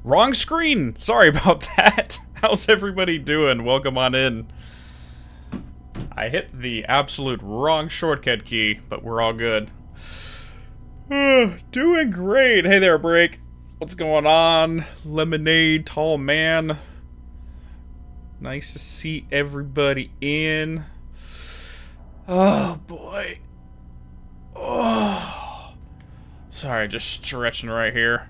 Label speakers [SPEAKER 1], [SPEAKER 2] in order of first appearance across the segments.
[SPEAKER 1] Wrong screen! Sorry about that. How's everybody doing? Welcome on in. I hit the absolute wrong shortcut key, but we're all good. Doing great. Hey there, Break. What's going on? Lemonade, tall man. Nice to see everybody in. Oh, boy. Oh. Sorry, just stretching right here.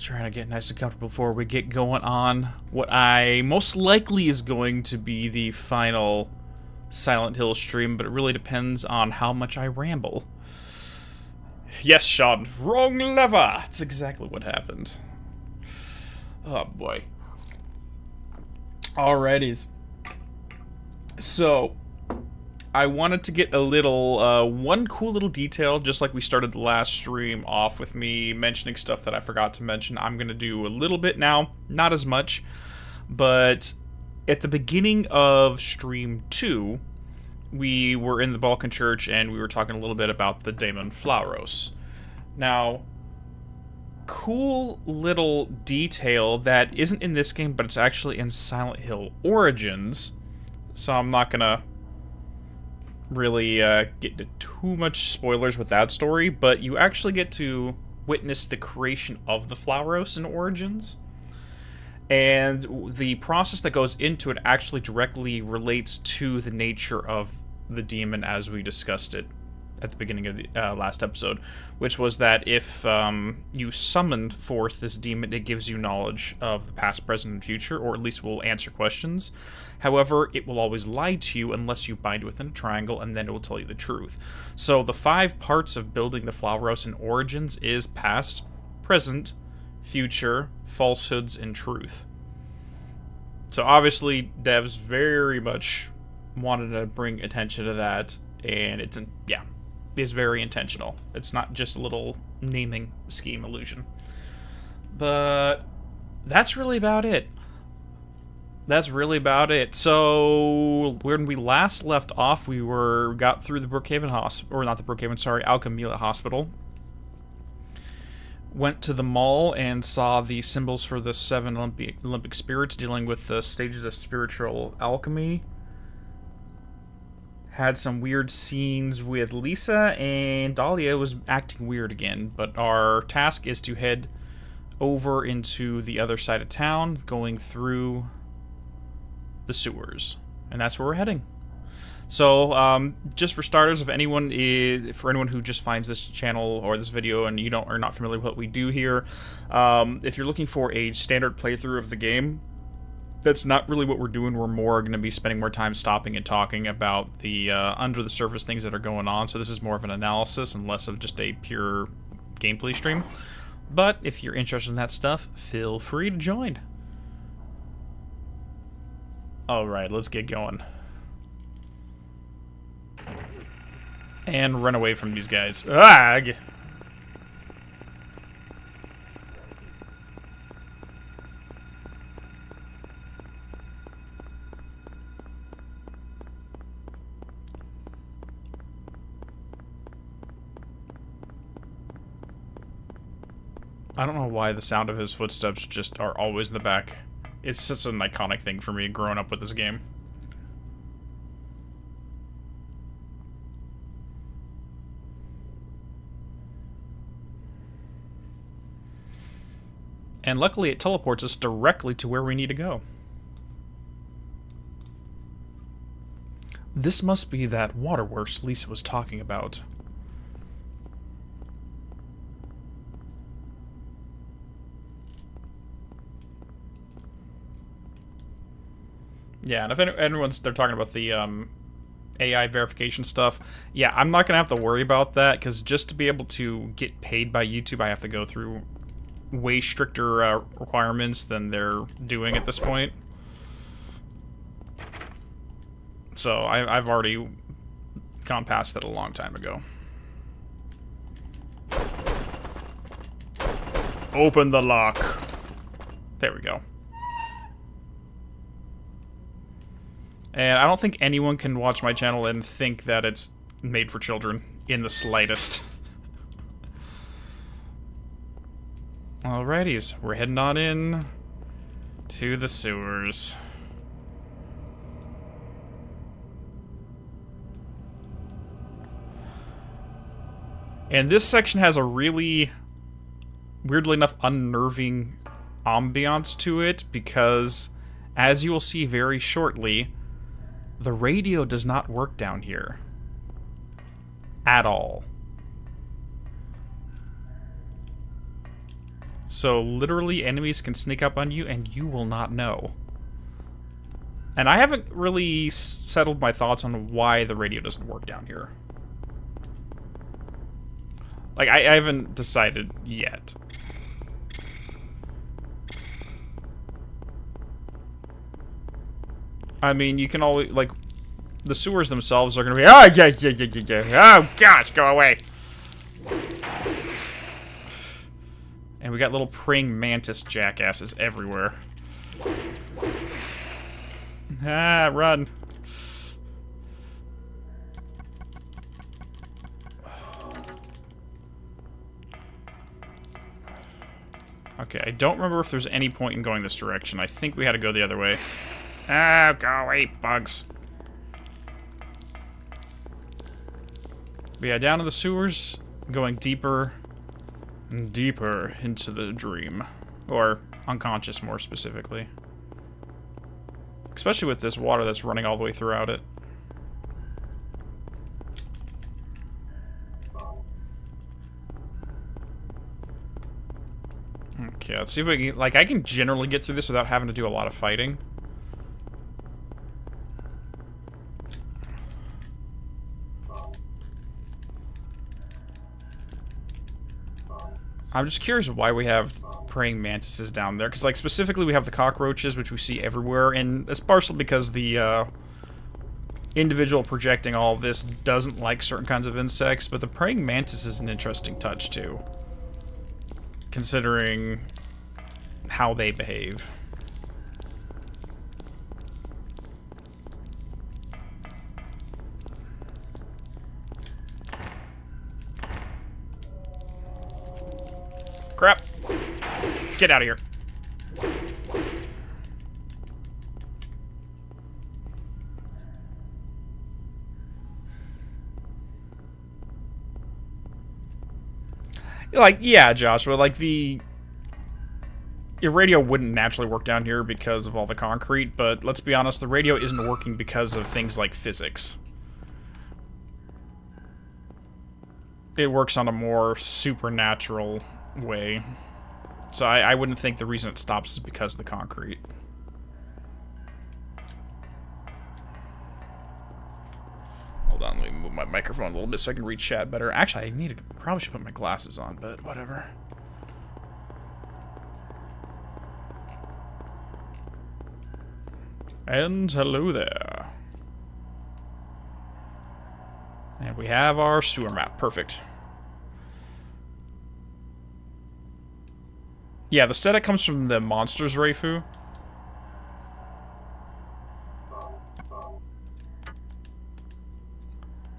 [SPEAKER 1] Trying to get nice and comfortable before we get going on what I most likely is going to be the final Silent Hill stream, but it really depends on how much I ramble. Yes, Sean, wrong lever! That's exactly what happened. Oh boy. Alrighties. So, I wanted to get a little, one cool little detail, just like we started the last stream off with me mentioning stuff that I forgot to mention. I'm going to do a little bit now, not as much, but at the beginning of stream 2, we were in the Balkan Church and we were talking a little bit about the Daemon Flauros. Now, cool little detail that isn't in this game, but it's actually in Silent Hill Origins, so I'm not going to really get into too much spoilers with that story, but you actually get to witness the creation of the Flauros in Origins, and the process that goes into it actually directly relates to the nature of the demon as we discussed it at the beginning of the last episode, which was that if you summoned forth this demon, it gives you knowledge of the past, present, and future, or at least will answer questions. However, it will always lie to you unless you bind within a triangle, and then it will tell you the truth. So the 5 parts of building the Flauros in Origins is past, present, future, falsehoods, and truth. So obviously, devs very much wanted to bring attention to that, and it's very intentional. It's not just a little naming scheme illusion. But that's really about it. So when we last left off, we got through the Brookhaven Hospital, or not the Brookhaven, sorry, Alchemy Hospital. Went to the mall and saw the symbols for the 7 Olympic spirits dealing with the stages of spiritual alchemy. Had some weird scenes with Lisa, and Dalia was acting weird again, but our task is to head over into the other side of town, going through the sewers, and that's where we're heading. So, just for starters, for anyone who just finds this channel or this video and you are not familiar with what we do here, if you're looking for a standard playthrough of the game, that's not really what we're doing. We're more going to be spending more time stopping and talking about the under the surface things that are going on. So this is more of an analysis and less of just a pure gameplay stream. But if you're interested in that stuff, feel free to join. Alright, let's get going. And run away from these guys. Ugh! I don't know why the sound of his footsteps just are always in the back. It's such an iconic thing for me growing up with this game. And luckily it teleports us directly to where we need to go. This must be that waterworks Lisa was talking about. Yeah, and if they're talking about the AI verification stuff, yeah, I'm not going to have to worry about that, because just to be able to get paid by YouTube, I have to go through way stricter requirements than they're doing at this point. So I've already gone past that a long time ago. Open the lock. There we go. And I don't think anyone can watch my channel and think that it's made for children in the slightest. Alrighties, we're heading on in to the sewers. And this section has a really, weirdly enough, unnerving ambiance to it because, as you will see very shortly, the radio does not work down here. At all. So literally enemies can sneak up on you and you will not know. And I haven't really settled my thoughts on why the radio doesn't work down here. Like, I haven't decided yet. I mean, you can always, like, the sewers themselves are going to be, oh, yeah, oh, gosh, go away. And we got little praying mantis jackasses everywhere. Ah, run. Okay, I don't remember if there's any point in going this direction. I think we had to go the other way. Oh, go away, bugs. But yeah, down in the sewers, going deeper and deeper into the dream. Or unconscious, more specifically. Especially with this water that's running all the way throughout it. Okay, let's see if we can... Like, I can generally get through this without having to do a lot of fighting. I'm just curious why we have praying mantises down there. Because, like, specifically we have the cockroaches, which we see everywhere. And it's partially because the individual projecting all of this doesn't like certain kinds of insects. But the praying mantis is an interesting touch, too. Considering how they behave. Crap! Get out of here. Like, yeah, Joshua, like your radio wouldn't naturally work down here because of all the concrete, but let's be honest, the radio isn't working because of things like physics. It works on a more supernatural way. So I wouldn't think the reason it stops is because of the concrete. Hold on, let me move my microphone a little bit so I can read chat better. Actually, I probably should put my glasses on, but whatever. And hello there. And we have our sewer map. Perfect. Yeah, the static comes from the monsters, Reifu.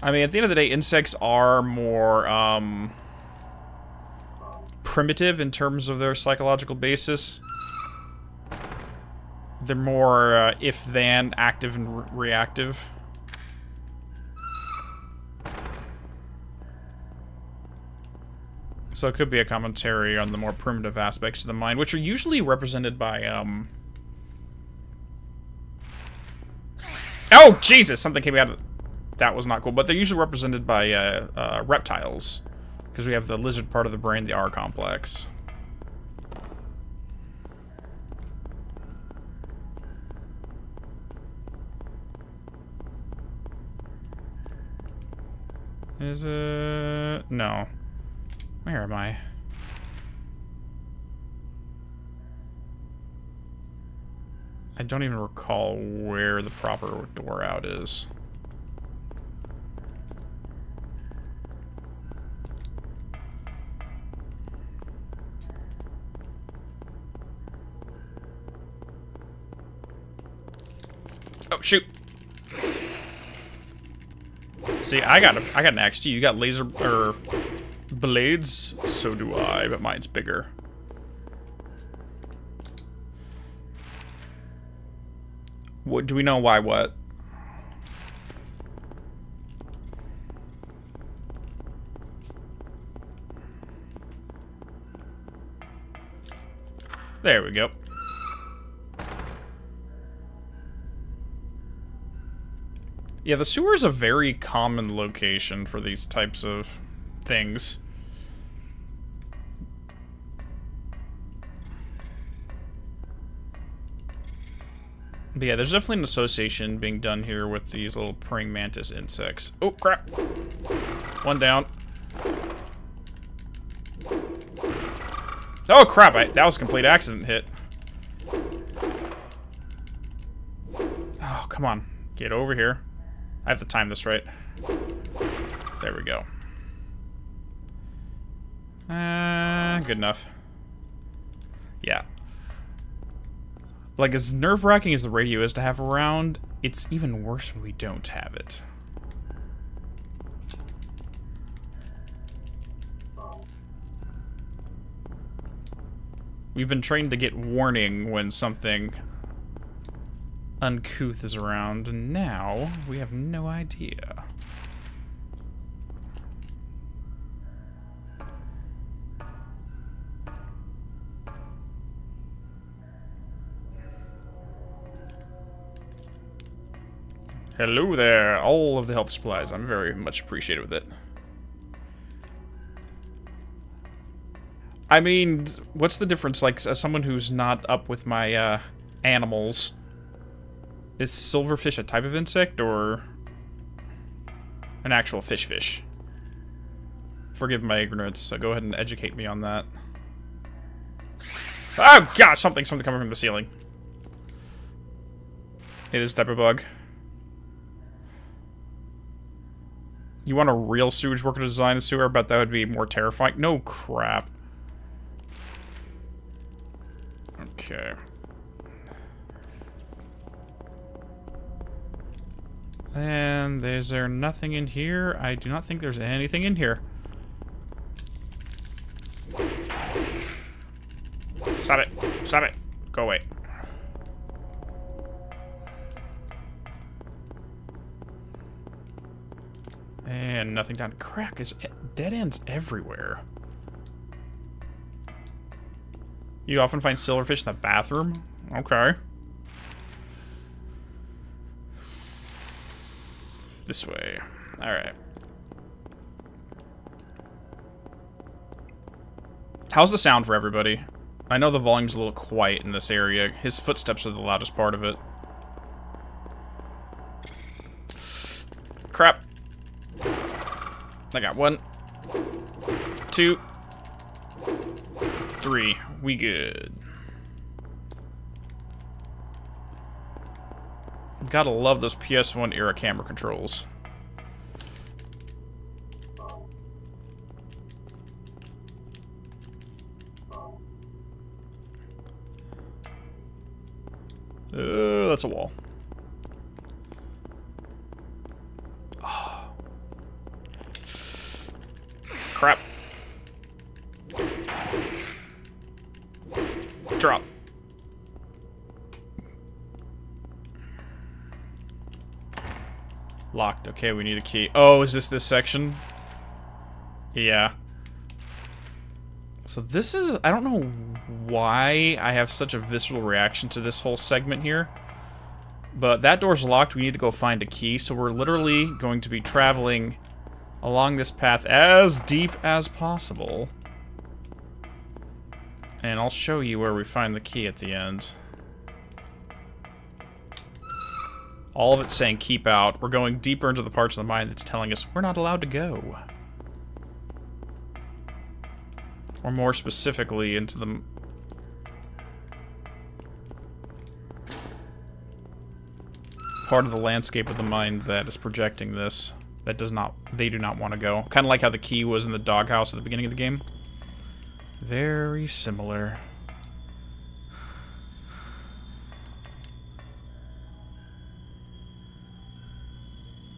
[SPEAKER 1] I mean, at the end of the day, insects are more, primitive in terms of their psychological basis. They're more, if-then, active and reactive. So it could be a commentary on the more primitive aspects of the mind, which are usually represented by, Oh, Jesus! Something came out of... That was not cool. But they're usually represented by, reptiles. Because we have the lizard part of the brain, the R complex. Is it... No. Where am I? I don't even recall where the proper door out is. Oh, shoot! See, I got an axe too. You got laser or blades, so do I, but mine's bigger. What, do we know why what? There we go. Yeah, the sewer is a very common location for these types of things. But yeah, there's definitely an association being done here with these little praying mantis insects. Oh, crap. One down. Oh, crap. That was a complete accident hit. Oh, come on. Get over here. I have to time this right. There we go. Good enough. Yeah. Like, as nerve-wracking as the radio is to have around, it's even worse when we don't have it. We've been trained to get warning when something uncouth is around, and now we have no idea. Hello there, all of the health supplies. I'm very much appreciated with it. I mean, what's the difference, like, as someone who's not up with my, animals? Is silverfish a type of insect, or an actual fish? Forgive my ignorance, so go ahead and educate me on that. Oh, gosh, something coming from the ceiling. It is a type of bug. You want a real sewage worker to design a sewer? I bet that would be more terrifying. No crap. Okay. And is there nothing in here? I do not think there's anything in here. Stop it. Stop it. Go away. And nothing down. Crack, there's dead ends everywhere. You often find silverfish in the bathroom? Okay. This way. Alright. How's the sound for everybody? I know the volume's a little quiet in this area. His footsteps are the loudest part of it. Crap. I got 1, 2, 3. We good. Gotta love those PS1 era camera controls. That's a wall. Oh. Crap. Drop. Locked. Okay, we need a key. Oh, is this section? Yeah. So this is... I don't know why I have such a visceral reaction to this whole segment here. But that door's locked. We need to go find a key. So we're literally going to be traveling along this path as deep as possible. And I'll show you where we find the key at the end. All of it's saying keep out. We're going deeper into the parts of the mind that's telling us we're not allowed to go. Or more specifically, into the... part of the landscape of the mind that is projecting this. That does not... they do not want to go. Kind of like how the key was in the doghouse at the beginning of the game. Very similar.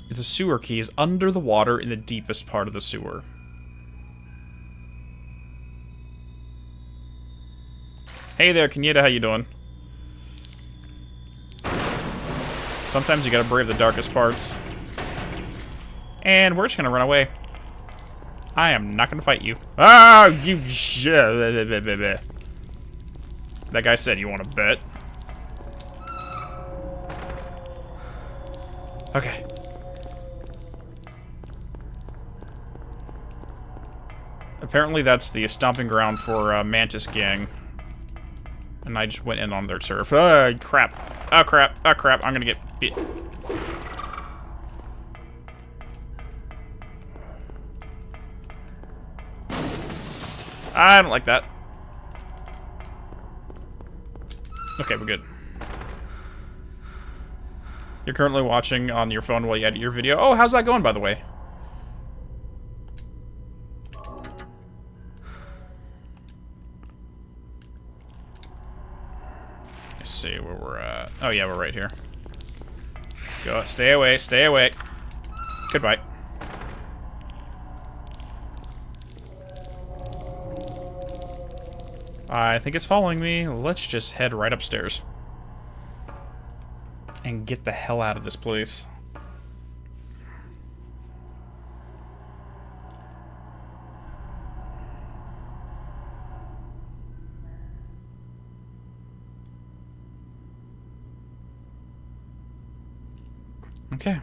[SPEAKER 1] It's a sewer key is under the water in the deepest part of the sewer. Hey there, Kenyatta, how you doing? Sometimes you gotta brave the darkest parts. And we're just gonna run away. I am not gonna fight you. Ah, you That guy said, you wanna bet? Okay. Apparently that's the stomping ground for Mantis Gang. And I just went in on their turf. Oh, crap. Oh, crap. Oh, crap. I'm gonna get bit. I don't like that. Okay, we're good. You're currently watching on your phone while you edit your video. Oh, how's that going, by the way? Let's see where we're at. Oh, yeah, we're right here. Go. Stay away. Stay away. Goodbye. I think it's following me. Let's just head right upstairs. And get the hell out of this place. Okay.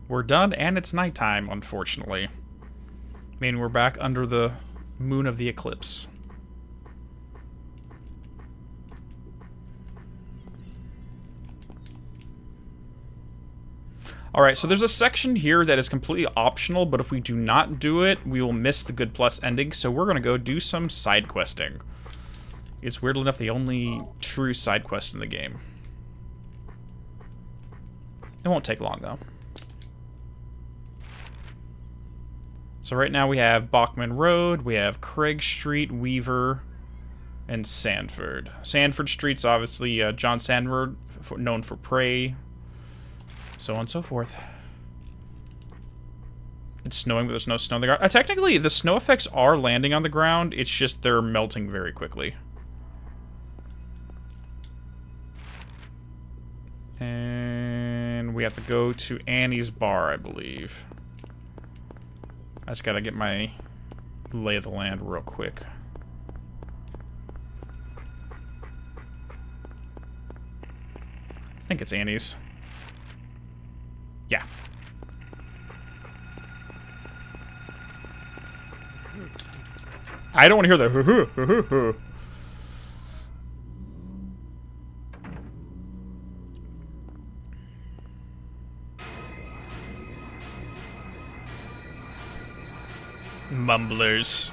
[SPEAKER 1] We're done, and it's nighttime, unfortunately. I mean, we're back under the moon of the eclipse. Alright, so there's a section here that is completely optional, but if we do not do it, we will miss the good plus ending, so we're gonna go do some side questing. It's weirdly enough the only true side quest in the game. It won't take long, though. So right now we have Bachman Road, we have Craig Street, Weaver, and Sanford. Sanford Street's obviously John Sanford, known for Prey, so on and so forth. It's snowing, but there's no snow on the ground. Technically, the snow effects are landing on the ground, it's just they're melting very quickly. And we have to go to Annie's bar, I believe. I just gotta get my lay of the land real quick. I think it's Annie's. Yeah. I don't want to hear the hoo hoo hoo hoo. Mumblers.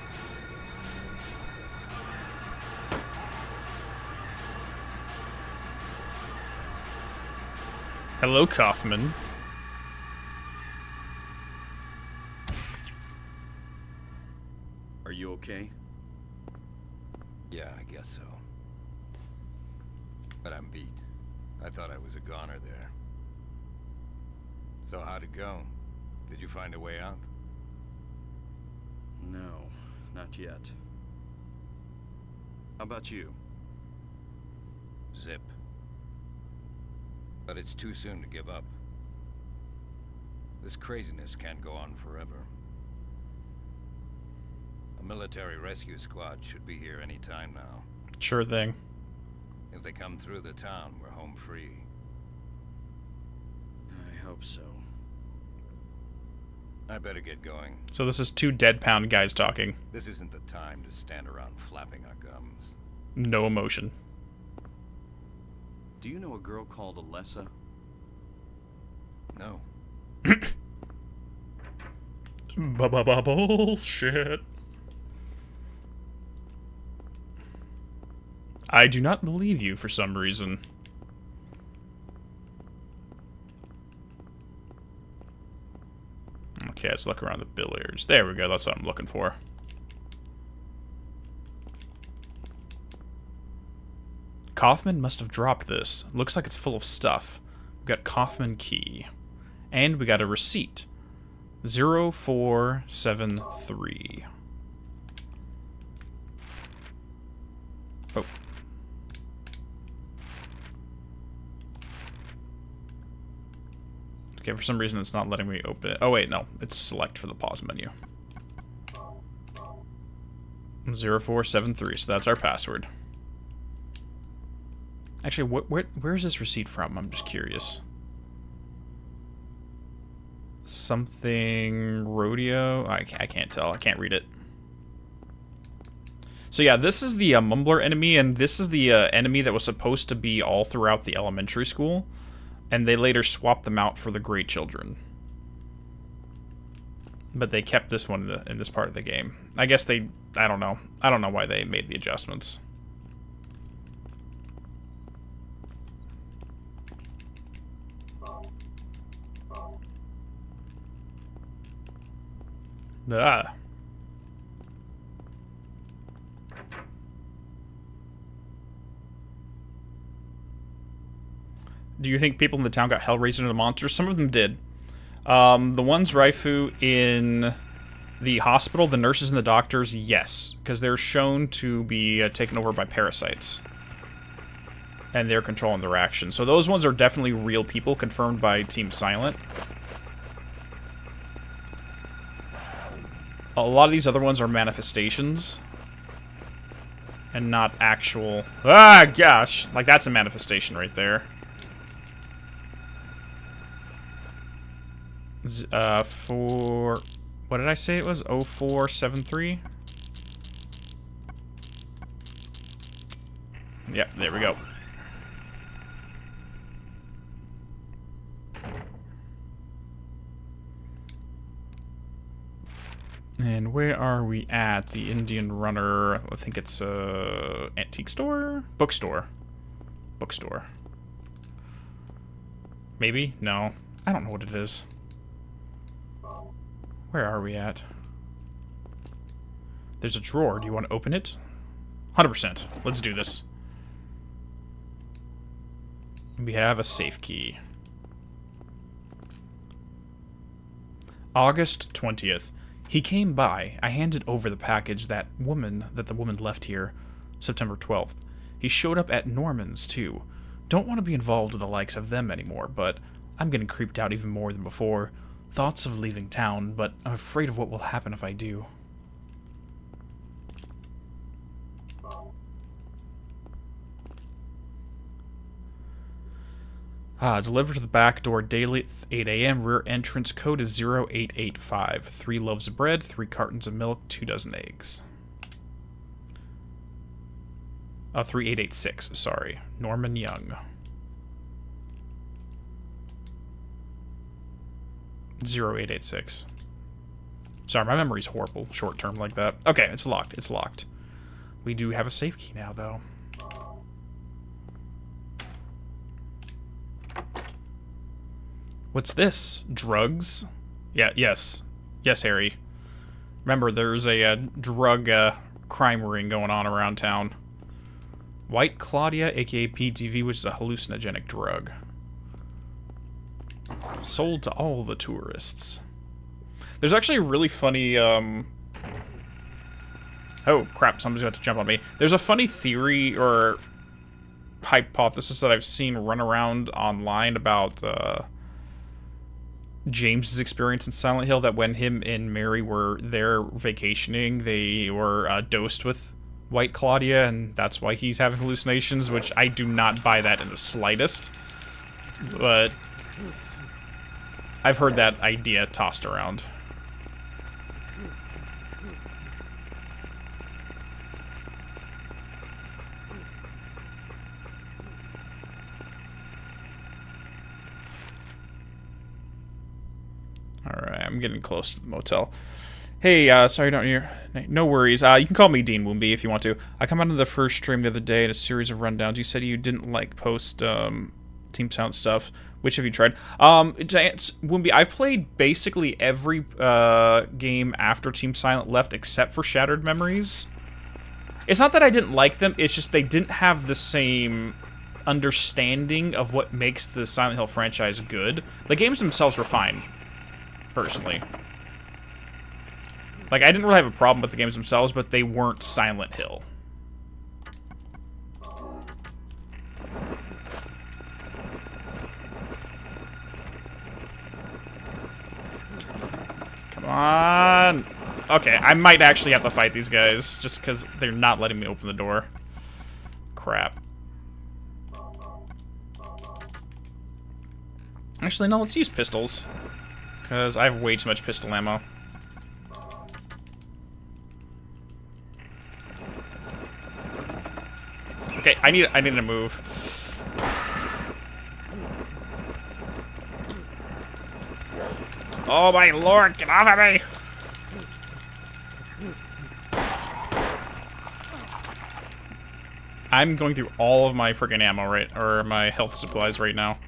[SPEAKER 1] Hello, Kaufman.
[SPEAKER 2] Are you okay?
[SPEAKER 3] Yeah, I guess so. But I'm beat. I thought I was a goner there. So how'd it go? Did you find a way out?
[SPEAKER 2] No, not yet. How about you?
[SPEAKER 3] Zip. But it's too soon to give up. This craziness can't go on forever. A military rescue squad should be here any time now.
[SPEAKER 1] Sure thing.
[SPEAKER 3] If they come through the town, we're home free.
[SPEAKER 2] I hope so.
[SPEAKER 3] I better get going.
[SPEAKER 1] So this is two dead-pound guys talking.
[SPEAKER 3] This isn't the time to stand around flapping our gums.
[SPEAKER 1] No emotion.
[SPEAKER 2] Do you know a girl called Alessa?
[SPEAKER 3] No.
[SPEAKER 1] Bullshit. I do not believe you for some reason. Okay, let's look around the billiards. There we go, that's what I'm looking for. Kaufman must have dropped this. Looks like it's full of stuff. We got Kaufman key. And we got a receipt. 0473. Oh. Okay, for some reason it's not letting me open it. Oh wait, no. It's select for the pause menu. 0473, so that's our password. Actually, where is this receipt from? I'm just curious. Something rodeo? I can't tell. I can't read it. So yeah, this is the Mumbler enemy, and this is the enemy that was supposed to be all throughout the elementary school, and they later swapped them out for the Great Children. But they kept this one in this part of the game. I guess they... I don't know. I don't know why they made the adjustments. Ah. Do you think people in the town got hell-raised into monsters? Some of them did. The ones Raifu in the hospital, the nurses and the doctors, yes. Because they're shown to be taken over by parasites. And they're controlling their actions. So those ones are definitely real people, confirmed by Team Silent. A lot of these other ones are manifestations. And not actual... Ah, gosh! Like, that's a manifestation right there. For... What did I say it was? 0473? Yep, there we go. And where are we at? The Indian Runner... I think it's, antique store? Bookstore. Bookstore. Maybe? No. I don't know what it is. Where are we at? There's a drawer. Do you want to open it? 100%. Let's do this. We have a safe key. August 20th. He came by. I handed over the package that the woman left here. September 12th. He showed up at Norman's, too. Don't want to be involved with the likes of them anymore, but I'm getting creeped out even more than before. Thoughts of leaving town, but I'm afraid of what will happen if I do. Delivered to the back door daily at 8 a.m. Rear entrance code is 0885. 3 loaves of bread, 3 cartons of milk, 2 dozen eggs. 3886, sorry. Norman Young. 0886. Sorry, my memory's horrible short term like that. Okay, it's locked. It's locked. We do have a safe key now, though. What's this? Drugs? Yeah, yes. Yes, Harry. Remember, there's a drug crime ring going on around town. White Claudia, aka PTV, which is a hallucinogenic drug. Sold to all the tourists. There's actually a really funny, Oh, crap, somebody's got to jump on me. There's a funny theory or hypothesis that I've seen run around online about, James's experience in Silent Hill, that when him and Mary were there vacationing, they were dosed with White Claudia, and that's why he's having hallucinations, which I do not buy that in the slightest. But I've heard that idea tossed around. Alright, I'm getting close to the motel. Hey, sorry, don't hear. No worries. You can call me Dean Woomby if you want to. I come out of the first stream the other day in a series of rundowns. You said you didn't like post Team Talent stuff. Which have you tried? Woomby, I've played basically every game after Team Silent left except for Shattered Memories. It's not that I didn't like them, it's just they didn't have the same understanding of what makes the Silent Hill franchise good. The games themselves were fine, personally. Like, I didn't really have a problem with the games themselves, but they weren't Silent Hill. Come on. Okay, I might actually have to fight these guys, just because they're not letting me open the door. Crap. Actually, no, let's use pistols. Because I have way too much pistol ammo. Okay, I need to move. Oh my lord, get off of me! I'm going through all of my friggin' ammo or my health supplies right now.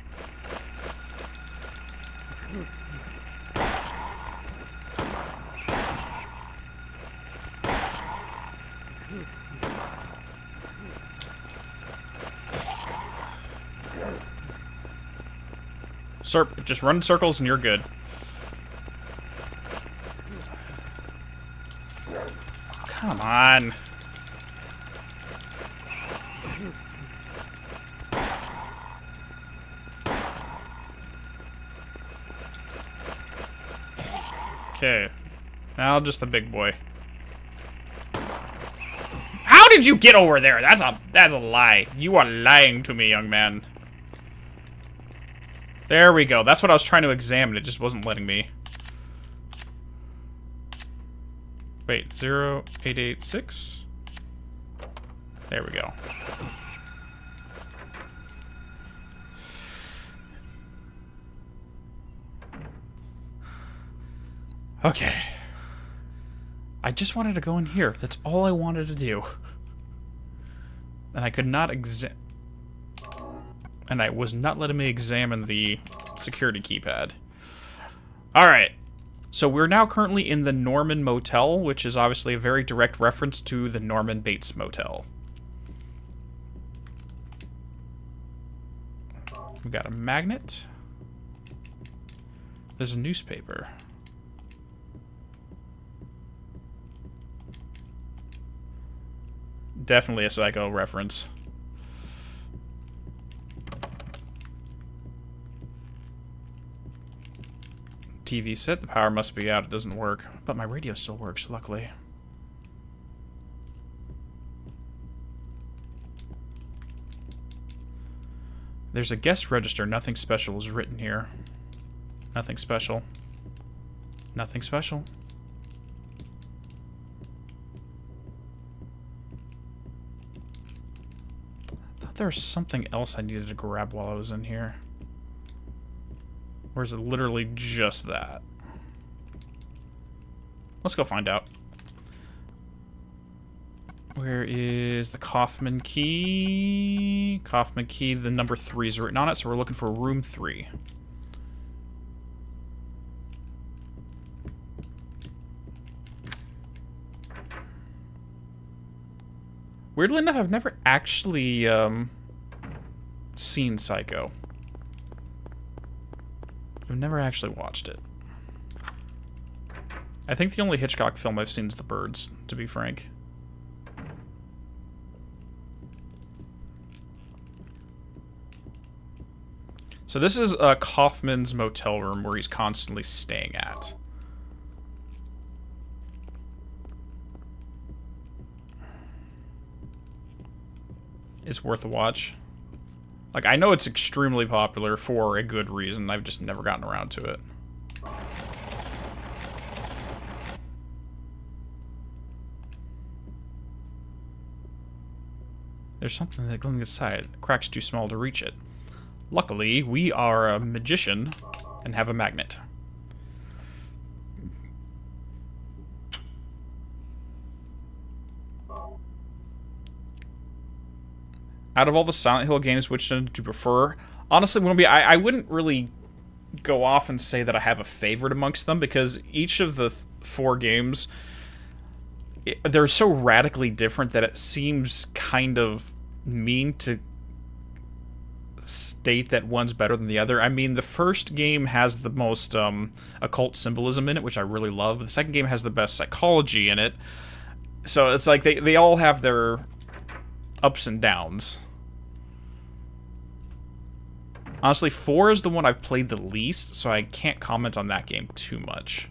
[SPEAKER 1] Just run in circles and you're good. Oh, come on. Okay. Now just the big boy. How did you get over there? That's a lie. You are lying to me, young man. There we go. That's what I was trying to examine. It just wasn't letting me. Wait, 0886? There we go. Okay. I just wanted to go in here. That's all I wanted to do. And I could not and I was not letting me examine the security keypad. Alright. So we're now currently in the Norman Motel, which is obviously a very direct reference to the Norman Bates Motel. We got a magnet. There's a newspaper. Definitely a Psycho reference. TV set. The power must be out. It doesn't work. But my radio still works, luckily. There's a guest register. Nothing special is written here. Nothing special. Nothing special. I thought there was something else I needed to grab while I was in here. Or is it literally just that? Let's go find out. Where is the Kaufman key? Kaufman key, the number 3 is written on it, so we're looking for room 3. Weirdly enough, I've never actually seen Psycho. I've never actually watched it. I think the only Hitchcock film I've seen is The Birds, to be frank. So this is Kaufman's motel room where he's constantly staying at. It's worth a watch. Like, I know it's extremely popular for a good reason. I've just never gotten around to it. There's something that glinting aside. The crack's too small to reach it. Luckily, we are a magician and have a magnet. Out of all the Silent Hill games, which do you prefer? Honestly, I wouldn't really go off and say that I have a favorite amongst them, because each of the 4 games, they're so radically different that it seems kind of mean to state that one's better than the other. I mean, the first game has the most occult symbolism in it, which I really love. The second game has the best psychology in it. So it's like they all have their ups and downs. Honestly, 4 is the one I've played the least, so I can't comment on that game too much.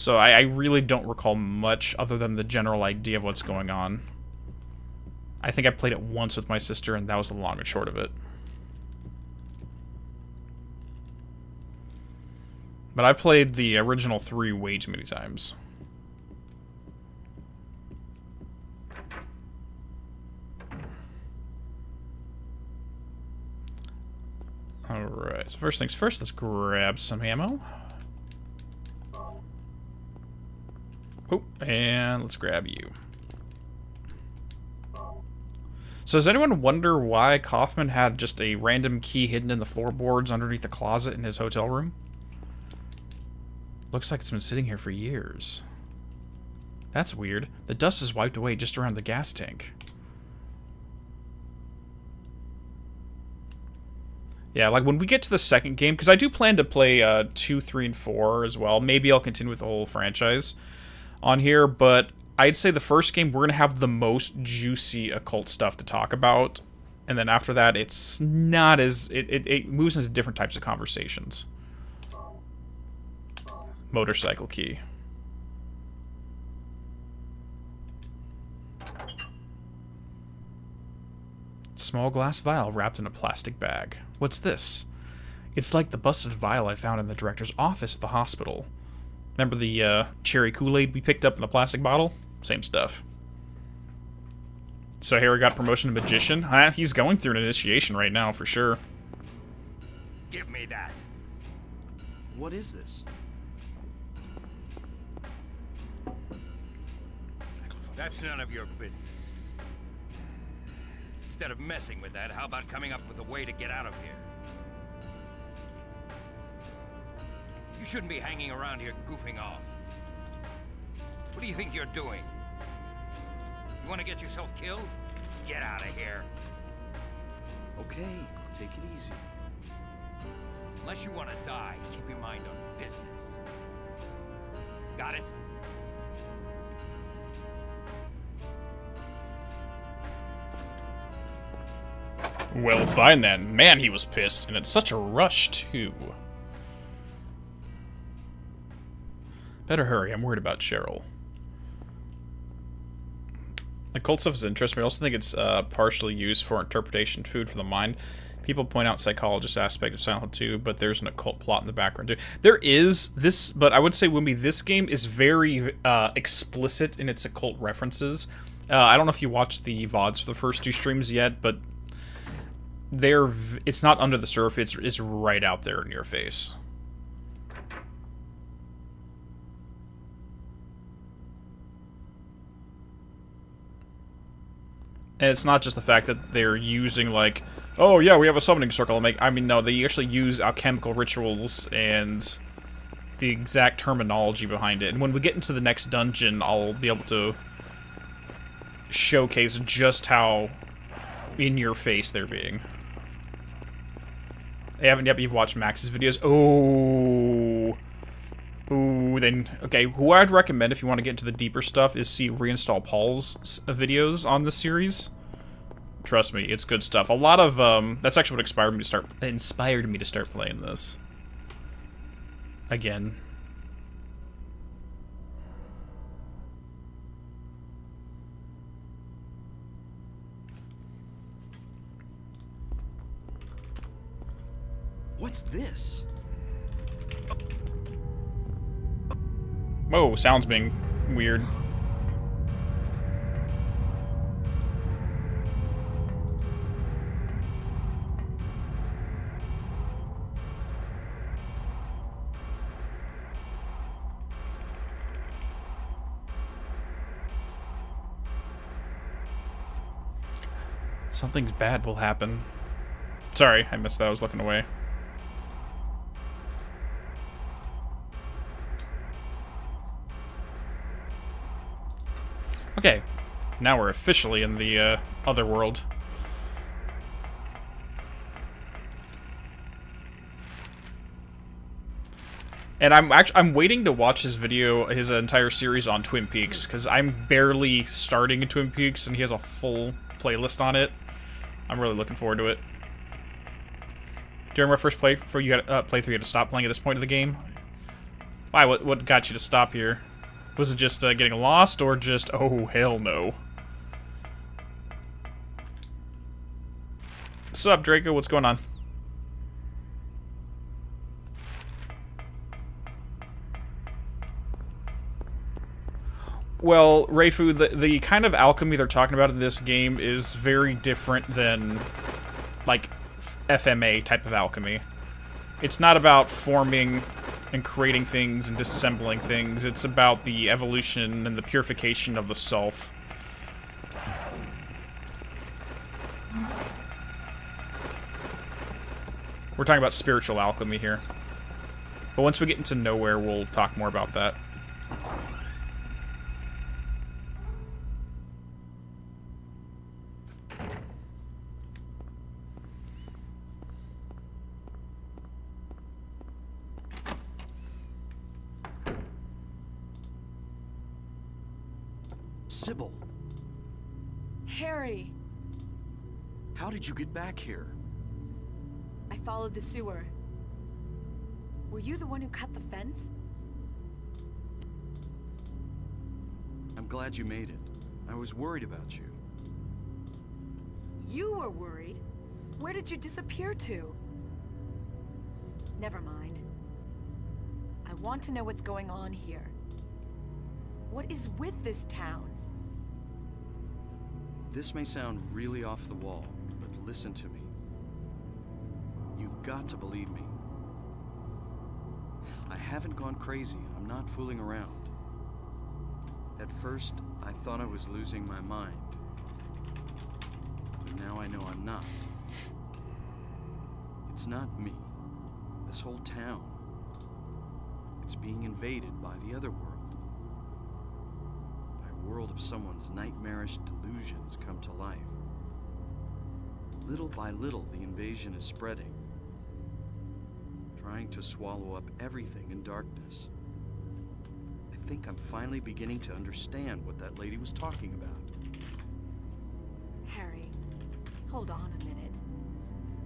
[SPEAKER 1] So I really don't recall much other than the general idea of what's going on. I think I played it once with my sister, and that was the long and short of it. But I played the original 3 way too many times. Alright, so first things first, let's grab some ammo. Oh, and let's grab you. So does anyone wonder why Kaufman had just a random key hidden in the floorboards underneath the closet in his hotel room? Looks like it's been sitting here for years. That's weird. The dust is wiped away just around the gas tank. Yeah, like when we get to the second game, because I do plan to play 2, 3, and 4 as well. Maybe I'll continue with the whole franchise on here, but I'd say the first game we're going to have the most juicy occult stuff to talk about. And then after that, it's not as... It moves into different types of conversations. Motorcycle key. Small glass vial wrapped in a plastic bag. What's this? It's like the busted vial I found in the director's office at the hospital. Remember the cherry Kool-Aid we picked up in the plastic bottle? Same stuff. So Harry got promotion to magician. He's going through an initiation right now, for sure.
[SPEAKER 3] Give me that.
[SPEAKER 2] What is this?
[SPEAKER 3] That's none of your business. Instead of messing with that, how about coming up with a way to get out of here? You shouldn't be hanging around here goofing off. What do you think you're doing? You want to get yourself killed? Get out of here.
[SPEAKER 2] Okay, take it easy.
[SPEAKER 3] Unless you want to die, keep your mind on business. Got it?
[SPEAKER 1] Well, fine then. Man, he was pissed, and it's such a rush, too. Better hurry, I'm worried about Cheryl. Occult stuff is interesting, but I also think it's partially used for interpretation food for the mind. People point out psychologist aspect of Silent Hill 2, but there's an occult plot in the background too. There is this, but I would say, Wimby, this game is very explicit in its occult references. I don't know if you watched the VODs for the first 2 streams yet, but it's not under the surface, it's right out there in your face. And it's not just the fact that they're using, like, oh yeah, we have a summoning circle. I mean, no, they actually use alchemical rituals and the exact terminology behind it. And when we get into the next dungeon, I'll be able to showcase just how in your face they're being. I haven't yet, but you've watched Max's videos. Oh. Ooh, then, okay, who I'd recommend if you want to get into the deeper stuff is see Reinstall Paul's videos on this series. Trust me, it's good stuff. A lot of, that's actually what inspired me to start playing this. Again.
[SPEAKER 2] What's this?
[SPEAKER 1] Whoa, sounds being weird. Something bad will happen. Sorry, I missed that. I was looking away. Okay, now we're officially in the Otherworld. And I'm waiting to watch his video, his entire series on Twin Peaks, because I'm barely starting in Twin Peaks, and he has a full playlist on it. I'm really looking forward to it. During my first playthrough, you had to stop playing at this point of the game. Why? What got you to stop here? Was it just getting lost, or just, oh, hell no? Sup, Draco? What's going on? Well, Reifu, the kind of alchemy they're talking about in this game is very different than, like, FMA type of alchemy. It's not about forming and creating things and disassembling things. It's about the evolution and the purification of the self. We're talking about spiritual alchemy here. But once we get into Nowhere, we'll talk more about that.
[SPEAKER 2] Sybil,
[SPEAKER 4] Harry!
[SPEAKER 2] how did you get back here?
[SPEAKER 4] I followed the sewer. Were you the one who cut the fence?
[SPEAKER 2] I'm glad you made it. I was worried about you.
[SPEAKER 4] You were worried? Where did you disappear to? Never mind. I want to know what's going on here. What is with this town?
[SPEAKER 2] This may sound really off the wall, but listen to me. You've got to believe me. I haven't gone crazy. I'm not fooling around. At first, I thought I was losing my mind. But now I know I'm not. It's not me. This whole town. It's being invaded by the Otherworld. By a world of someone's nightmarish delusions come to life. Little by little, the invasion is spreading, trying to swallow up everything in darkness. I think I'm finally beginning to understand what that lady was talking about.
[SPEAKER 4] Harry, hold on a minute.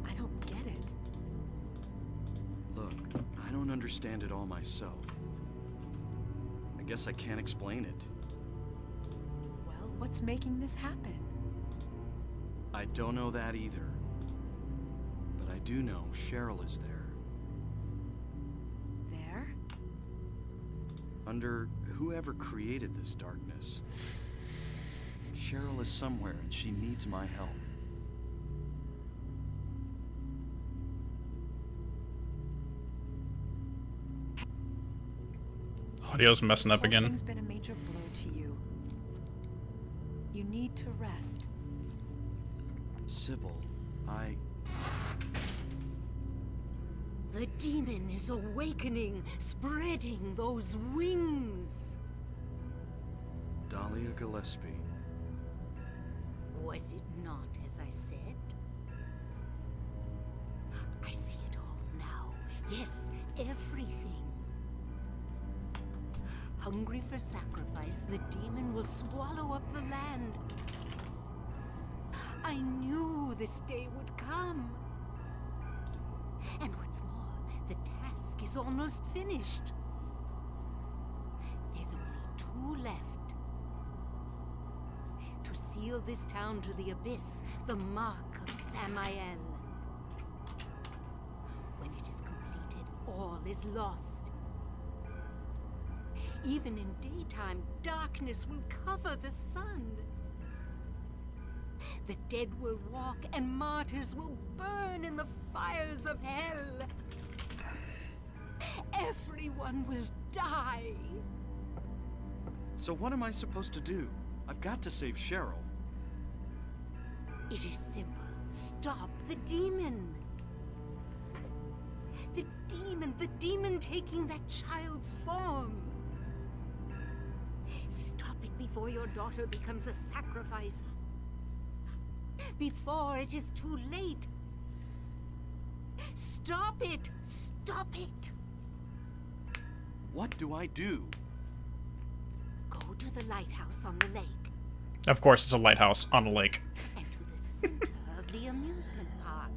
[SPEAKER 4] I don't get it.
[SPEAKER 2] Look, I don't understand it all myself. I guess I can't explain it.
[SPEAKER 4] Well, what's making this happen?
[SPEAKER 2] I don't know that either. But I do know Cheryl is there.
[SPEAKER 4] There?
[SPEAKER 2] Under whoever created this darkness. Cheryl is somewhere and she needs my help.
[SPEAKER 1] Audio's messing up
[SPEAKER 4] This whole
[SPEAKER 1] again.
[SPEAKER 4] thing's been a major blow to you. You need to rest.
[SPEAKER 2] Sybil,
[SPEAKER 5] The demon is awakening, spreading those wings.
[SPEAKER 2] Dalia Gillespie.
[SPEAKER 5] Was it not as I said? I see it all now. Yes, everything. Hungry for sacrifice, the demon will swallow up the land. I knew this day would come. And what's more, the task is almost finished. There's only 2 left. To seal this town to the abyss, the mark of Samael. When it is completed, all is lost. Even in daytime, darkness will cover the sun. The dead will walk, and martyrs will burn in the fires of hell. Everyone will die.
[SPEAKER 2] So what am I supposed to do? I've got to save Cheryl.
[SPEAKER 5] It is simple. Stop the demon. The demon taking that child's form. Stop it before your daughter becomes a sacrifice. Before it is too late. Stop it! Stop it!
[SPEAKER 2] What do I do?
[SPEAKER 5] Go to the lighthouse on the lake.
[SPEAKER 1] Of course, it's a lighthouse on a lake.
[SPEAKER 5] And to the center of the amusement park.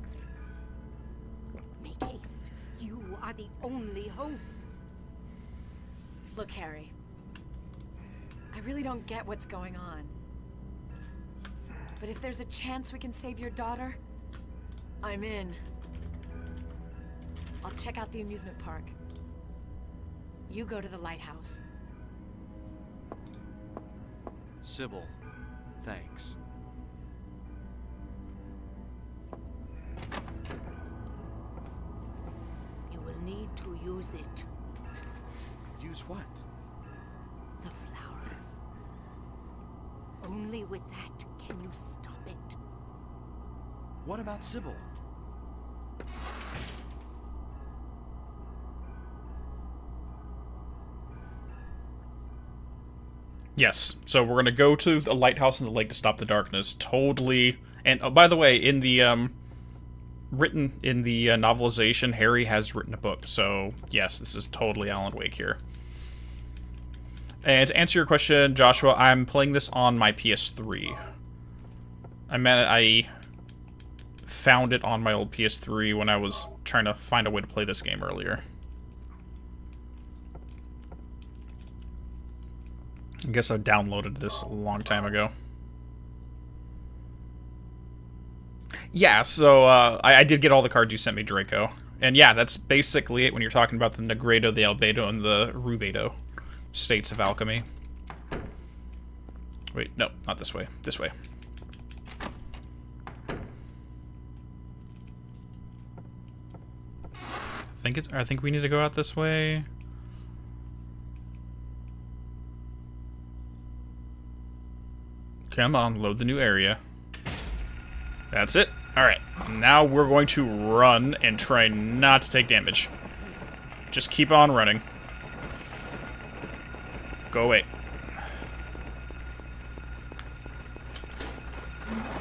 [SPEAKER 5] Make haste. You are the only hope.
[SPEAKER 4] Look, Harry. I really don't get what's going on. But if there's a chance we can save your daughter, I'm in. I'll check out the amusement park. You go to the lighthouse.
[SPEAKER 2] Sybil, thanks.
[SPEAKER 5] You will need to use it.
[SPEAKER 2] Use what?
[SPEAKER 5] The flowers. Only with that can you stop it.
[SPEAKER 2] What about Sybil?
[SPEAKER 1] Yes, so we're gonna go to the lighthouse in the lake to stop the darkness. Totally. And oh, by the way, in the written in the novelization, Harry has written a book. So yes, this is totally Alan Wake here. And to answer your question, Joshua, I'm playing this on my PS3. I found it on my old PS3 when I was trying to find a way to play this game earlier. I guess I downloaded this a long time ago. Yeah, so I did get all the cards you sent me, Draco. And yeah, that's basically it when you're talking about the Negredo, the Albedo, and the Rubedo states of alchemy. Wait, no, not this way. This way. I think we need to go out this way. Come on, load the new area. That's it. Alright, now we're going to run and try not to take damage. Just keep on running. Go away.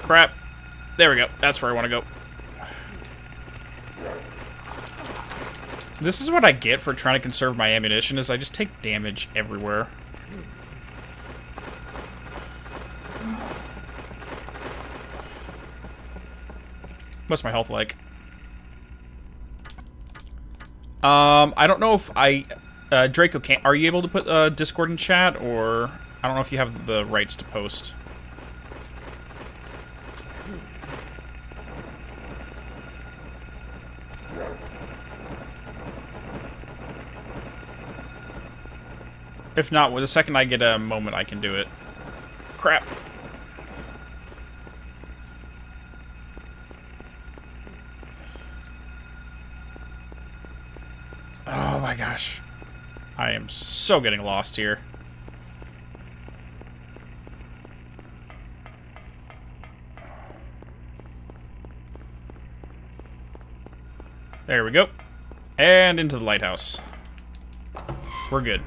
[SPEAKER 1] Crap. There we go. That's where I want to go. This is what I get for trying to conserve my ammunition, is I just take damage everywhere. What's my health like? I don't know if Draco can't. Are you able to put Discord in chat, or I don't know if you have the rights to post. If not, the second I get a moment, I can do it. Crap. Oh my gosh. I am so getting lost here. There we go. And into the lighthouse. We're good.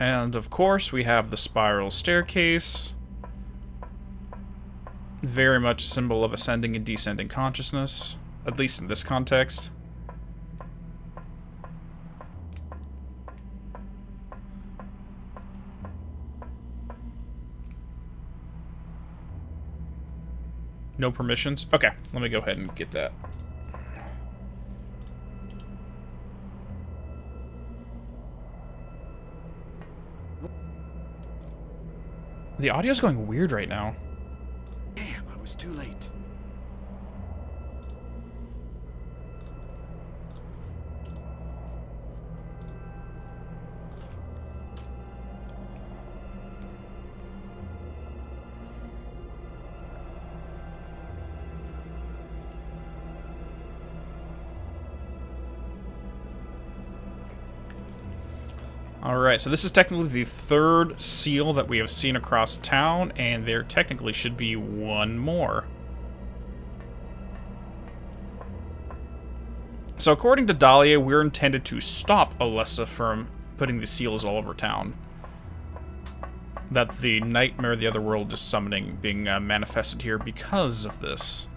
[SPEAKER 1] And of course, we have the spiral staircase. Very much a symbol of ascending and descending consciousness, at least in this context. No permissions? Okay, let me go ahead and get that. The audio's going weird right now.
[SPEAKER 2] Damn, I was too late.
[SPEAKER 1] Alright, so this is technically the third seal that we have seen across town, and there technically should be one more. So according to Dalia, we're intended to stop Alessa from putting the seals all over town. That the nightmare of the Otherworld is summoning being manifested here because of this.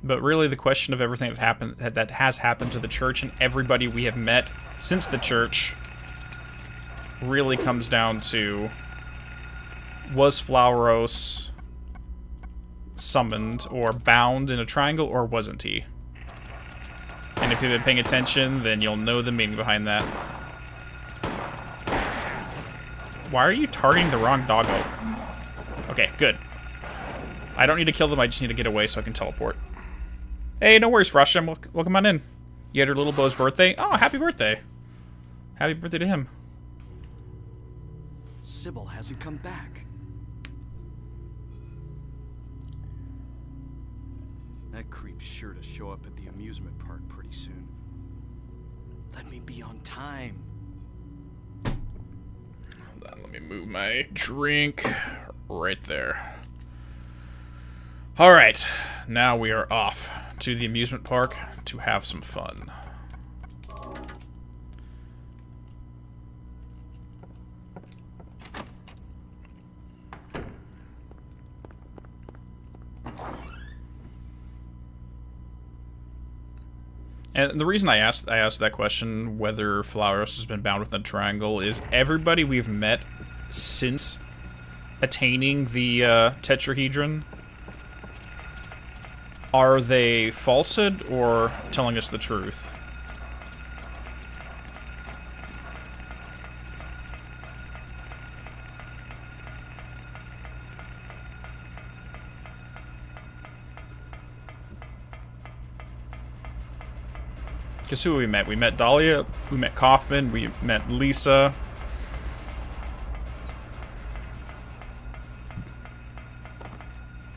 [SPEAKER 1] But really, the question of everything that has happened to the church and everybody we have met since the church really comes down to, was Flauros summoned or bound in a triangle, or wasn't he? And if you've been paying attention, then you'll know the meaning behind that. Why are you targeting the wrong doggo? Okay, good. I don't need to kill them, I just need to get away so I can teleport. Hey, no worries, Frostham. Welcome on in. You had your little beau's birthday? Oh, happy birthday. Happy birthday to him.
[SPEAKER 2] Sybil hasn't come back. That creep's sure to show up at the amusement park pretty soon. Let me be on time.
[SPEAKER 1] Hold on, let me move my drink right there. Alright, now we are off to the amusement park to have some fun. And the reason I asked that question, whether Flauros has been bound within a triangle, is everybody we've met since attaining the tetrahedron, are they falsehood or telling us the truth? Because who we met? We met Dalia, we met Kaufman, we met Lisa.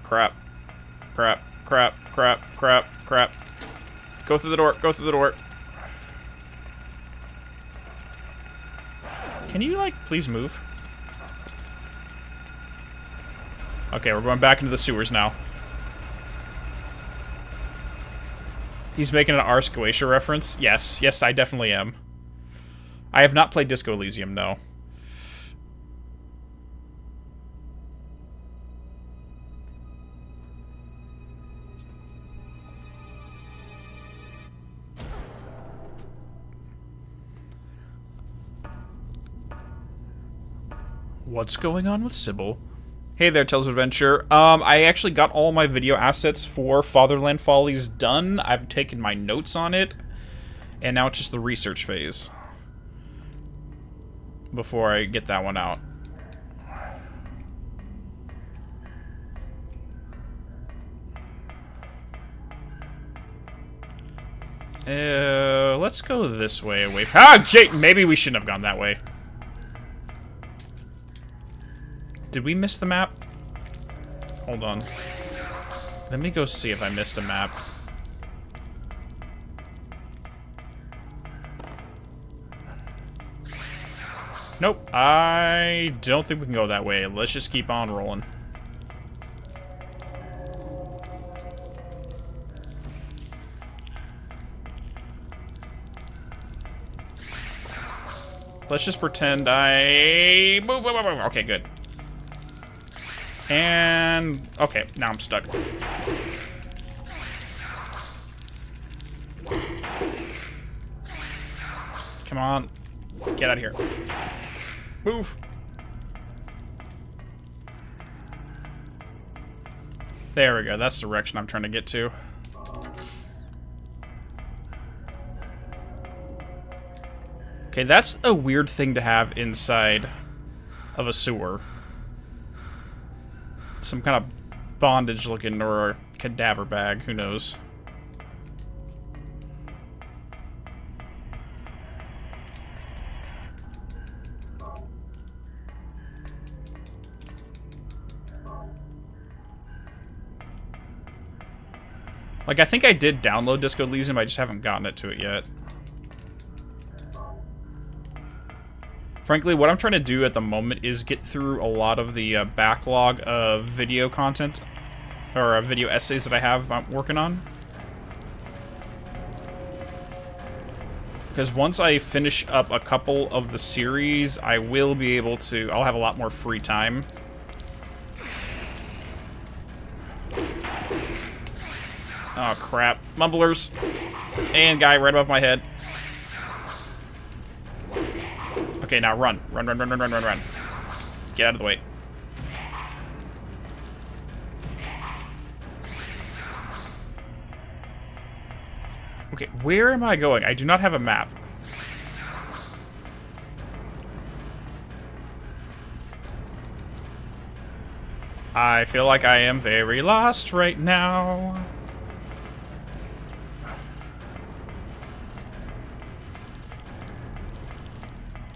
[SPEAKER 1] Crap. Crap. Crap. Crap. Crap. Crap. Go through the door. Go through the door. Can you, like, please move? Okay, we're going back into the sewers now. He's making an Ars Goetia reference? Yes. Yes, I definitely am. I have not played Disco Elysium, no. What's going on with Sybil? Hey there, Tales of Adventure. I actually got all my video assets for Fatherland Follies done. I've taken my notes on it, and now it's just the research phase before I get that one out. Let's go this way away. Maybe we shouldn't have gone that way. Did we miss the map? Hold on. Let me go see if I missed a map. Nope. I don't think we can go that way. Let's just keep on rolling. Let's just pretend I... Okay, good. And... okay, now I'm stuck. Come on. Get out of here. Move. There we go. That's the direction I'm trying to get to. Okay, that's a weird thing to have inside of a sewer. Some kind of bondage looking, or a cadaver bag, who knows. Like, I think I did download Disco Elysium, I just haven't gotten it to it yet. Frankly, what I'm trying to do at the moment is get through a lot of the backlog of video content, or video essays that I'm working on. Because once I finish up a couple of the series, I will be able to... I'll have a lot more free time. Oh, crap. Mumblers. And guy right above my head. Okay, now run. Run, run, run, run, run, run, run. Get out of the way. Okay, where am I going? I do not have a map. I feel like I am very lost right now.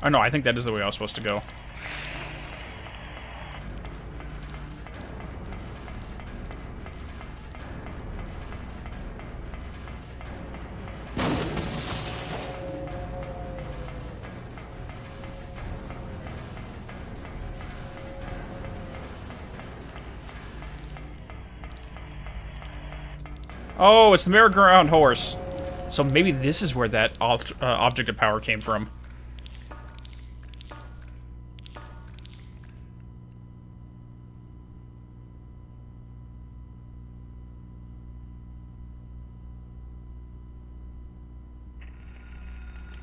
[SPEAKER 1] Oh no, I think that is the way I was supposed to go. Oh, it's the merry-go-round horse. So maybe this is where that object of power came from.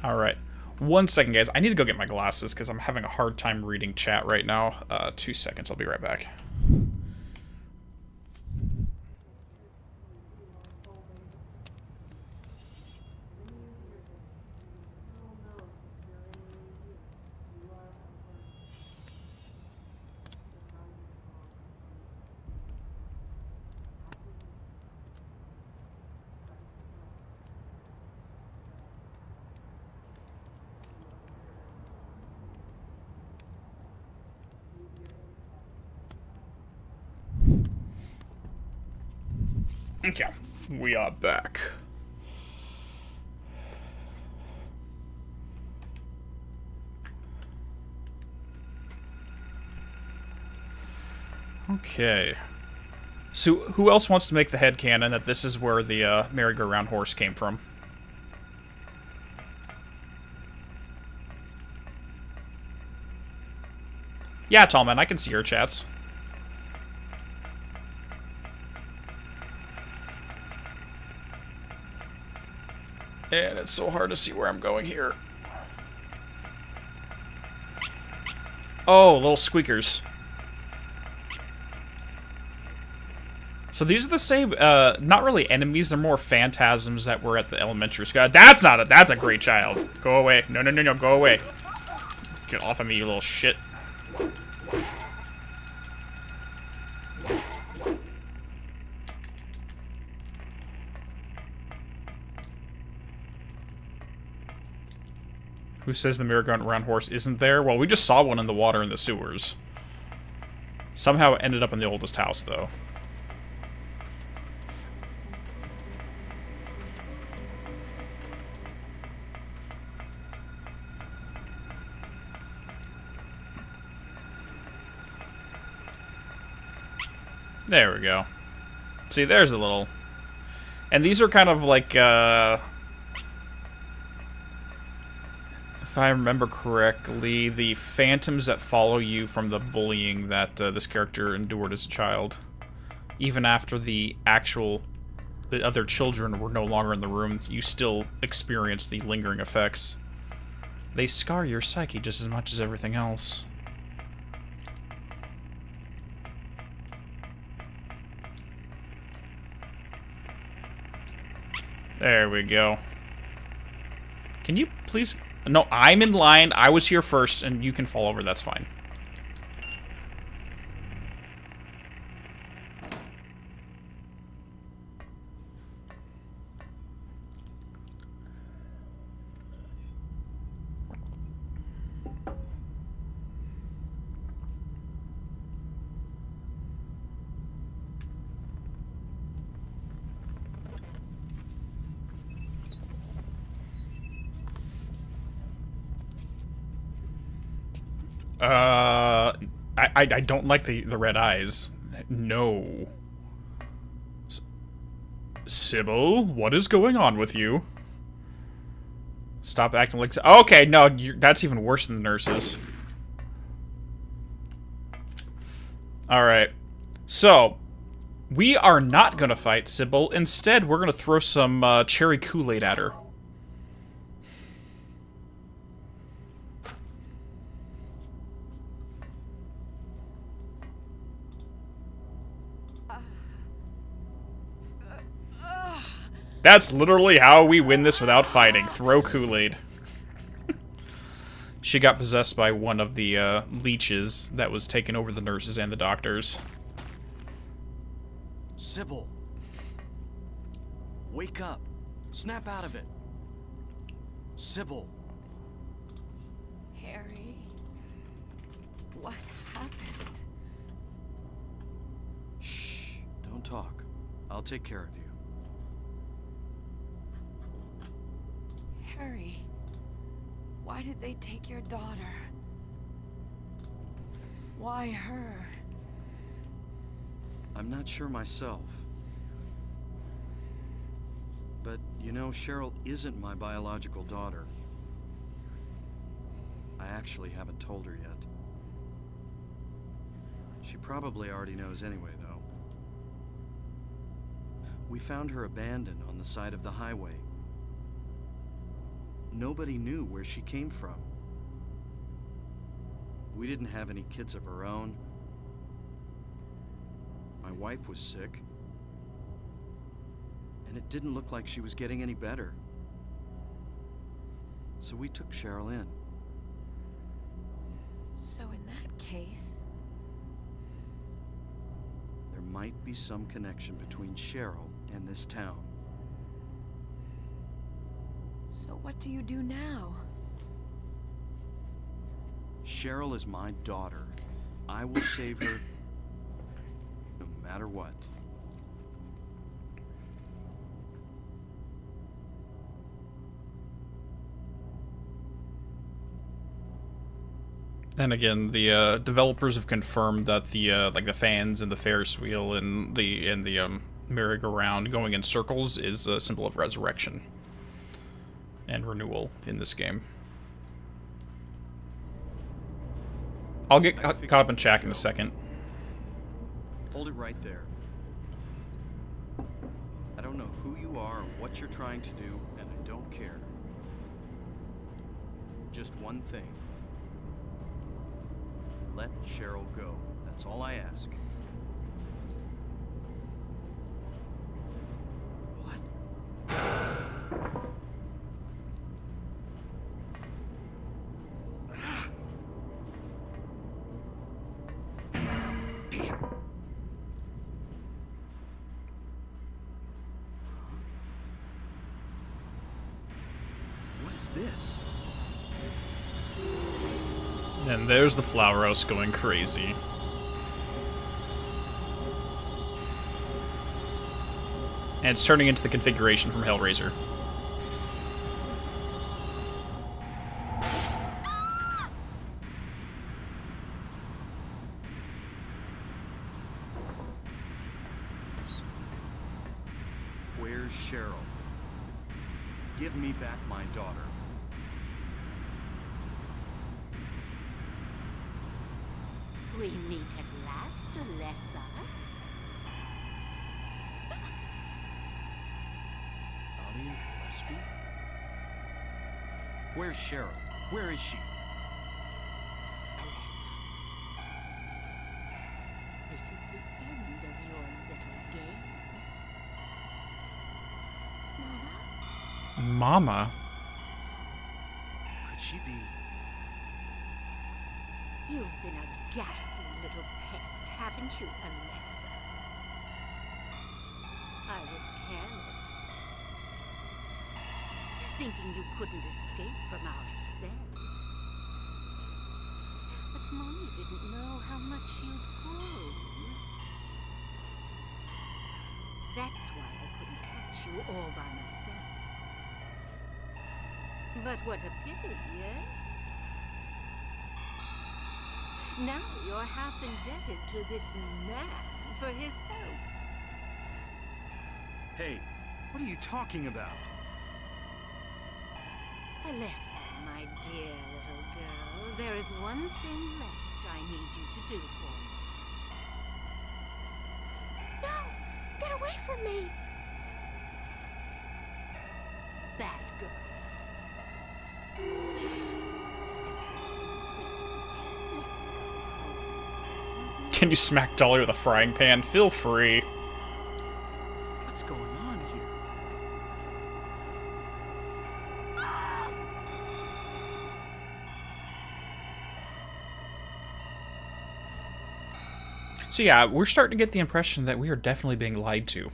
[SPEAKER 1] Alright. 1 second, guys. I need to go get my glasses because I'm having a hard time reading chat right now. 2 seconds. I'll be right back. Okay, we are back. Okay. So, who else wants to make the headcanon that this is where the merry-go-round horse came from? Yeah, Tallman, I can see your chats. And it's so hard to see where I'm going here. Oh, little squeakers. So these are the same, not really enemies, they're more phantasms that were at the elementary school. That's not it, that's a great child. Go away. No, no, no, no, go away. Get off of me, you little shit. Who says the merry-go-round horse isn't there? Well, we just saw one in the water in the sewers. Somehow it ended up in the oldest house, though. There we go. See, there's a little... And these are kind of like, if I remember correctly, the phantoms that follow you from the bullying that this character endured as a child. Even after the other children were no longer in the room, you still experience the lingering effects. They scar your psyche just as much as everything else. There we go. Can you please... No, I'm in line. I was here first, and you can fall over. That's fine. I don't like the red eyes. No. Sybil, what is going on with you? Stop acting like... Okay, no, that's even worse than the nurses. Alright. So, We are not gonna fight Sybil. Instead, we're gonna throw some cherry Kool-Aid at her. That's literally how we win this without fighting. Throw Kool-Aid. She got possessed by one of the leeches that was taking over the nurses and the doctors.
[SPEAKER 2] Sybil. Wake up. Snap out of it. Sybil.
[SPEAKER 4] Harry, what happened?
[SPEAKER 2] Shh. Don't talk. I'll take care of you.
[SPEAKER 4] Harry, why did they take your daughter? Why her?
[SPEAKER 2] I'm not sure myself. But, you know, Cheryl isn't my biological daughter. I actually haven't told her yet. She probably already knows anyway, though. We found her abandoned on the side of the highway. Nobody knew where she came from. We didn't have any kids of our own. My wife was sick. And it didn't look like she was getting any better. So we took Cheryl in.
[SPEAKER 4] So in that case...
[SPEAKER 2] There might be some connection between Cheryl and this town.
[SPEAKER 4] So what do you do now?
[SPEAKER 2] Cheryl is my daughter. I will save her no matter what.
[SPEAKER 1] And again, the developers have confirmed that the like the fans and the Ferris wheel and the merry-go-round going in circles is a symbol of resurrection and renewal in this game. I'll get caught up in chat in a second.
[SPEAKER 2] Hold it right there. I don't know who you are or what you're trying to do, and I don't care. Just one thing. Let Cheryl go. That's all I ask. What? Damn. What is this?
[SPEAKER 1] And there's the flower house going crazy. And it's turning into the configuration from Hellraiser.
[SPEAKER 2] Where's Cheryl? Give me back my daughter.
[SPEAKER 5] We meet at last, Alessa.
[SPEAKER 2] Dalia Gillespie? Where's Cheryl? Where is she?
[SPEAKER 5] Alessa. This is the end of your little game.
[SPEAKER 1] Mama?
[SPEAKER 2] Could she be?
[SPEAKER 5] You've been a ghastly little pest, haven't you, Alessa? I was careless, thinking you couldn't escape from our spell. But Mommy didn't know how much you'd grown. That's why I couldn't catch you all by myself. But what a pity, yes? Now you're half indebted to this man for his help.
[SPEAKER 2] Hey, what are you talking about?
[SPEAKER 5] Alessa, my dear little girl, there is one thing left I need you to do for me. No! Get away from me! Bad girl. Everything's ready. Let's go home.
[SPEAKER 1] Can you smack Dalia with a frying pan? Feel free.
[SPEAKER 2] What's going on here?
[SPEAKER 1] So yeah, we're starting to get the impression that we are definitely being lied to.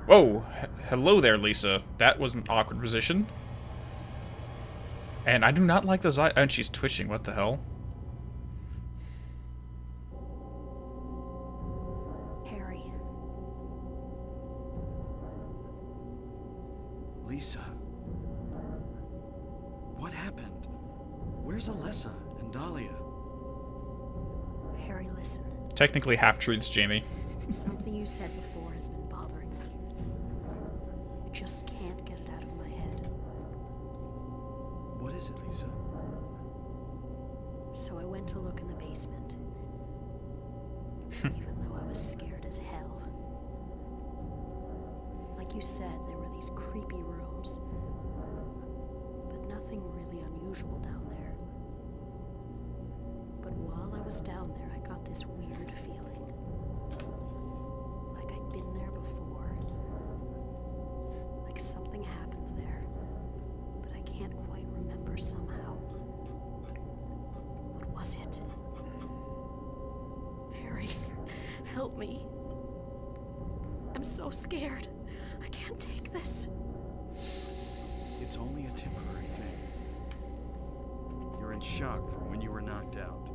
[SPEAKER 1] Whoa, hello there, Lisa. That was an awkward position. And I do not like those eyes. And she's twitching, what the hell?
[SPEAKER 4] Harry.
[SPEAKER 2] Lisa. What happened? Where's Alessa and Dalia?
[SPEAKER 4] Harry, listen.
[SPEAKER 1] Technically half-truths, Jamie.
[SPEAKER 4] Something you said before has been bothering me. I just can't get it out of my head.
[SPEAKER 2] What is it, Lisa?
[SPEAKER 4] So I went to look in the basement. Even though I was scared as hell. Like you said, there were these creepy rooms. But nothing really unusual down there. But while I was down there, I got this weird feeling. Like I'd been there before. Like something happened there. But I can't quite remember somehow. What was it? Harry, help me. I'm so scared. I can't take this.
[SPEAKER 2] It's only a temporary thing. You're in shock from when you were knocked out.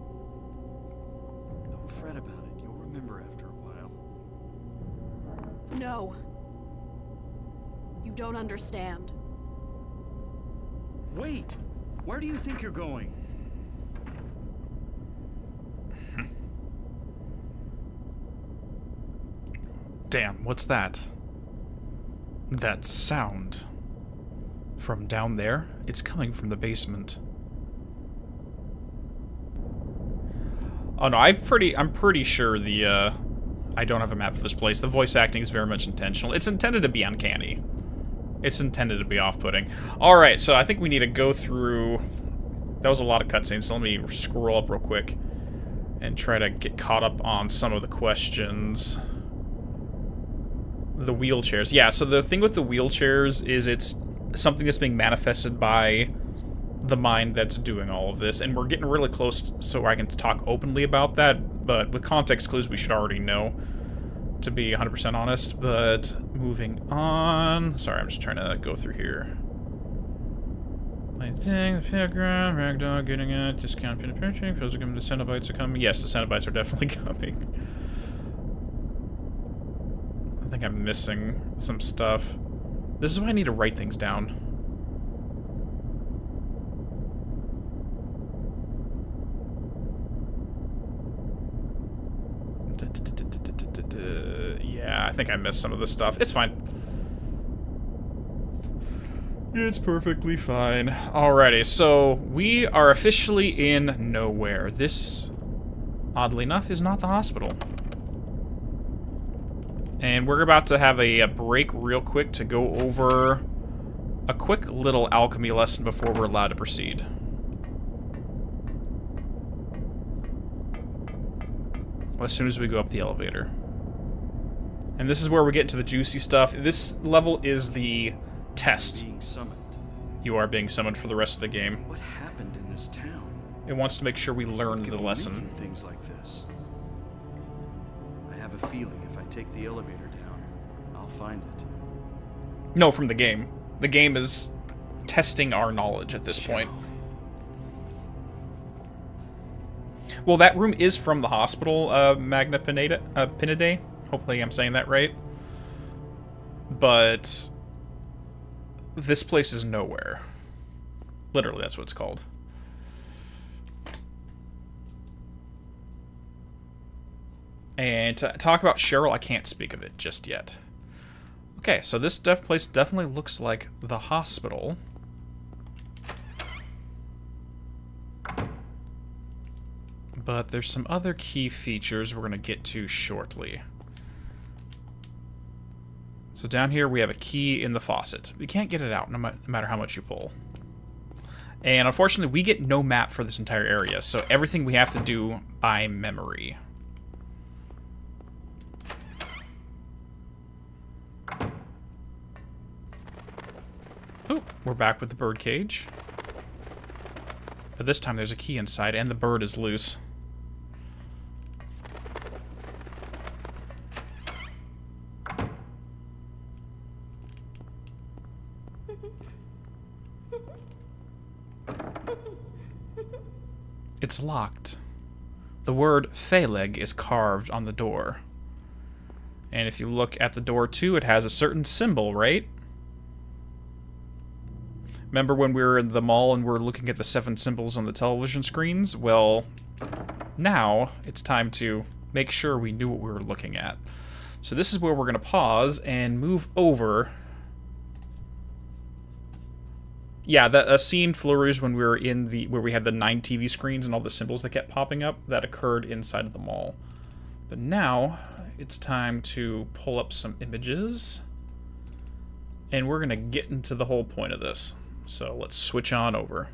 [SPEAKER 2] Don't fret about it. You'll remember after a while.
[SPEAKER 4] No. You don't understand.
[SPEAKER 2] Wait! Where do you think you're going?
[SPEAKER 1] Damn, what's that? That sound. From down there? It's coming from the basement. Oh no, I'm pretty sure the, I don't have a map for this place. The voice acting is very much intentional. It's intended to be uncanny. It's intended to be off-putting. Alright, so I think we need to go through... That was a lot of cutscenes, so let me scroll up real quick and try to get caught up on some of the questions. The wheelchairs. Yeah, so the thing with the wheelchairs is it's something that's being manifested by the mind that's doing all of this, and we're getting really close so I can talk openly about that, but with context clues we should already know, to be 100% honest. But moving on... Sorry, I'm just trying to go through here. Lighting, the playground, ragdoll, getting it, discount penetration, feels like the Cenobites are coming. Yes, the Cenobites are definitely coming. I think I'm missing some stuff. This is why I need to write things down. Yeah, I think I missed some of this stuff. It's fine. It's perfectly fine. Alrighty, so we are officially in nowhere. This, oddly enough, is not the hospital. And we're about to have a break real quick to go over a quick little alchemy lesson before we're allowed to proceed. As soon as we go up the elevator. And this is where we get into the juicy stuff. This level is the test.
[SPEAKER 2] Being summoned.
[SPEAKER 1] You are being summoned for the rest of the game.
[SPEAKER 2] What happened in this town?
[SPEAKER 1] It wants to make sure we learn the
[SPEAKER 2] People
[SPEAKER 1] lesson.
[SPEAKER 2] making things like this. I have a feeling if I take the elevator down, I'll find it.
[SPEAKER 1] No, from the game. The game is testing our knowledge at this point. Well, that room is from the hospital, Magna Pinidae. Hopefully I'm saying that right. But this place is nowhere. Literally, that's what it's called. And to talk about Cheryl, I can't speak of it just yet. Okay, so this place definitely looks like the hospital. But there's some other key features we're going to get to shortly. So down here we have a key in the faucet. We can't get it out no matter how much you pull. And unfortunately we get no map for this entire area, so everything we have to do by memory. Oh, we're back with the bird cage. But this time there's a key inside and the bird is loose. It's locked. The word Phaleg is carved on the door. And if you look at the door too, it has a certain symbol, right? Remember when we were in the mall and we were looking at the 7 symbols on the television screens? Well, now it's time to make sure we knew what we were looking at. So this is where we're going to pause and move over. Yeah, a scene flurries when we were in where we had the 9 TV screens and all the symbols that kept popping up, that occurred inside of the mall. But now it's time to pull up some images, and we're gonna get into the whole point of this. So let's switch on over.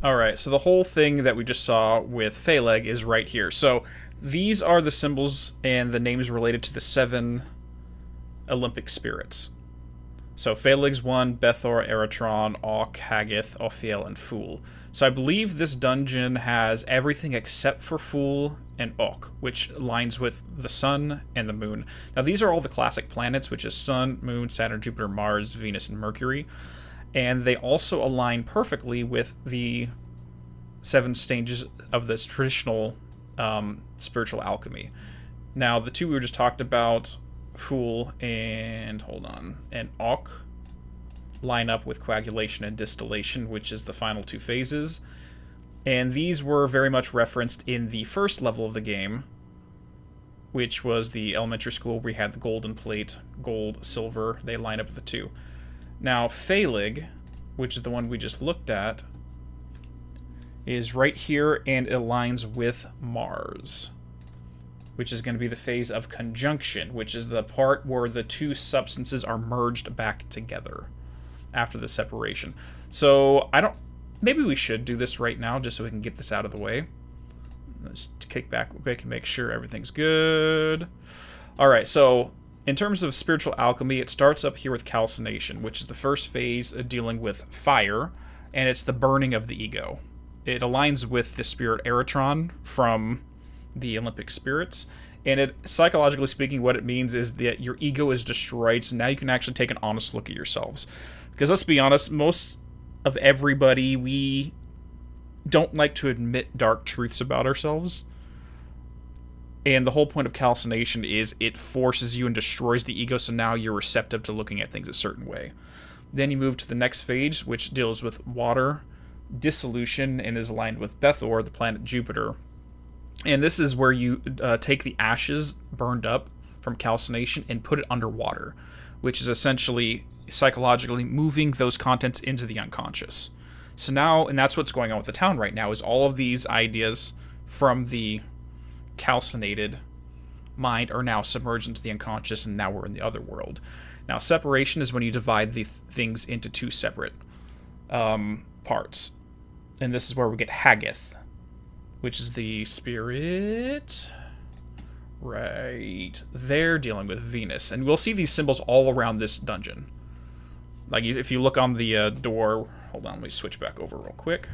[SPEAKER 1] Alright, so the whole thing that we just saw with Phaleg is right here. So these are the symbols and the names related to the 7 Olympic spirits. So Phaleg's 1, Bethor, Eritron, Ankh, Haggith, Ophiel, and Fool. So I believe this dungeon has everything except for Fool and Ankh, which aligns with the Sun and the Moon. Now these are all the classic planets, which is Sun, Moon, Saturn, Jupiter, Mars, Venus, and Mercury. And they also align perfectly with the 7 stages of this traditional spiritual alchemy. Now the 2 we were just talked about, Fool and Ankh, line up with coagulation and distillation, which is the final 2 phases. And these were very much referenced in the first level of the game, which was the elementary school where we had the golden plate, gold, silver. They line up with the 2. Now Phaleg, which is the one we just looked at, is right here and it aligns with Mars, which is going to be the phase of conjunction, which is the part where the 2 substances are merged back together after the separation. So maybe we should do this right now just so we can get this out of the way. Let's kick back quick and make sure everything's good. Alright, so in terms of spiritual alchemy, it starts up here with calcination, which is the first phase dealing with fire, and it's the burning of the ego. It aligns with the spirit Eritron from the Olympic spirits, and it, psychologically speaking, what it means is that your ego is destroyed, so now you can actually take an honest look at yourselves. Because let's be honest, most of everybody, we don't like to admit dark truths about ourselves. And the whole point of calcination is it forces you and destroys the ego, so now you're receptive to looking at things a certain way. Then you move to the next phase, which deals with water, dissolution, and is aligned with Bethor, the planet Jupiter. And this is where you take the ashes burned up from calcination and put it underwater, which is essentially psychologically moving those contents into the unconscious. So now, and that's what's going on with the town right now, is all of these ideas from the calcinated mind are now submerged into the unconscious, and now we're in the other world. Now, separation is when you divide the things into 2 separate parts. And this is where we get Haggith, which is the spirit right there dealing with Venus. And we'll see these symbols all around this dungeon. Like, if you look on the door... Hold on, let me switch back over real quick.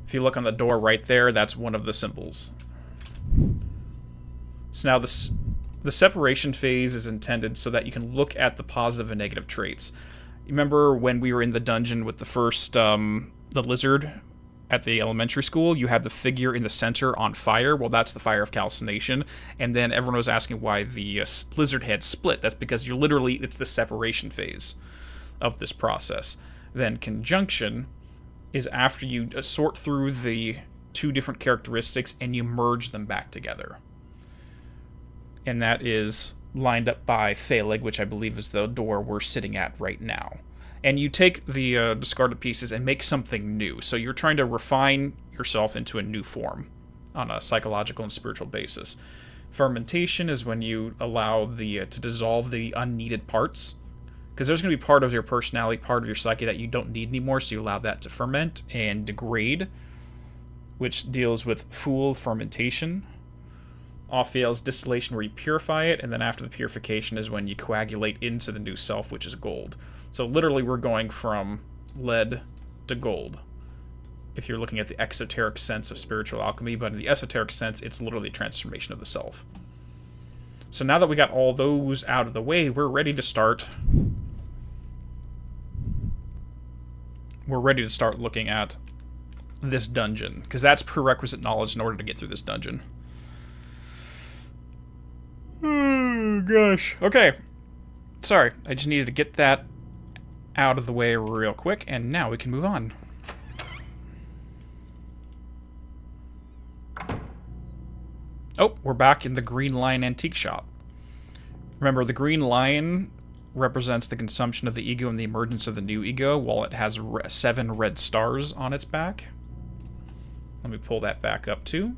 [SPEAKER 1] If you look on the door right there, that's one of the symbols. So now the separation phase is intended so that you can look at the positive and negative traits. You remember when we were in the dungeon with the first, the lizard at the elementary school? You had the figure in the center on fire. Well, that's the fire of calcination. And then everyone was asking why the lizard head split. That's because it's the separation phase of this process. Then conjunction is after you sort through the 2 different characteristics and you merge them back together. And that is lined up by Phaleg, which I believe is the door we're sitting at right now. and you take the discarded pieces and make something new. So you're trying to refine yourself into a new form on a psychological and spiritual basis. Fermentation is when you allow the to dissolve the unneeded parts, because there's going to be part of your personality, part of your psyche that you don't need anymore, so you allow that to ferment and degrade, which deals with fool fermentation. Ophiel is distillation, where you purify it, and then after the purification is when you coagulate into the new self, which is gold. So literally we're going from lead to gold, if you're looking at the exoteric sense of spiritual alchemy, but in the esoteric sense, it's literally a transformation of the self. So now that we got all those out of the way, we're ready to start. We're ready to start looking at this dungeon, because that's prerequisite knowledge in order to get through this dungeon. Oh, gosh. Okay. Sorry, I just needed to get that out of the way real quick, and now we can move on. Oh, we're back in the Green Lion Antique Shop. Remember, the Green Lion represents the consumption of the ego and the emergence of the new ego, while it has 7 red stars on its back. Let me pull that back up, too.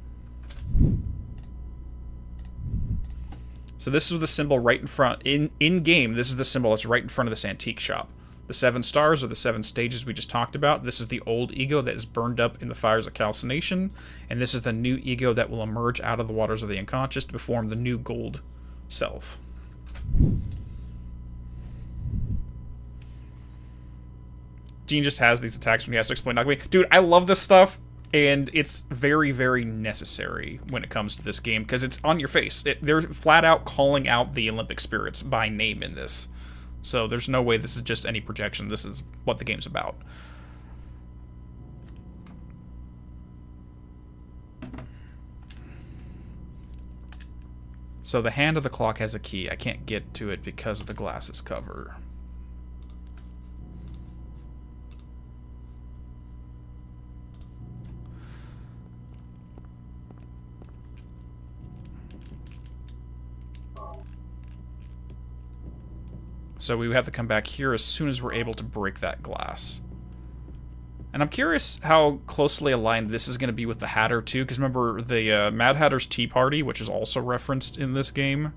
[SPEAKER 1] So this is the symbol right in front. In-game, this is the symbol that's right in front of this antique shop. The 7 stars are the 7 stages we just talked about. This is the old ego that is burned up in the fires of calcination, and this is the new ego that will emerge out of the waters of the unconscious to form the new gold self. Gene just has these attacks when he has to explain alchemy. Dude, I love this stuff, and it's very, very necessary when it comes to this game, because it's on your face. They're flat out calling out the Olympic spirits by name in this. So there's no way this is just any projection. This is what the game's about. So the hand of the clock has a key. I can't get to it because of the glass's cover. So we have to come back here as soon as we're able to break that glass. And I'm curious how closely aligned this is going to be with the Hatter, too, because remember, the Mad Hatter's Tea Party, which is also referenced in this game,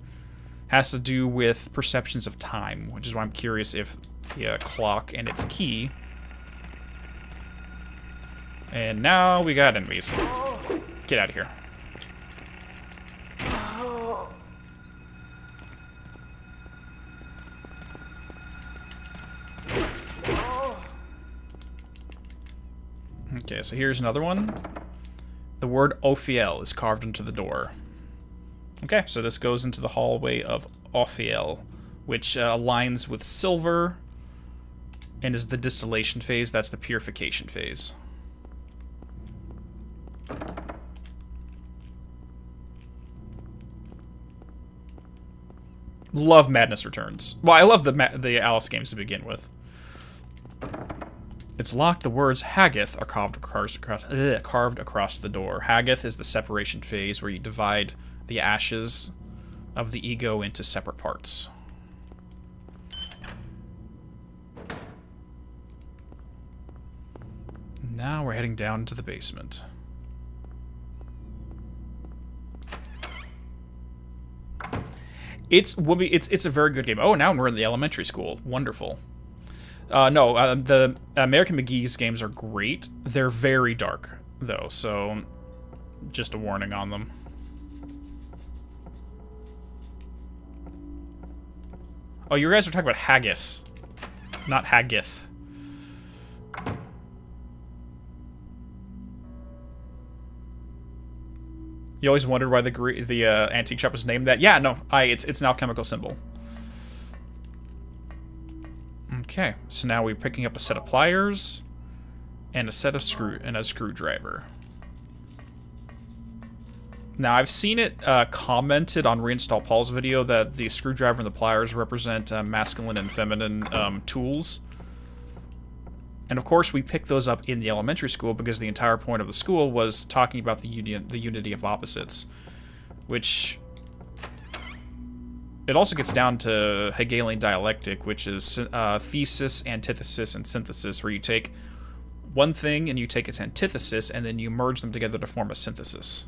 [SPEAKER 1] has to do with perceptions of time, which is why I'm curious if the clock and its key... And now we got enemies. Get out of here. Okay, so here's another one. The word Ophiel is carved into the door. Okay, so this goes into the hallway of Ophiel, which aligns with silver and is the distillation phase. That's the purification phase. Love Madness Returns. Well, I love the Alice games to begin with. It's locked. The words Haggith are carved across the door. Haggith is the separation phase, where you divide the ashes of the ego into separate parts. Now we're heading down to the basement. It's a very good game. Oh, now we're in the elementary school. Wonderful. No, the American McGee's games are great. They're very dark, though, so just a warning on them. Oh, you guys are talking about Haggis, not Haggith. You always wondered why the antique shop was named that? Yeah, no, it's an alchemical symbol. Okay, so now we're picking up a set of pliers and a set of screwdriver. Now, I've seen it commented on Reinstall Paul's video that the screwdriver and the pliers represent masculine and feminine tools. And of course, we picked those up in the elementary school because the entire point of the school was talking about the unity of opposites, which it also gets down to Hegelian dialectic, which is thesis, antithesis, and synthesis, where you take one thing and you take its antithesis, and then you merge them together to form a synthesis.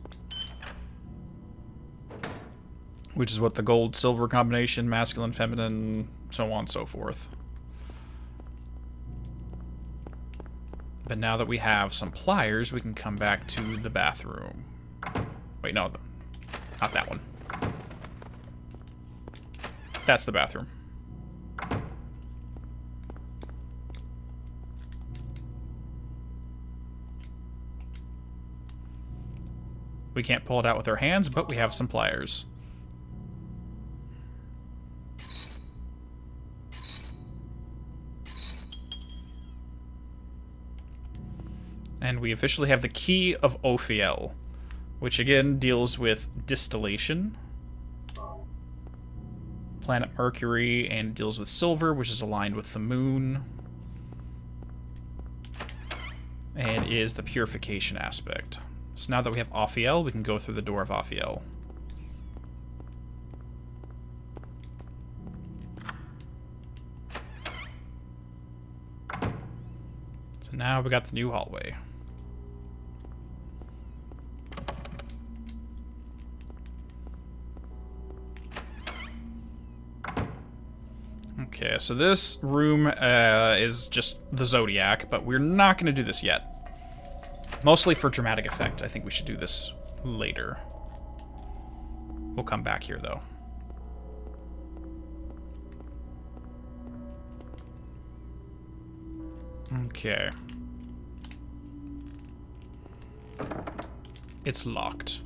[SPEAKER 1] Which is what the gold-silver combination, masculine, feminine, so on and so forth. But now that we have some pliers, we can come back to the bathroom. Wait, no, not that one. That's the bathroom. We can't pull it out with our hands, but we have some pliers. And we officially have the Key of Ophiel, which again deals with distillation. Planet Mercury, and deals with silver, which is aligned with the moon. And is the purification aspect. So now that we have Ophiel, we can go through the door of Ophiel. So now we got the new hallway. Okay, so this room is just the Zodiac, but we're not going to do this yet. Mostly for dramatic effect. I think we should do this later. We'll come back here, though. Okay. It's locked.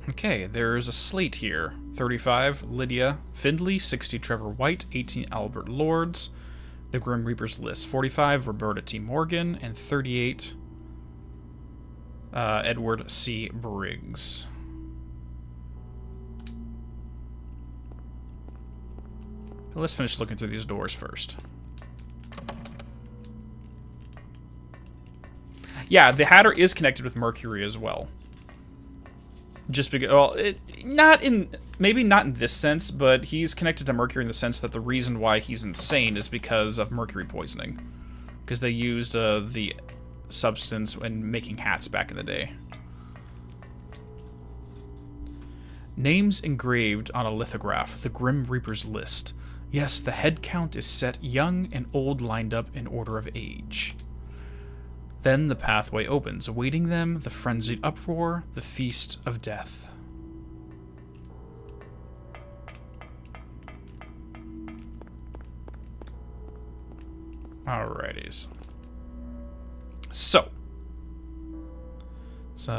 [SPEAKER 1] Okay, there's a slate here. 35, Lydia Findley. 60, Trevor White. 18, Albert Lords. The Grim Reaper's list. 45, Roberta T. Morgan. And 38, Edward C. Briggs. But let's finish looking through these doors first. Yeah, the Hatter is connected with Mercury as well. Just because, well, maybe not in this sense, but he's connected to Mercury in the sense that the reason why he's insane is because of mercury poisoning. Because they used the substance when making hats back in the day. Names engraved on a lithograph, the Grim Reaper's list. Yes, the head count is set young and old lined up in order of age. Then the pathway opens, awaiting them, the frenzied uproar, the feast of death. Alrighties. So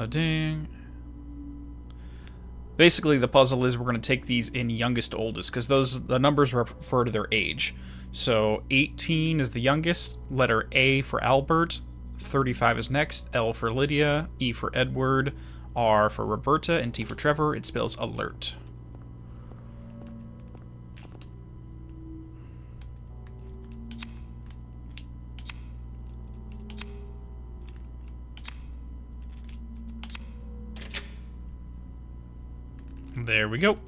[SPEAKER 1] ding. Basically, the puzzle is we're going to take these in youngest to oldest, because the numbers refer to their age. So 18 is the youngest, letter A for Albert, 35 is next, L for Lydia, E for Edward, R for Roberta, and T for Trevor. It spells alert. There we go.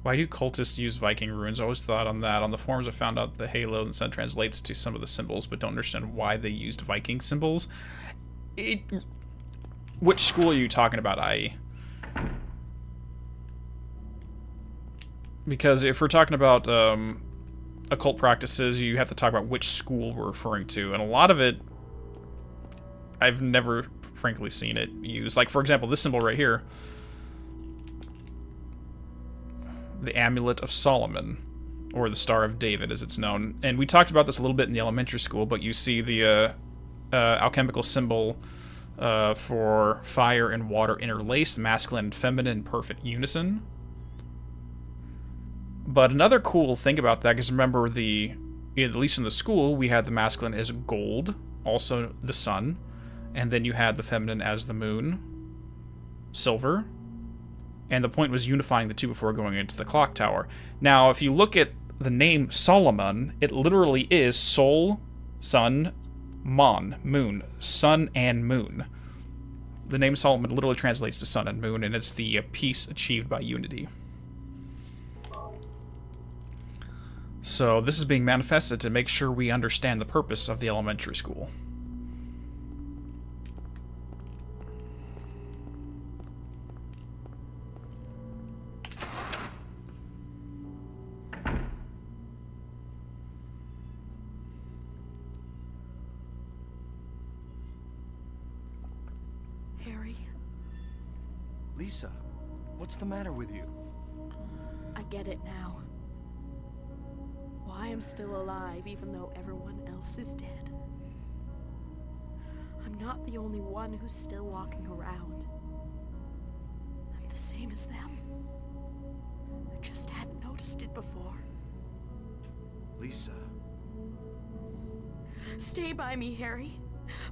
[SPEAKER 1] Why do cultists use Viking runes? I always thought on that. On the forums I found out the halo and sun translates to some of the symbols, but don't understand why they used Viking symbols. Which school are you talking about, I.e.? Because if we're talking about occult practices, you have to talk about which school we're referring to. And a lot of it, I've never, frankly, seen it used. Like, for example, this symbol right here. The Amulet of Solomon, or the Star of David, as it's known. And we talked about this a little bit in the elementary school, but you see the alchemical symbol for fire and water interlaced, masculine and feminine in perfect unison. But another cool thing about that, because remember, at least in the school, we had the masculine as gold, also the sun, and then you had the feminine as the moon, silver, And the point was unifying the two before going into the clock tower. Now, if you look at the name Solomon, it literally is Sol, Sun, Mon, Moon. Sun and Moon. The name Solomon literally translates to sun and moon, and it's the peace achieved by unity. So this is being manifested to make sure we understand the purpose of the elementary school.
[SPEAKER 4] Harry,
[SPEAKER 2] Lisa, what's the matter with you?
[SPEAKER 4] I get it now. Why I'm still alive even though everyone else is dead. I'm not the only one who's still walking around. I'm the same as them. I just hadn't noticed it before.
[SPEAKER 2] Lisa.
[SPEAKER 4] Stay by me, Harry.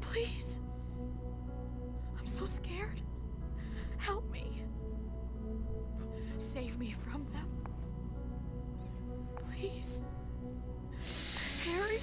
[SPEAKER 4] Please. I'm so scared. Help me. Save me from them. Please. Harry?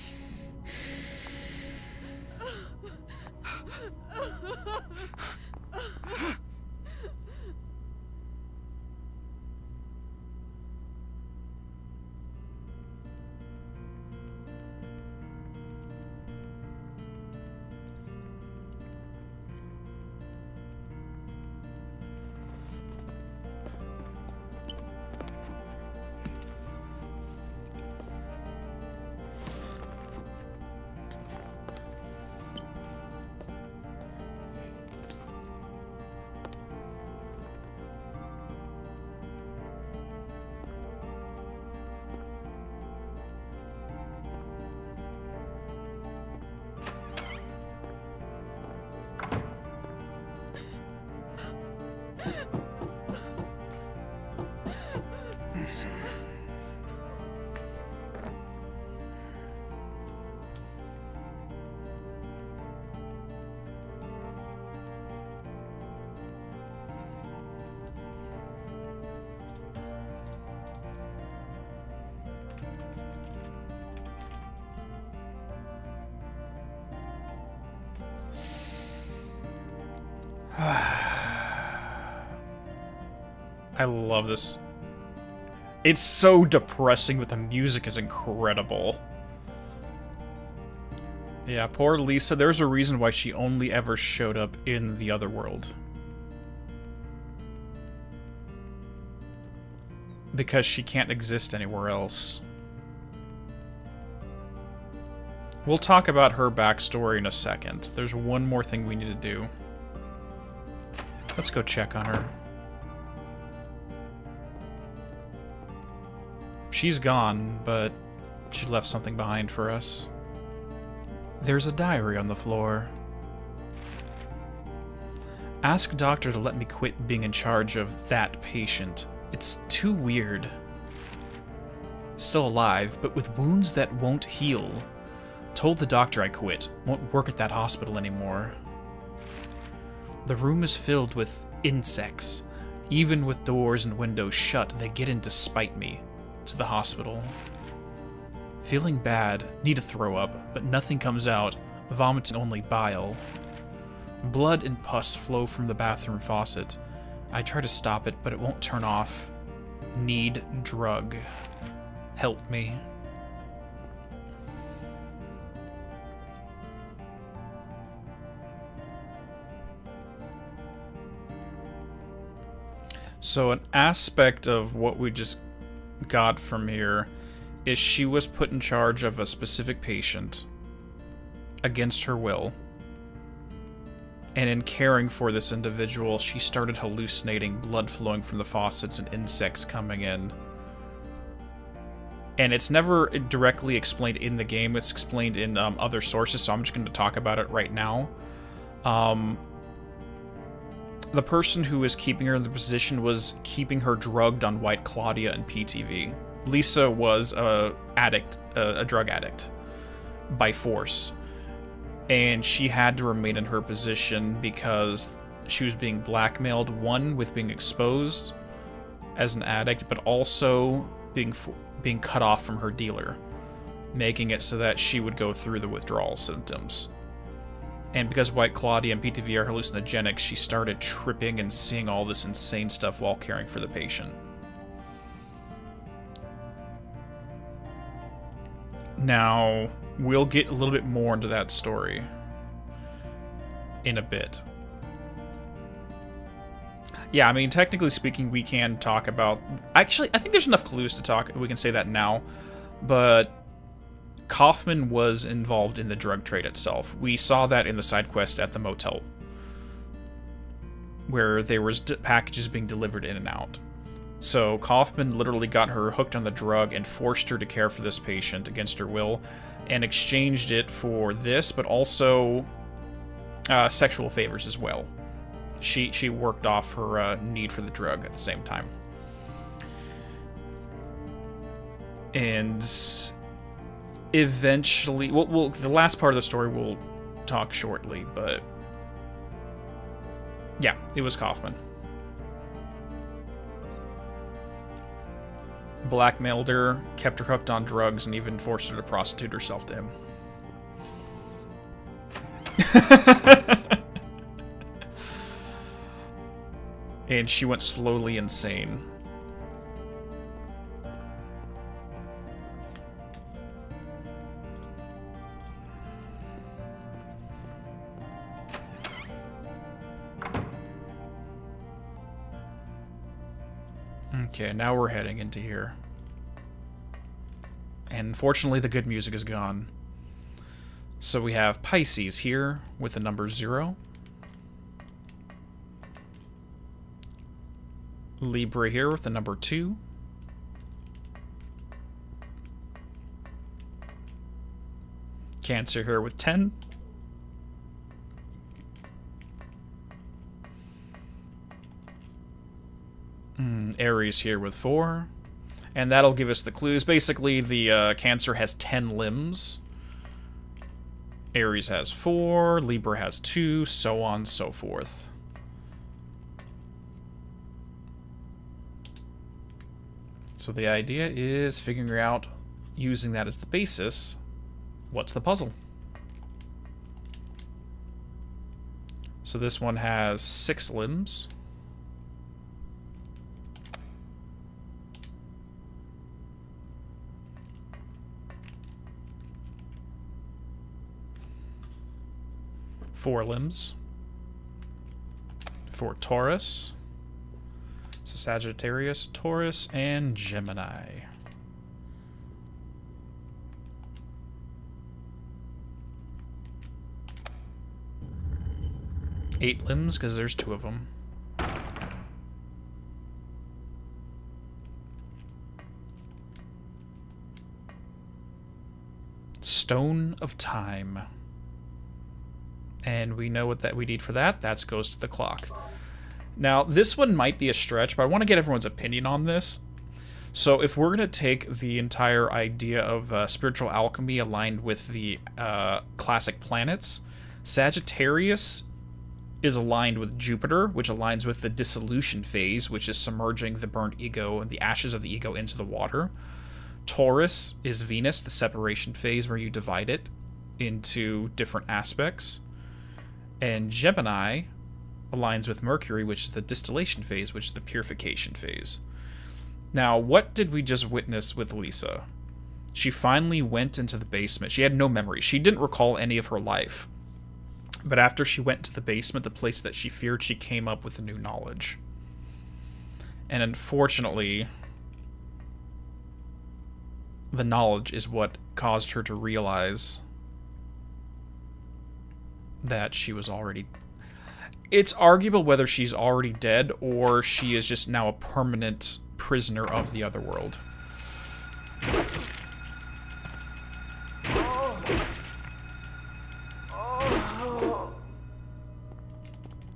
[SPEAKER 2] Lisa.
[SPEAKER 1] I love this. It's so depressing, but the music is incredible. Yeah, poor Lisa. There's a reason why she only ever showed up in the Otherworld. Because she can't exist anywhere else. We'll talk about her backstory in a second. There's one more thing we need to do. Let's go check on her. She's gone, but she left something behind for us. There's a diary on the floor. Ask doctor to let me quit being in charge of that patient. It's too weird. Still alive, but with wounds that won't heal. Told the doctor I quit. Won't work at that hospital anymore. The room is filled with insects. Even with doors and windows shut, they get in to spite me. To the hospital. Feeling bad, need to throw up, but nothing comes out, vomiting only bile. Blood and pus flow from the bathroom faucet. I try to stop it, but it won't turn off. Need drug. Help me. So an aspect of what we just got from here is she was put in charge of a specific patient against her will. And in caring for this individual, she started hallucinating blood flowing from the faucets and insects coming in. And it's never directly explained in the game, it's explained in other sources, so I'm just going to talk about it right now. The person who was keeping her in the position was keeping her drugged on White Claudia and PTV. Lisa was a drug addict, by force. And she had to remain in her position because she was being blackmailed, one, with being exposed, as an addict, but also being cut off from her dealer, making it so that she would go through the withdrawal symptoms. And because White Claudia and PTV are hallucinogenic, she started tripping and seeing all this insane stuff while caring for the patient. Now, we'll get a little bit more into that story in a bit. Yeah, I mean, technically speaking, we can talk about... Actually, I think there's enough clues to talk. We can say that now. But Kaufman was involved in the drug trade itself. We saw that in the side quest at the motel, where there was packages being delivered in and out. So Kaufman literally got her hooked on the drug and forced her to care for this patient against her will, and exchanged it for this, but also sexual favors as well. She worked off her need for the drug at the same time. And eventually... Well, the last part of the story we'll talk shortly, but... yeah, it was Kaufman. Blackmailed her, kept her hooked on drugs, and even forced her to prostitute herself to him. And she went slowly insane. Okay, now we're heading into here. And unfortunately, the good music is gone. So we have Pisces here with the number 0. Libra here with the number 2. Cancer here with 10. Aries here with 4. And that'll give us the clues. Basically, the Cancer has 10 limbs. Aries has 4. Libra has 2. So on and so forth. So the idea is figuring out, using that as the basis, what's the puzzle? So this one has 6 limbs. Four limbs for Taurus. So Sagittarius, Taurus, and Gemini. Eight limbs, because there's 2 of them. Stone of Time. And we know what that we need for that. That goes to the clock. Now, this one might be a stretch, but I want to get everyone's opinion on this. So if we're going to take the entire idea of spiritual alchemy aligned with the classic planets, Sagittarius is aligned with Jupiter, which aligns with the dissolution phase, which is submerging the burnt ego and the ashes of the ego into the water. Taurus is Venus, the separation phase, where you divide it into different aspects. And Gemini aligns with Mercury, which is the distillation phase, which is the purification phase. Now, what did we just witness with Lisa? She finally went into the basement. She had no memory. She didn't recall any of her life. But after she went to the basement, the place that she feared, she came up with new knowledge. And unfortunately, the knowledge is what caused her to realize that she was already... It's arguable whether she's already dead or she is just now a permanent prisoner of the Otherworld.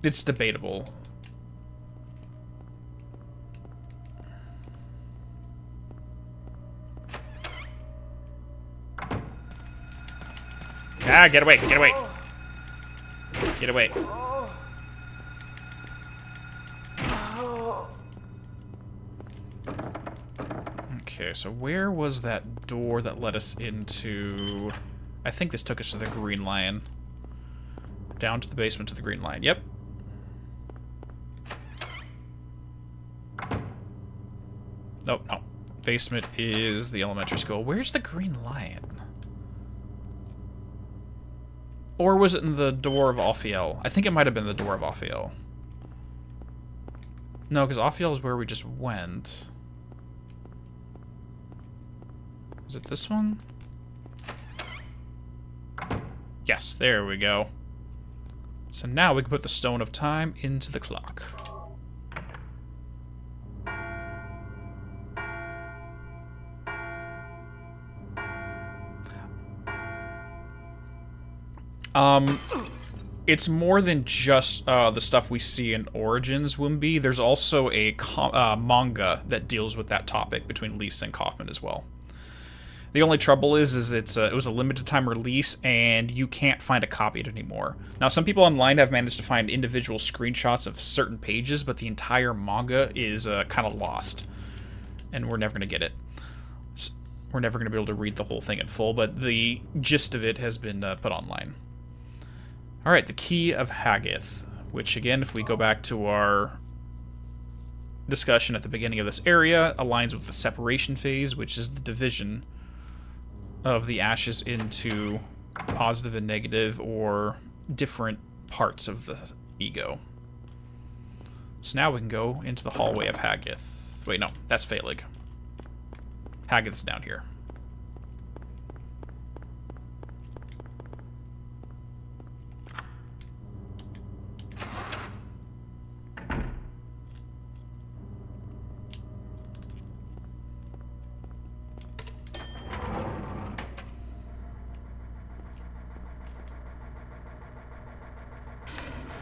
[SPEAKER 1] It's debatable. Ah, get away, get away. Get away. Okay, so where was that door that led us into... I think this took us to the Green Lion. Down to the basement to the Green Lion. Yep. Nope, no. Basement is the elementary school. Where's the Green Lion? Or was it in the door of Ophiel? I think it might have been the door of Ophiel. No, because Ophiel is where we just went. Is it this one? Yes, there we go. So now we can put the Stone of Time into the clock. It's more than just the stuff we see in Origins, Wimby. There's also a manga that deals with that topic between Lisa and Kaufman as well. The only trouble is it was a limited time release, and you can't find a copy of it anymore. Now, some people online have managed to find individual screenshots of certain pages, but the entire manga is kind of lost, and we're never going to get it. We're never going to be able to read the whole thing in full, but the gist of it has been put online. Alright, the Key of Haggith, which again, if we go back to our discussion at the beginning of this area, aligns with the separation phase, which is the division of the ashes into positive and negative, or different parts of the ego. So now we can go into the hallway of Haggith. Wait, no, that's Phalig. Haggith's down here.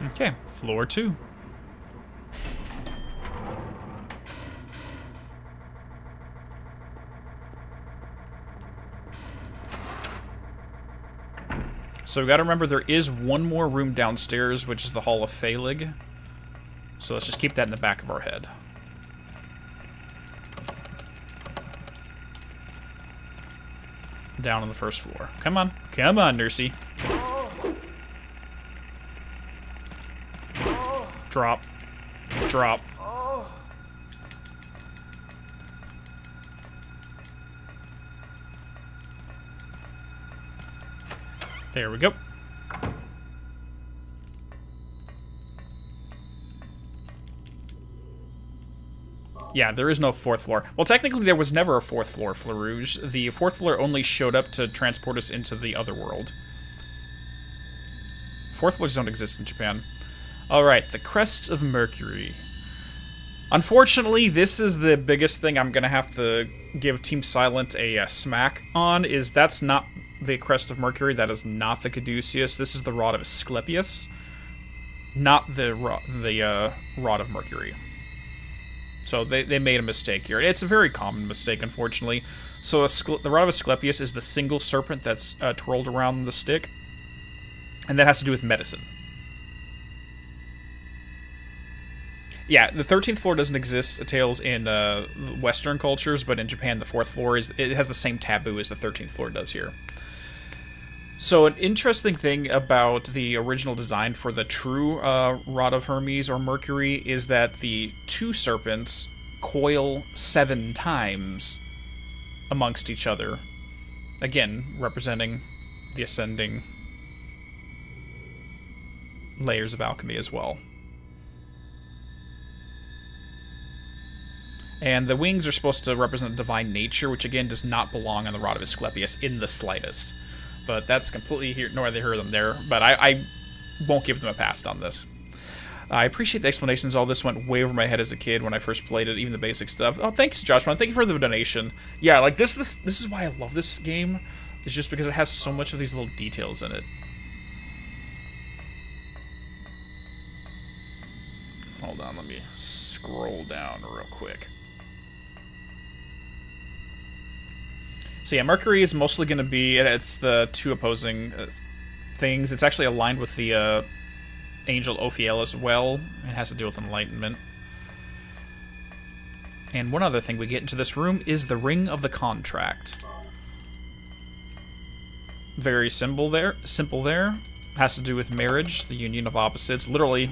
[SPEAKER 1] Okay, floor 2. So we gotta remember there is one more room downstairs, which is the Hall of Phalig. So let's just keep that in the back of our head. Down on the first floor. Come on. Come on, Nursey. Drop. Drop. There we go. Yeah, there is no fourth floor. Well, technically there was never a fourth floor, Flarouge. The fourth floor only showed up to transport us into the Otherworld. Fourth floors don't exist in Japan. Alright, the Crests of Mercury. Unfortunately, this is the biggest thing I'm gonna have to give Team Silent a smack on, is that's not the Crest of Mercury, that is not the Caduceus, this is the Rod of Asclepius, not the Rod of Mercury. So they made a mistake here. It's a very common mistake, unfortunately. So the Rod of Asclepius is the single serpent that's twirled around the stick, and that has to do with medicine. Yeah, the 13th floor doesn't exist, Tails, in Western cultures, but in Japan, the 4th floor it has the same taboo as the 13th floor does here. So an interesting thing about the original design for the true Rod of Hermes or Mercury is that the two serpents coil 7 times amongst each other. Again, representing the ascending layers of alchemy as well. And the wings are supposed to represent divine nature, which again does not belong on the Rod of Asclepius in the slightest. But that's completely here, neither here nor there. But I won't give them a pass on this. I appreciate the explanations. All this went way over my head as a kid when I first played it, even the basic stuff. Oh, thanks, Joshua. Thank you for the donation. Yeah, like this is why I love this game. It's just because it has so much of these little details in it. Hold on, let me scroll down real quick. So yeah, Mercury is mostly going to be, it's the two opposing things. It's actually aligned with the angel Ophiel as well. It has to deal with enlightenment. And one other thing we get into this room is the Ring of the Contract. Very simple there. Has to do with marriage, the union of opposites. Literally,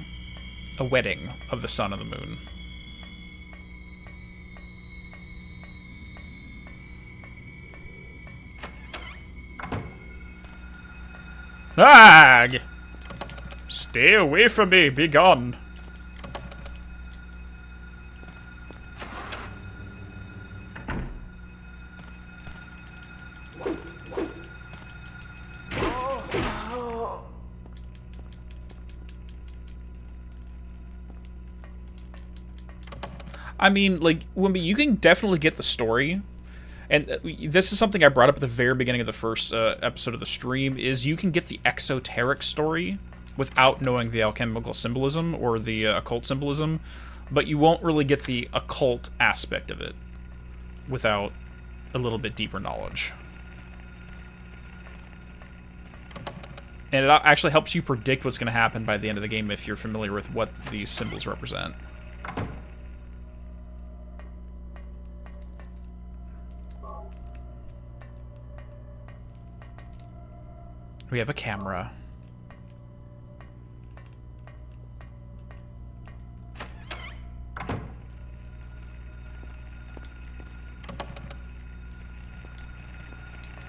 [SPEAKER 1] a wedding of the sun and the moon. Ag! Stay away from me, be gone. I mean, like, Wimby, you can definitely get the story. And this is something I brought up at the very beginning of the first episode of the stream, is you can get the exoteric story without knowing the alchemical symbolism or the occult symbolism, but you won't really get the occult aspect of it without a little bit deeper knowledge. And it actually helps you predict what's going to happen by the end of the game if you're familiar with what these symbols represent. We have a camera.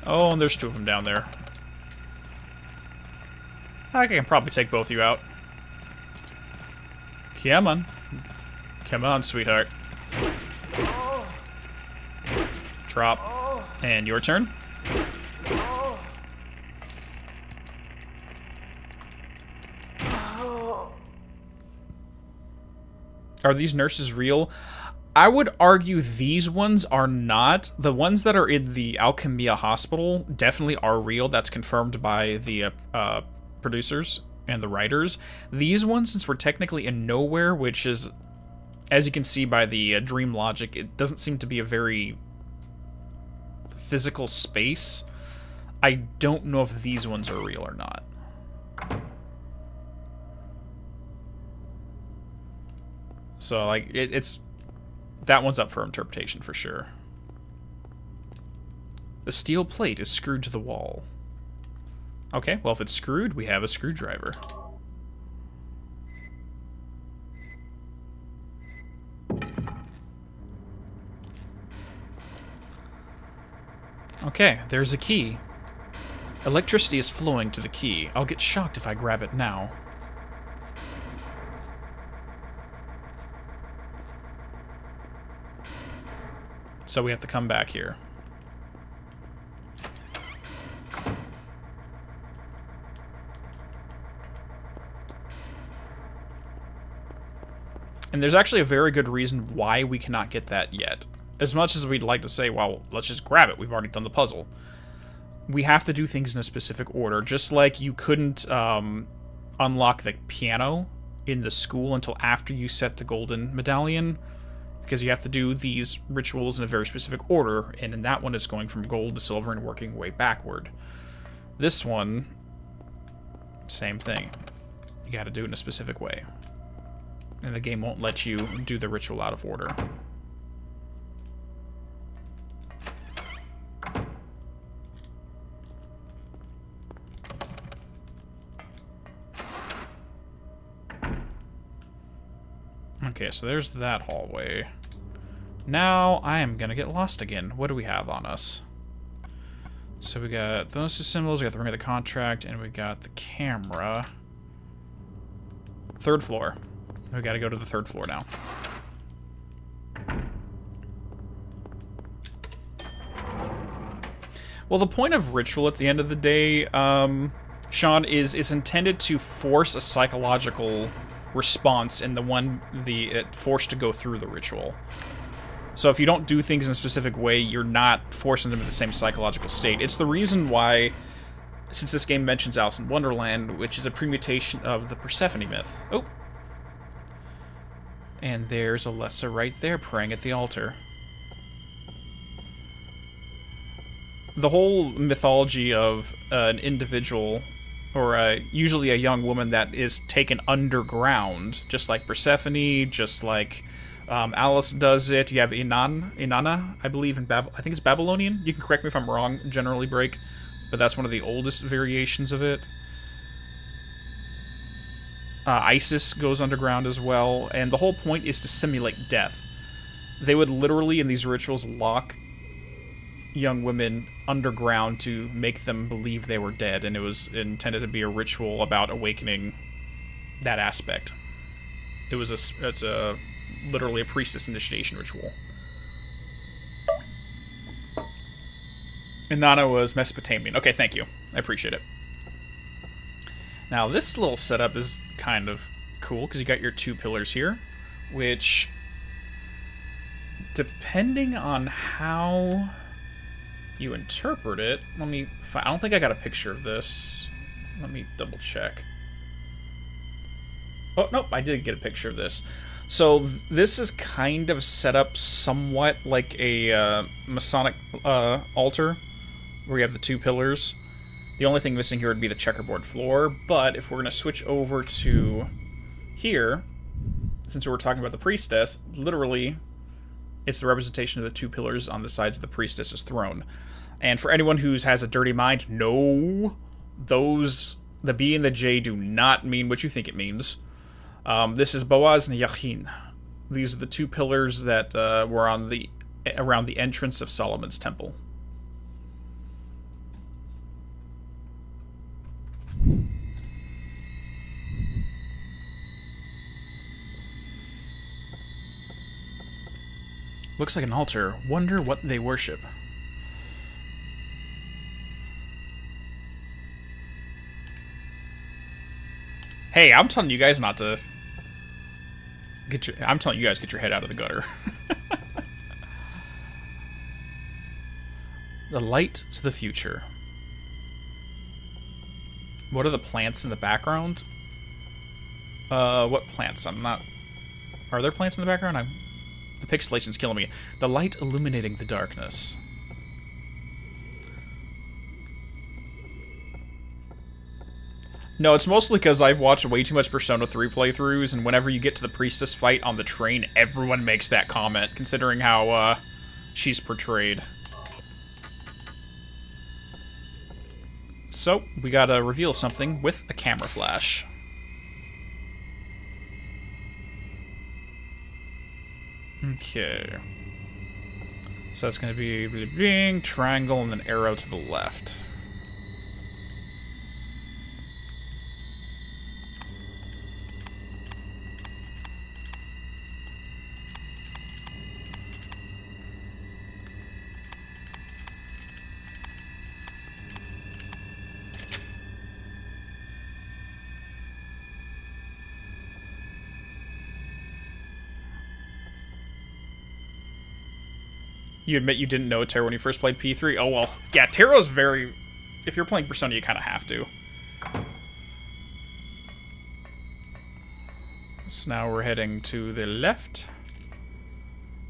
[SPEAKER 1] Oh, and there's two of them down there. I can probably take both of you out. Come on. Come on, sweetheart. Drop. And your turn. Are these nurses real? I would argue these ones are not. The ones that are in the Alchemia hospital definitely are real. That's confirmed by the producers and the writers. These ones, since we're technically in nowhere, which is, as you can see by the dream logic, it doesn't seem to be a very physical space. I don't know if these ones are real or not. So, like, it's... That one's up for interpretation, for sure. The steel plate is screwed to the wall. Okay, well, if it's screwed, we have a screwdriver. Okay, there's a key. Electricity is flowing to the key. I'll get shocked if I grab it now. So we have to come back here. And there's actually a very good reason why we cannot get that yet. As much as we'd like to say, well, let's just grab it, we've already done the puzzle. We have to do things in a specific order, just like you couldn't unlock the piano in the school until after you set the golden medallion, because you have to do these rituals in a very specific order, and in that one it's going from gold to silver and working way backward. This one, same thing. You gotta do it in a specific way. And the game won't let you do the ritual out of order. Okay, so there's that hallway. Now I am gonna get lost again. What do we have on us? So we got those two symbols, we got the ring of the contract, and we got the camera. Third floor. We gotta go to the third floor now. Well, the point of ritual at the end of the day, Sean, is intended to force a psychological response in the forced to go through the ritual. So if you don't do things in a specific way, you're not forcing them to the same psychological state. It's the reason why, since this game mentions Alice in Wonderland, which is a permutation of the Persephone myth. Oh. And there's Alessa right there praying at the altar. The whole mythology of an individual, or usually a young woman that is taken underground, just like Persephone, just like Alice does it. You have Inanna, I believe, I think it's Babylonian. You can correct me if I'm wrong, generally break, but that's one of the oldest variations of it. Isis goes underground as well, and the whole point is to simulate death. They would literally, in these rituals, lock young women underground to make them believe they were dead, and it was intended to be a ritual about awakening that aspect. It's literally a priestess initiation ritual. And Nana was Mesopotamian. Okay, thank you. I appreciate it. Now, this little setup is kind of cool, because you got your 2 pillars here, which, depending on how you interpret it, I don't think I got a picture of this. Let me double check. Oh, nope, I did get a picture of this. So this is kind of set up somewhat like a Masonic altar, where you have the 2 pillars. The only thing missing here would be the checkerboard floor, but if we're going to switch over to here, since we're talking about the priestess, literally, it's the representation of the 2 pillars on the sides of the priestess's throne. And for anyone who has a dirty mind, no, the B and the J do not mean what you think it means. This is Boaz and Yachin. These are the 2 pillars that were around the entrance of Solomon's temple. Looks like an altar. Wonder what they worship. Hey, I'm telling you guys not to I'm telling you guys, get your head out of the gutter. The light to the future. What are the plants in the background? What plants? Are there plants in the background? The pixelation's killing me. The light illuminating the darkness. No, it's mostly because I've watched way too much Persona 3 playthroughs, and whenever you get to the priestess fight on the train, everyone makes that comment, considering how, she's portrayed. So, we gotta reveal something with a camera flash. Okay. So that's gonna be bing, triangle, and then arrow to the left. You admit you didn't know Tarot when you first played P3? Oh, well. Yeah, Tarot's very... If you're playing Persona, you kind of have to. So now we're heading to the left.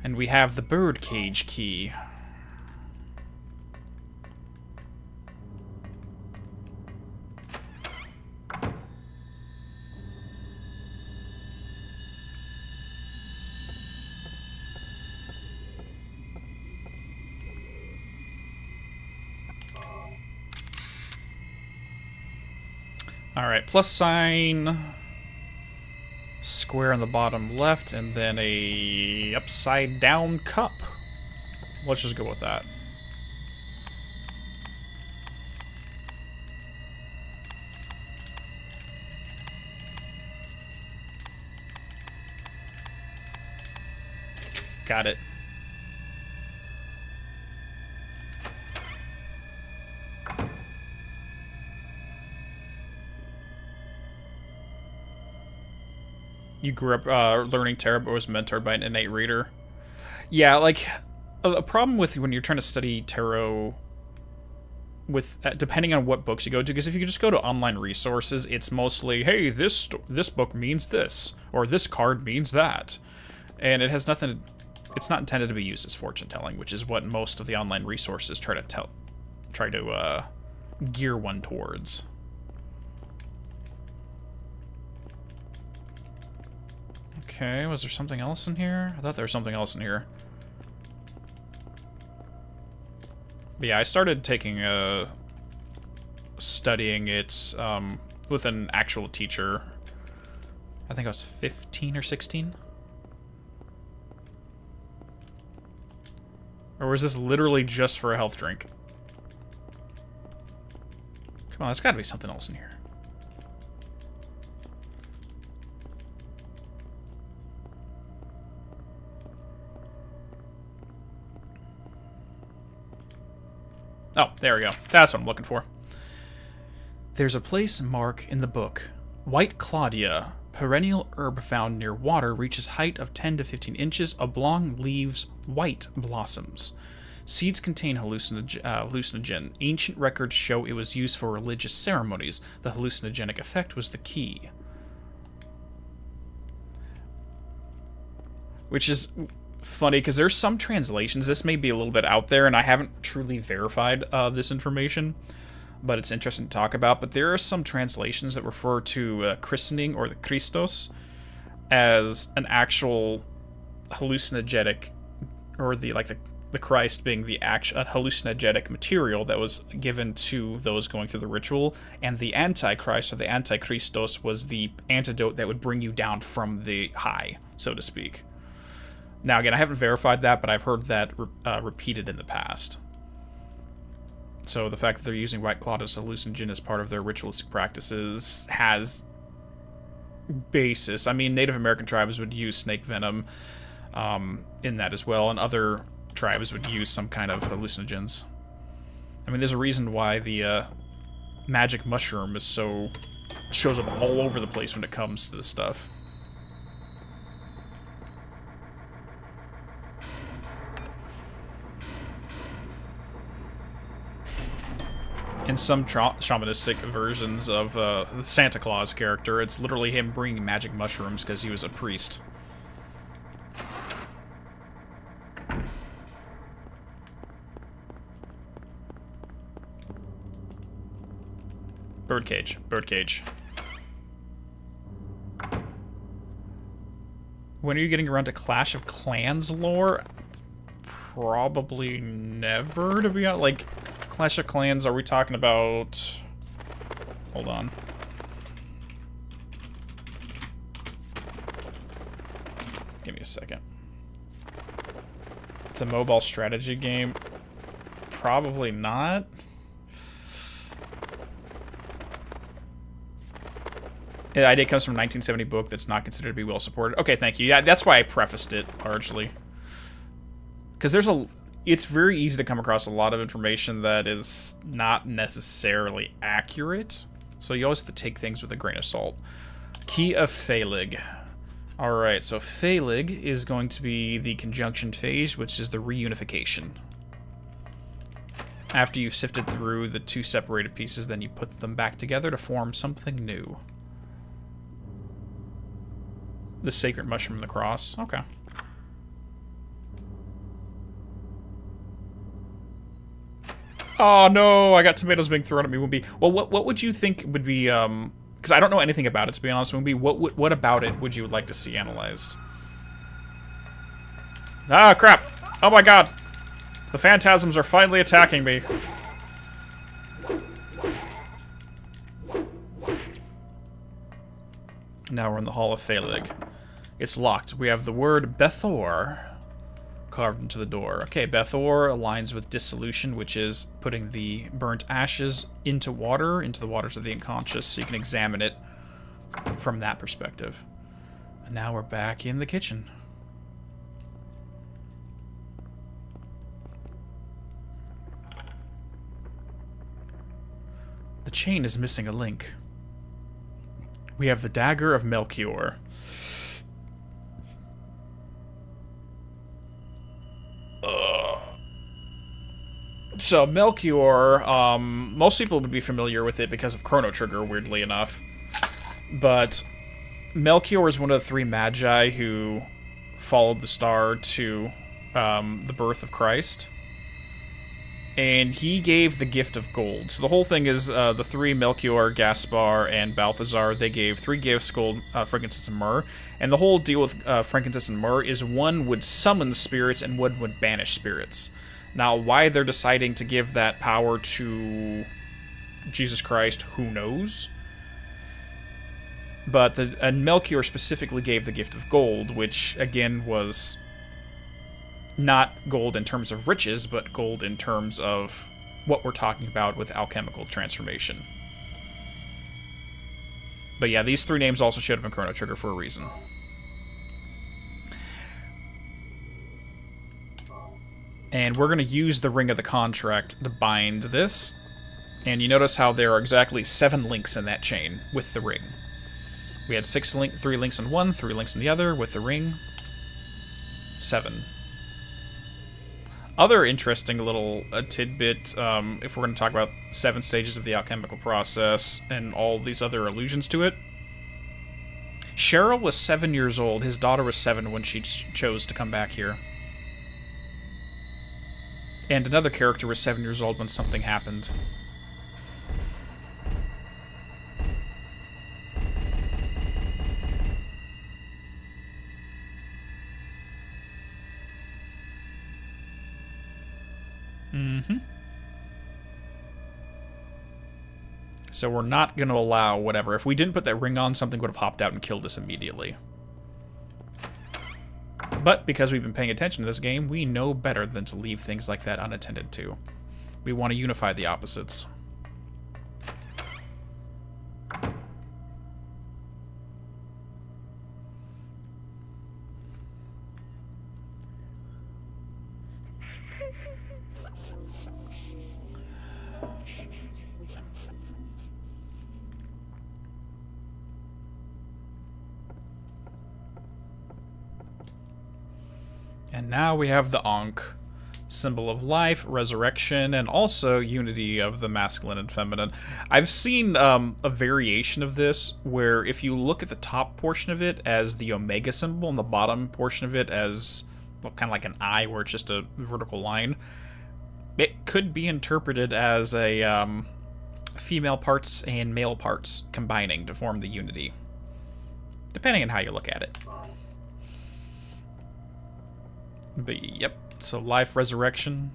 [SPEAKER 1] And we have the birdcage key. Alright, plus sign, square on the bottom left, and then a upside down cup. Let's just go with that. Got it. You grew up learning tarot, but was mentored by an innate reader. Yeah, like, a problem with when you're trying to study tarot, with depending on what books you go to, because if you just go to online resources, it's mostly, hey, this book means this, or this card means that, and it has nothing. It's not intended to be used as fortune telling, which is what most of the online resources try to gear one towards. Okay, was there something else in here? I thought there was something else in here. But yeah, I started taking studying it with an actual teacher. I think I was 15 or 16. Or was this literally just for a health drink? Come on, there's got to be something else in here. Oh, there we go. That's what I'm looking for. There's a place mark in the book. White Claudia, perennial herb found near water, reaches height of 10 to 15 inches, oblong leaves, white blossoms. Seeds contain hallucinogen. Ancient records show it was used for religious ceremonies. The hallucinogenic effect was the key. Which is funny, because there's some translations, this may be a little bit out there, and I haven't truly verified this information, but it's interesting to talk about. But there are some translations that refer to christening, or the Christos, as an actual hallucinogenic, or the Christ being the actual hallucinogenic material that was given to those going through the ritual, and the Antichrist, or the Antichristos, was the antidote that would bring you down from the high, so to speak. Now, again, I haven't verified that, but I've heard that repeated in the past. So the fact that they're using White Claw as hallucinogen as part of their ritualistic practices has basis. I mean, Native American tribes would use snake venom in that as well, and other tribes would use some kind of hallucinogens. I mean, there's a reason why the magic mushroom is shows up all over the place when it comes to this stuff. In some shamanistic versions of the Santa Claus character, it's literally him bringing magic mushrooms because he was a priest. Birdcage. Birdcage. When are you getting around to Clash of Clans lore? Probably never, to be honest. Like, Clash of Clans, are we talking about... Hold on. Give me a second. It's a mobile strategy game. Probably not. The idea comes from a 1970 book that's not considered to be well supported. Okay, thank you. Yeah, that's why I prefaced it, largely. Because it's very easy to come across a lot of information that is not necessarily accurate. So you always have to take things with a grain of salt. Key of Phalig. Alright, so Phalig is going to be the conjunction phase, which is the reunification. After you've sifted through the two separated pieces, then you put them back together to form something new. The Sacred Mushroom and the Cross. Okay. Oh no, I got tomatoes being thrown at me. Well, what would you think would be because I don't know anything about it, to be honest. What about it would you like to see analyzed? Ah, crap! Oh my god! The phantasms are finally attacking me. Now we're in the Hall of Phalig. It's locked. We have the word Bethor carved into the door. Okay, Bethor aligns with dissolution, which is putting the burnt ashes into the waters of the unconscious, so you can examine it from that perspective. And now we're back in the kitchen. The chain is missing a link. We have the Dagger of Melchior. So Melchior, most people would be familiar with it because of Chrono Trigger, weirdly enough. But Melchior is one of the three magi who followed the star to the birth of Christ. and he gave the gift of gold. So the whole thing is the three, Melchior, Gaspar, and Balthazar, they gave 3 gifts, gold, frankincense, and myrrh. And the whole deal with frankincense and myrrh is one would summon spirits and one would banish spirits. Now, why they're deciding to give that power to Jesus Christ, who knows? But and Melchior specifically gave the gift of gold, which, again, was not gold in terms of riches, but gold in terms of what we're talking about with alchemical transformation. But yeah, these 3 names also showed up in Chrono Trigger for a reason. And we're going to use the Ring of the Contract to bind this. And you notice how there are exactly 7 links in that chain with the ring. We had 3 links in one, 3 links in the other with the ring. 7. Other interesting little tidbit, if we're going to talk about 7 stages of the alchemical process and all these other allusions to it. Cheryl was 7 years old. His daughter was 7 when she chose to come back here. And another character was 7 years old when something happened. So we're not going to allow whatever. If we didn't put that ring on, something would have hopped out and killed us immediately. But because we've been paying attention to this game, we know better than to leave things like that unattended to. We want to unify the opposites. And now we have the ankh, symbol of life, resurrection, and also unity of the masculine and feminine. I've seen a variation of this where if you look at the top portion of it as the omega symbol and the bottom portion of it as, well, kind of like an eye where it's just a vertical line, it could be interpreted as a female parts and male parts combining to form the unity, depending on how you look at it. But yep, so life, resurrection.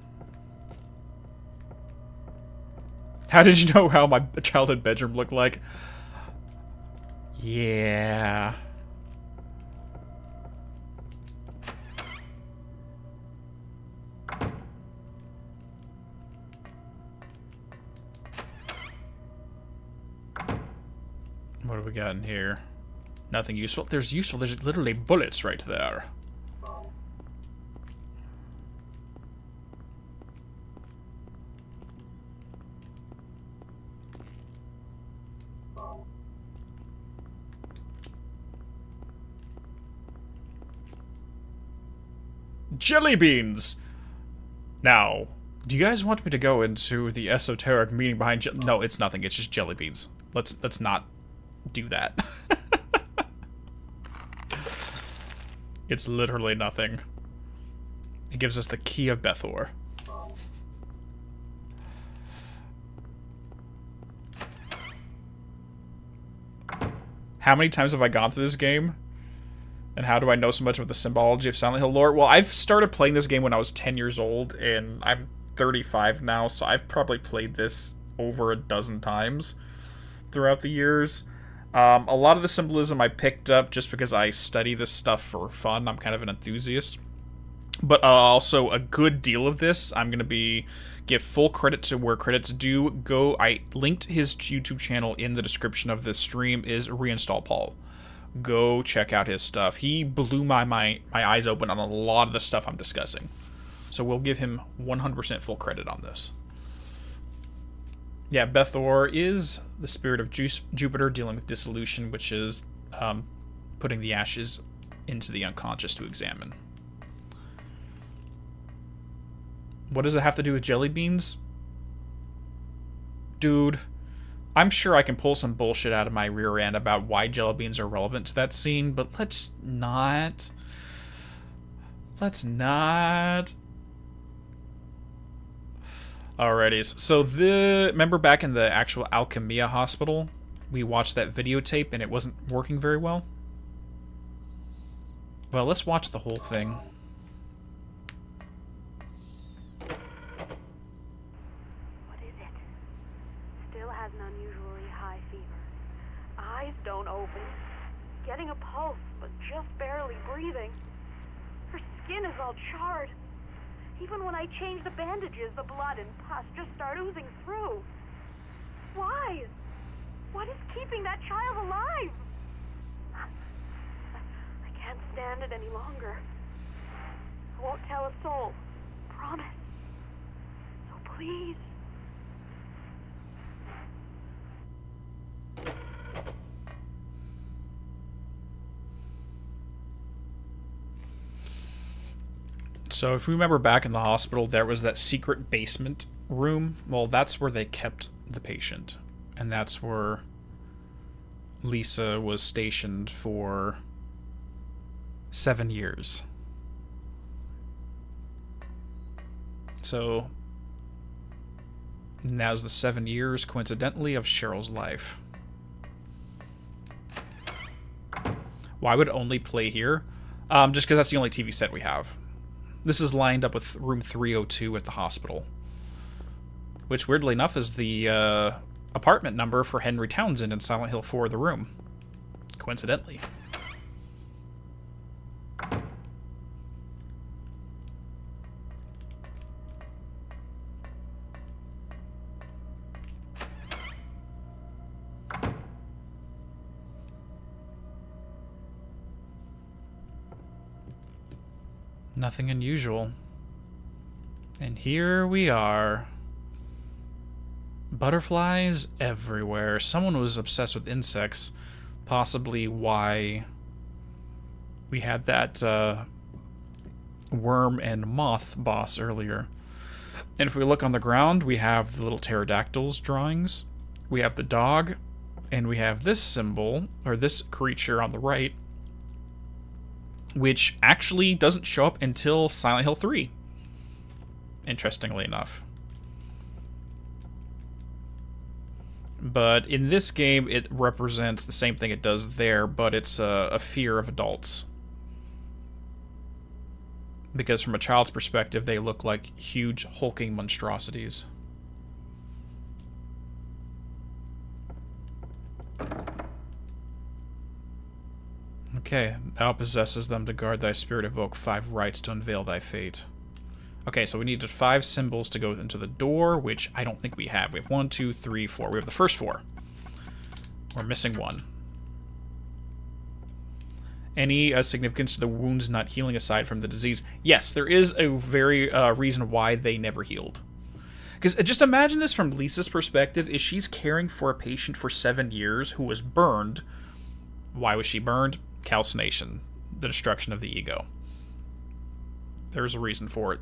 [SPEAKER 1] How did you know how my childhood bedroom looked like? Yeah. What do we got in here? Nothing useful. There's useful. There's literally bullets right there. Jelly beans! Now, do you guys want me to go into the esoteric meaning behind no, it's nothing. It's just jelly beans. Let's not do that. It's literally nothing. It gives us the key of Bethor. How many times have I gone through this game? And how do I know so much of the symbology of Silent Hill lore? Well, I've started playing this game when I was 10 years old, and I'm 35 now, so I've probably played this over a dozen times throughout the years. A lot of the symbolism I picked up just because I study this stuff for fun. I'm kind of an enthusiast. But also a good deal of this, I'm going to give full credit to where credit's due. I linked his YouTube channel in the description of this stream, is Reinstall Paul. Go check out his stuff. He blew my eyes open on a lot of the stuff I'm discussing. So we'll give him 100% full credit on this. Yeah, Bethor is the spirit of Jupiter dealing with dissolution, which is putting the ashes into the unconscious to examine. What does it have to do with jelly beans? Dude, I'm sure I can pull some bullshit out of my rear end about why jelly beans are relevant to that scene, but let's not. Let's not. Alrighty, so remember back in the actual Alchemia hospital, we watched that videotape and it wasn't working very well? Well, let's watch the whole thing.
[SPEAKER 6] What is it? Still has an unusually high fever. Eyes don't open. Getting a pulse, but just barely breathing. Her skin is all charred. Even when I change the bandages, the blood and pus just start oozing through. Why? What is keeping that child alive? I can't stand it any longer. I won't tell a soul. Promise. So please.
[SPEAKER 1] So if we remember back in the hospital, there was that secret basement room. Well, that's where they kept the patient. And that's where Lisa was stationed for 7 years. So now's the 7 years, coincidentally, of Cheryl's life. Why would it only play here? Just because that's the only TV set we have. This is lined up with room 302 at the hospital. Which, weirdly enough, is the apartment number for Henry Townsend in Silent Hill 4, The Room. Coincidentally. Nothing unusual. And here we are. Butterflies everywhere. Someone was obsessed with insects. Possibly why we had that worm and moth boss earlier. And if we look on the ground, we have the little pterodactyls drawings. We have the dog. And we have this symbol, or this creature on the right, which actually doesn't show up until Silent Hill 3. Interestingly enough. But in this game, it represents the same thing it does there, but it's a fear of adults. Because from a child's perspective, they look like huge, hulking monstrosities. Okay, thou possesses them to guard thy spirit, evoke 5 rites to unveil thy fate. Okay, so we needed 5 symbols to go into the door, which I don't think we have. We have 1, 2, 3, 4. We have the first 4. We're missing 1. Any significance to the wounds not healing aside from the disease? Yes, there is a very reason why they never healed. Because just imagine this from Lisa's perspective. Is she's caring for a patient for 7 years who was burned. Why was she burned? Calcination, the destruction of the ego. There's a reason for it.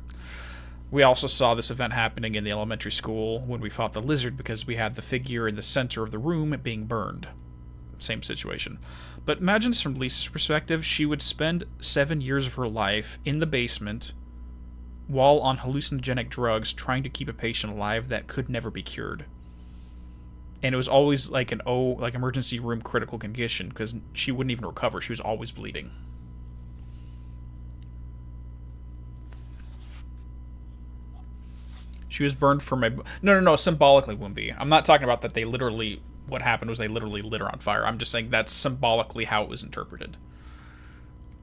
[SPEAKER 1] We also saw this event happening in the elementary school when we fought the lizard because we had the figure in the center of the room being burned. Same situation. But imagine this from Lisa's perspective. She would spend 7 years of her life in the basement while on hallucinogenic drugs trying to keep a patient alive that could never be cured. And it was always like an emergency room critical condition because she wouldn't even recover. She was always bleeding. She was burned from a... No, symbolically wouldn't be. I'm not talking about that they literally... What happened was they literally lit her on fire. I'm just saying that's symbolically how it was interpreted.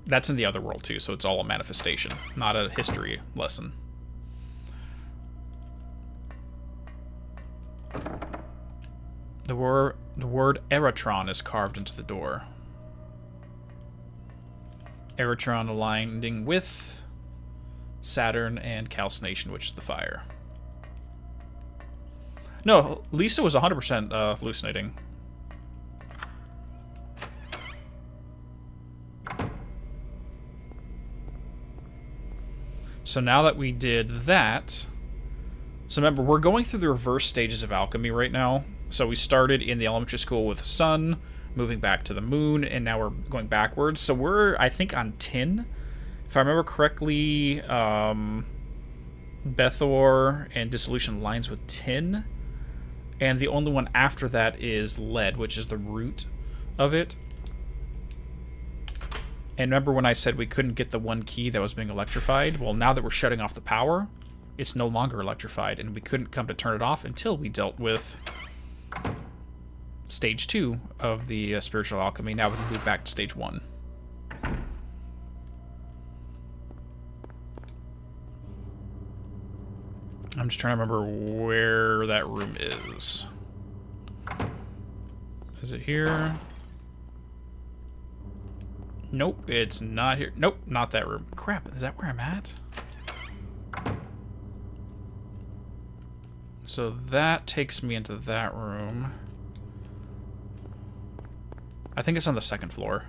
[SPEAKER 1] That's in the Otherworld too, so it's all a manifestation, not a history lesson. The word Eratron is carved into the door. Eratron aligning with Saturn and calcination, which is the fire. No, Lisa was 100% hallucinating. So now that we did that... So remember, we're going through the reverse stages of alchemy right now. So we started in the elementary school with the sun, moving back to the moon, and now we're going backwards. So we're, I think, on 10. If I remember correctly, Bethor and dissolution lines with tin. And the only one after that is lead, which is the root of it. And remember when I said we couldn't get the one key that was being electrified? Well, now that we're shutting off the power, it's no longer electrified, and we couldn't come to turn it off until we dealt with stage 2 of the spiritual alchemy. Now we can move back to stage 1. I'm just trying to remember where that room is. Is it here? Nope, it's not here. Nope, not that room. Crap, is that where I'm at? So that takes me into that room. I think it's on the second floor.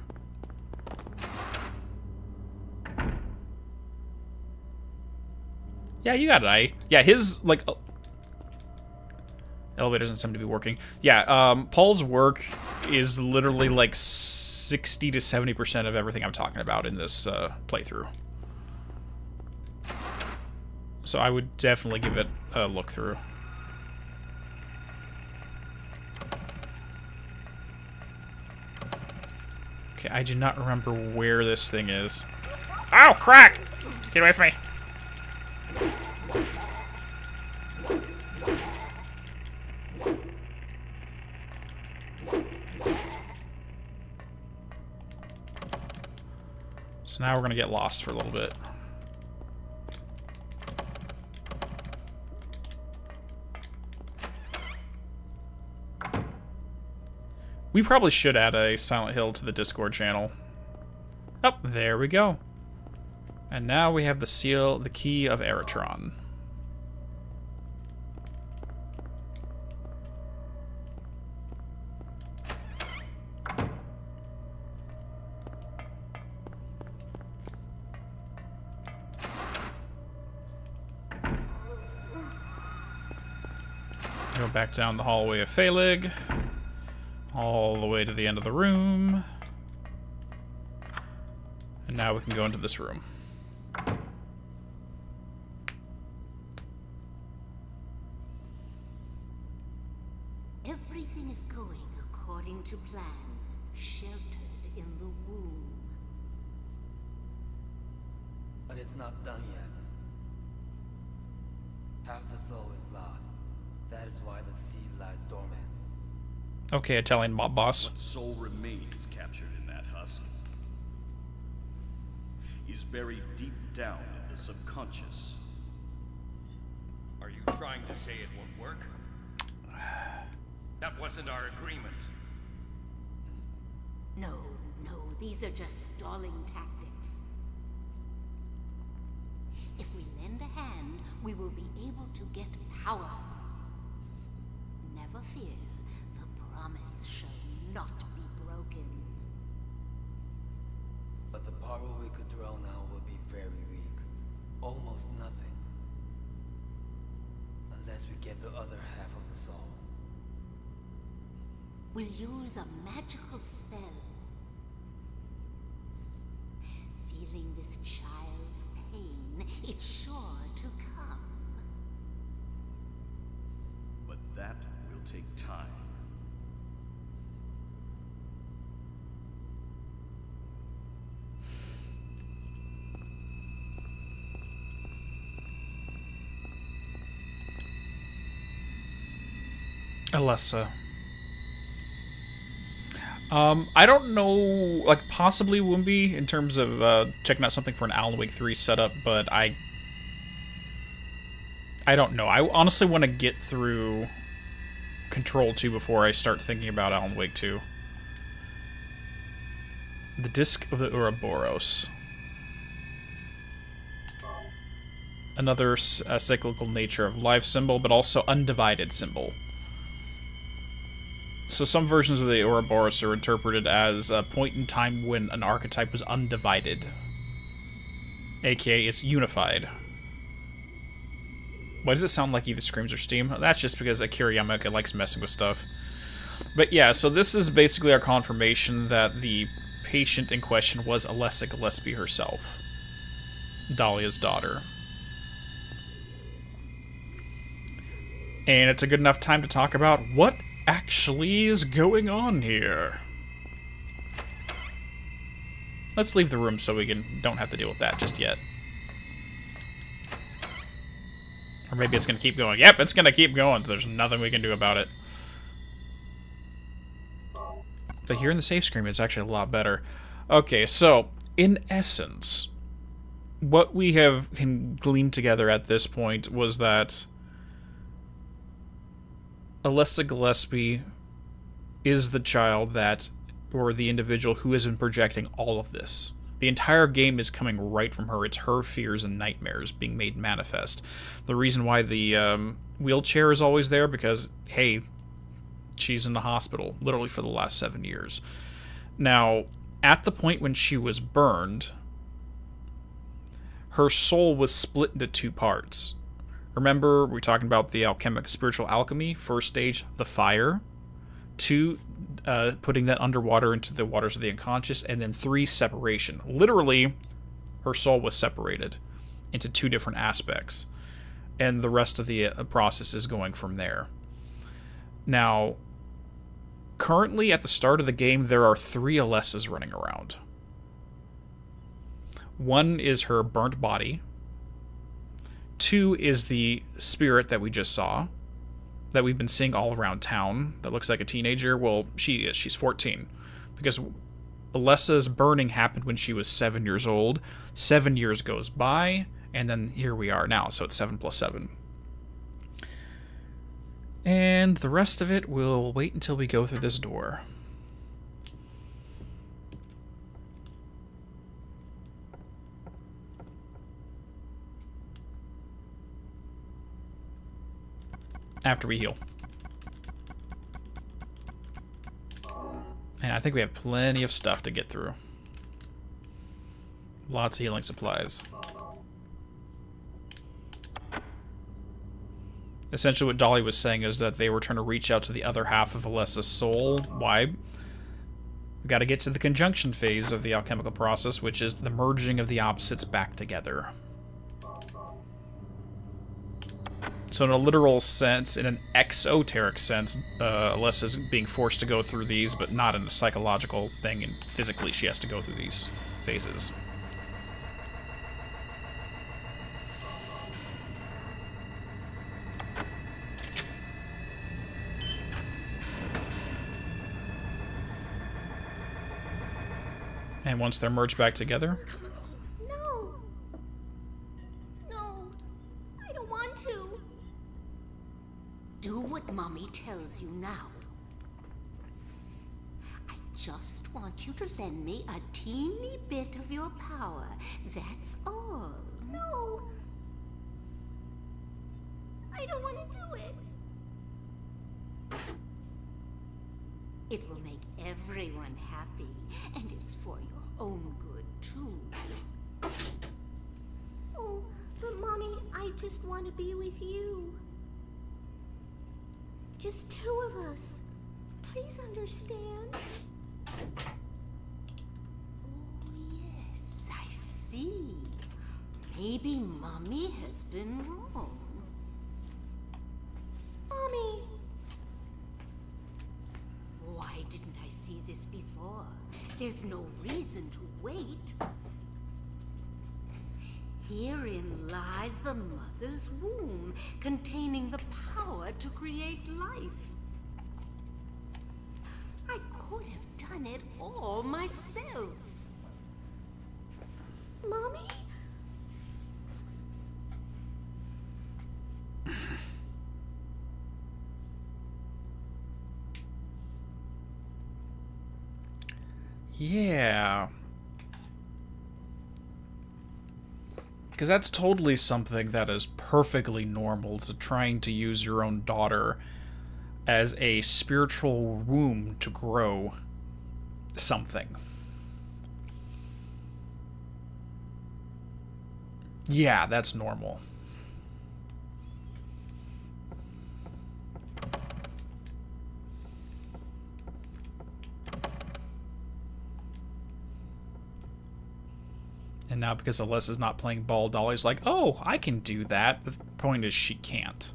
[SPEAKER 1] Yeah, you got it, I. Yeah, his, like... elevator doesn't seem to be working. Yeah, Paul's work is literally like 60 to 70% of everything I'm talking about in this playthrough. So I would definitely give it a look through. Okay, I do not remember where this thing is. Ow, crack! Get away from me. So now we're gonna get lost for a little bit. We probably should add a Silent Hill to the Discord channel. Oh, there we go. And now we have the seal, the key of Eritron. Go back down the hallway of Phalig. All the way to the end of the room. And now we can go into this room.
[SPEAKER 5] Everything is going according to plan, sheltered in the womb.
[SPEAKER 7] But it's not done yet. Half the soul is lost. That is why the seed lies dormant.
[SPEAKER 1] Okay, Italian mob boss.
[SPEAKER 2] What soul remains captured in that husk is buried deep down in the subconscious.
[SPEAKER 3] Are you trying to say it won't work? That wasn't our agreement.
[SPEAKER 5] No, these are just stalling tactics. If we lend a hand, we will be able to get power. Never fear. Promise shall not be broken.
[SPEAKER 7] But the power we could draw now will be very weak. Almost nothing. Unless we get the other half of the soul.
[SPEAKER 5] We'll use a magical spell. Feeling this child's pain, it's sure to come.
[SPEAKER 2] But that will take time.
[SPEAKER 1] Alessa. I don't know, like, possibly Woombi in terms of checking out something for an Alan Wake 3 setup, but I don't know. I honestly want to get through Control 2 before I start thinking about Alan Wake 2. The Disc of the Ouroboros. Another cyclical nature of life symbol, but also undivided symbol. So some versions of the Ouroboros are interpreted as a point in time when an archetype was undivided. AKA, it's unified. Why does it sound like either Screams or Steam? That's just because Akira Yamaoka likes messing with stuff. But yeah, so this is basically our confirmation that the patient in question was Alessa Gillespie herself. Dalia's daughter. And it's a good enough time to talk about what actually is going on here. Let's leave the room so we don't have to deal with that just yet. Or maybe it's going to keep going. Yep, it's going to keep going. There's nothing we can do about it. But hearing the safe scream is actually a lot better. Okay, so, in essence, what we can glean together at this point was that Alessa Gillespie is the child that, or the individual who has been projecting all of this. The entire game is coming right from her. It's her fears and nightmares being made manifest. The reason why the wheelchair is always there, because, hey, she's in the hospital, literally for the last 7 years. Now, at the point when she was burned, her soul was split into 2 parts. Remember, we're talking about the alchemic spiritual alchemy. First stage, the fire. 2, putting that underwater into the waters of the unconscious. And then 3, separation. Literally, her soul was separated into 2 different aspects. And the rest of the process is going from there. Now, currently at the start of the game, there are 3 Alessas running around. One is her burnt body. 2 is the spirit that we just saw, that we've been seeing all around town, that looks like a teenager. Well, she is. She's 14. Because Alessa's burning happened when she was 7 years old. 7 years goes by, and then here we are now, so it's 7 plus 7. And the rest of it, we'll wait until we go through this door. After we heal. And I think we have plenty of stuff to get through. Lots of healing supplies. Essentially what Dalia was saying is that they were trying to reach out to the other half of Alessa's soul. Why? We gotta get to the conjunction phase of the alchemical process, which is the merging of the opposites back together. So in a literal sense, in an exoteric sense, Alessa's being forced to go through these, but not in a psychological thing, and physically she has to go through these phases. And once they're merged back together...
[SPEAKER 5] No! No! I don't want to! Do what Mommy tells you now. I just want you to lend me a teeny bit of your power. That's all. No! I don't want to do it. It will make everyone happy, and it's for your own good, too. Oh, but Mommy, I just want to be with you. Just 2 of us. Please understand. Oh, yes, I see. Maybe Mommy has been wrong. Mommy! Why didn't I see this before? There's no reason to wait. Herein lies the mother's womb, containing the power to create life. I could have done it all myself. Mommy?
[SPEAKER 1] Yeah. Because that's totally something that is perfectly normal, to trying to use your own daughter as a spiritual womb to grow something. Yeah, that's normal. And now because Alessa's not playing ball, Dalia's like, oh, I can do that. The point is she can't.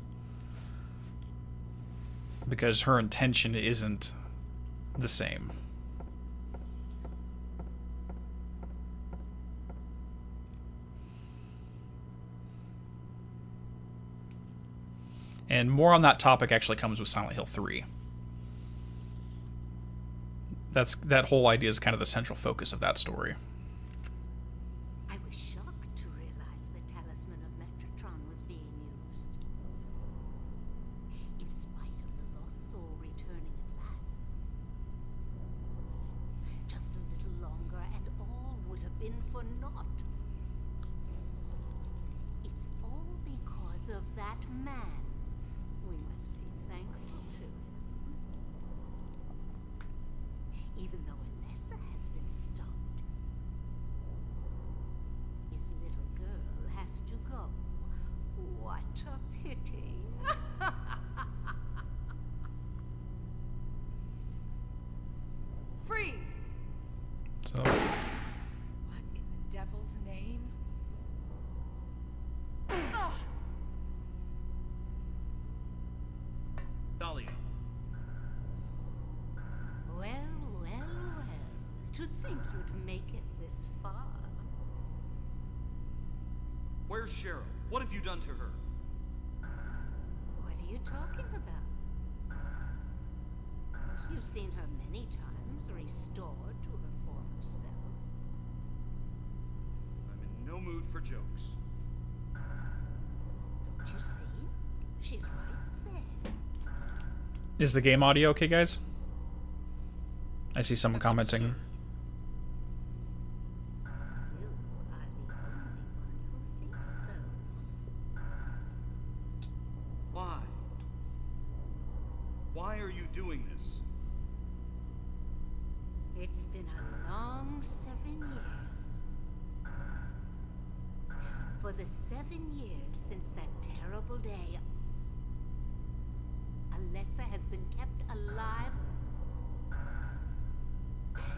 [SPEAKER 1] because her intention isn't the same. And more on that topic actually comes with Silent Hill 3. That whole idea is kind of the central focus of that story.
[SPEAKER 5] I was shocked to realize the talisman of Metatron was being used. In spite of the lost soul returning at last. Just a little longer and all would have been for naught. It's all because of that man. We must be thankful to him. Even though Alessa has been stopped, his little girl has to go. What a pity.
[SPEAKER 4] Freeze!
[SPEAKER 1] So,
[SPEAKER 4] What in the devil's name? Ugh.
[SPEAKER 2] Dalia.
[SPEAKER 5] Well, well, well. To think you'd make it this far.
[SPEAKER 2] Where's Cheryl? What have you done to her?
[SPEAKER 5] What are you talking about? You've seen her many times, restored to her former self.
[SPEAKER 2] I'm in no mood for jokes.
[SPEAKER 5] Don't you see? She's right there.
[SPEAKER 1] is the game audio okay, guys? I see someone
[SPEAKER 2] That's
[SPEAKER 1] commenting.
[SPEAKER 2] absurd.
[SPEAKER 5] You are the only one who thinks so.
[SPEAKER 2] Why? Why are you doing this?
[SPEAKER 5] It's been a long 7 years. For the 7 years since that terrible day, Alessa has been kept alive,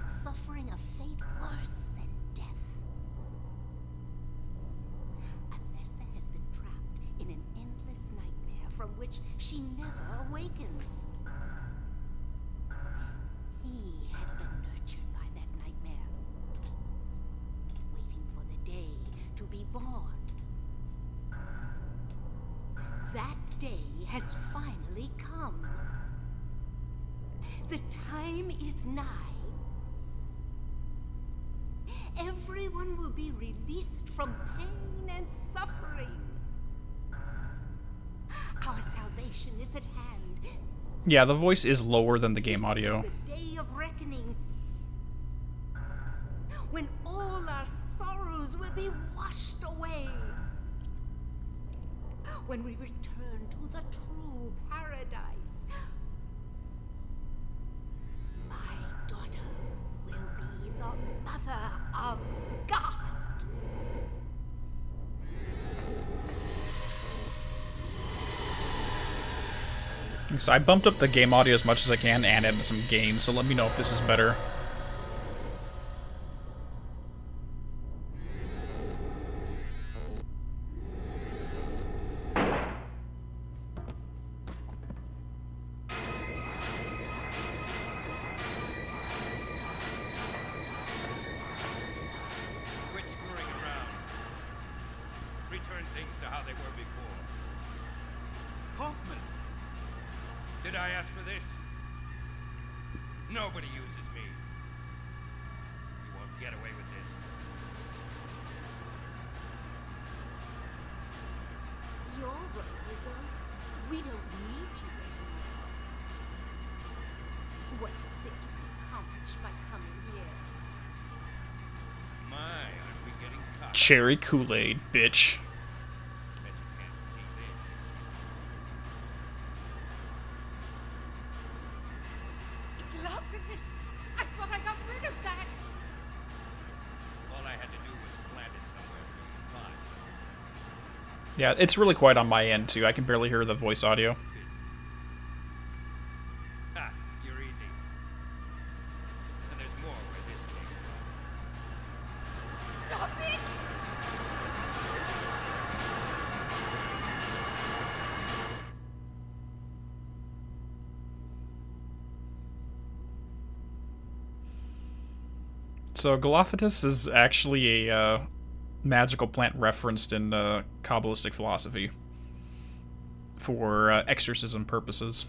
[SPEAKER 5] suffering a fate worse than death. Alessa has been trapped in an endless nightmare from which she never awakens. He has been nurtured by that nightmare, waiting for the day to be born. That day has finally come. The time is nigh. Everyone will be released from pain and suffering. Our salvation is at hand.
[SPEAKER 1] Yeah, the voice is lower than the game
[SPEAKER 5] This
[SPEAKER 1] audio.
[SPEAKER 5] is the day of reckoning, when all our sorrows will be washed away. When we return to the true paradise. My daughter will be the mother of God.
[SPEAKER 1] So I bumped up the game audio as much as I can and added some gain, so let me know if this is better.
[SPEAKER 3] Quit screwing around. Return things to how they were before.
[SPEAKER 2] Kaufman!
[SPEAKER 3] Did I ask for this? Nobody uses me. You won't get away with this.
[SPEAKER 5] Your role is over. We don't need you anymore. What do you think you can accomplish by coming here?
[SPEAKER 3] My, aren't we getting caught?
[SPEAKER 1] Cherry Kool-Aid, bitch.
[SPEAKER 3] Bet you can't see this.
[SPEAKER 5] Glorious! I thought I got rid of that!
[SPEAKER 3] All I had to do was plant it somewhere for you to find.
[SPEAKER 1] Yeah, it's really quiet on my end, too. I can barely hear the voice audio.
[SPEAKER 3] Ha! You're easy. And there's more where this came from.
[SPEAKER 5] Stop it!
[SPEAKER 1] So Galaphagus is actually a magical plant referenced in Kabbalistic philosophy for exorcism purposes.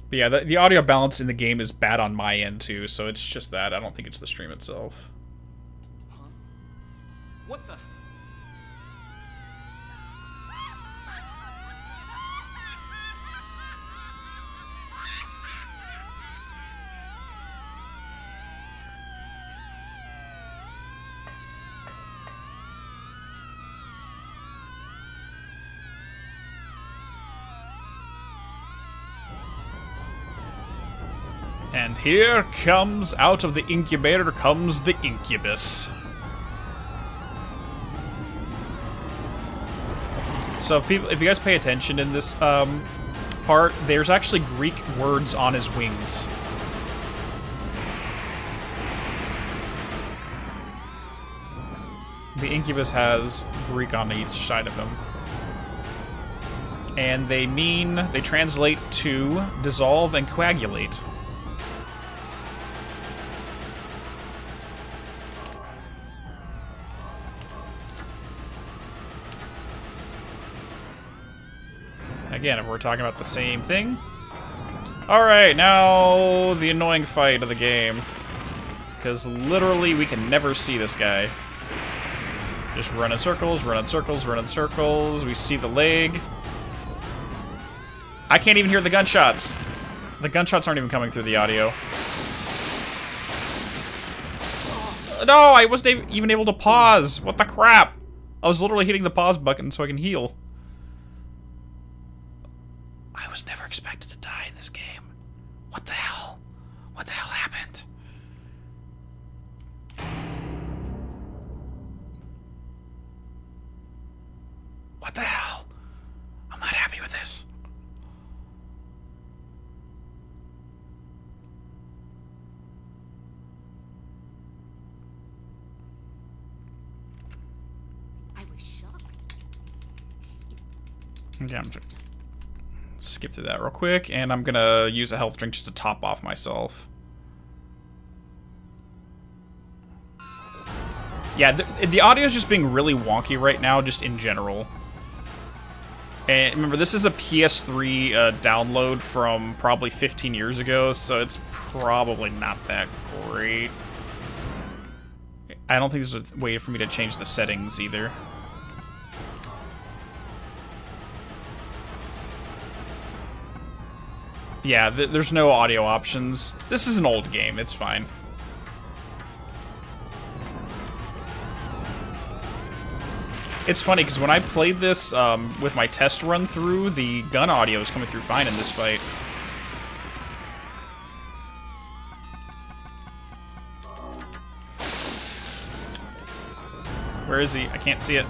[SPEAKER 1] But yeah, the audio balance in the game is bad on my end too, so it's just that. I don't think it's the stream itself.
[SPEAKER 2] Huh? What the?
[SPEAKER 1] And here comes, out of the incubator comes the incubus. So if you guys pay attention in this part, there's actually Greek words on his wings. The incubus has Greek on each side of him. And they translate to dissolve and coagulate. Again, if we're talking about the same thing. Alright, now the annoying fight of the game. Because literally we can never see this guy. Just run in circles, run in circles, run in circles. We see the leg. I can't even hear the gunshots. The gunshots aren't even coming through the audio. No, I wasn't even able to pause. What the crap? I was literally hitting the pause button so I can heal. I was never expected to die in this game. What the hell? What the hell happened? What the hell? I'm not happy with this.
[SPEAKER 5] I was shocked.
[SPEAKER 1] Okay, I'm just skip through that real quick, and I'm gonna use a health drink just to top off myself. Yeah, the audio is just being really wonky right now, just in general. And remember, this is a PS3 download from probably 15 years ago, so it's probably not that great. I don't think there's a way for me to change the settings either. Yeah, there's no audio options. This is an old game, it's fine. It's funny, because when I played this with my test run through, the gun audio was coming through fine in this fight. Where is he? I can't see it.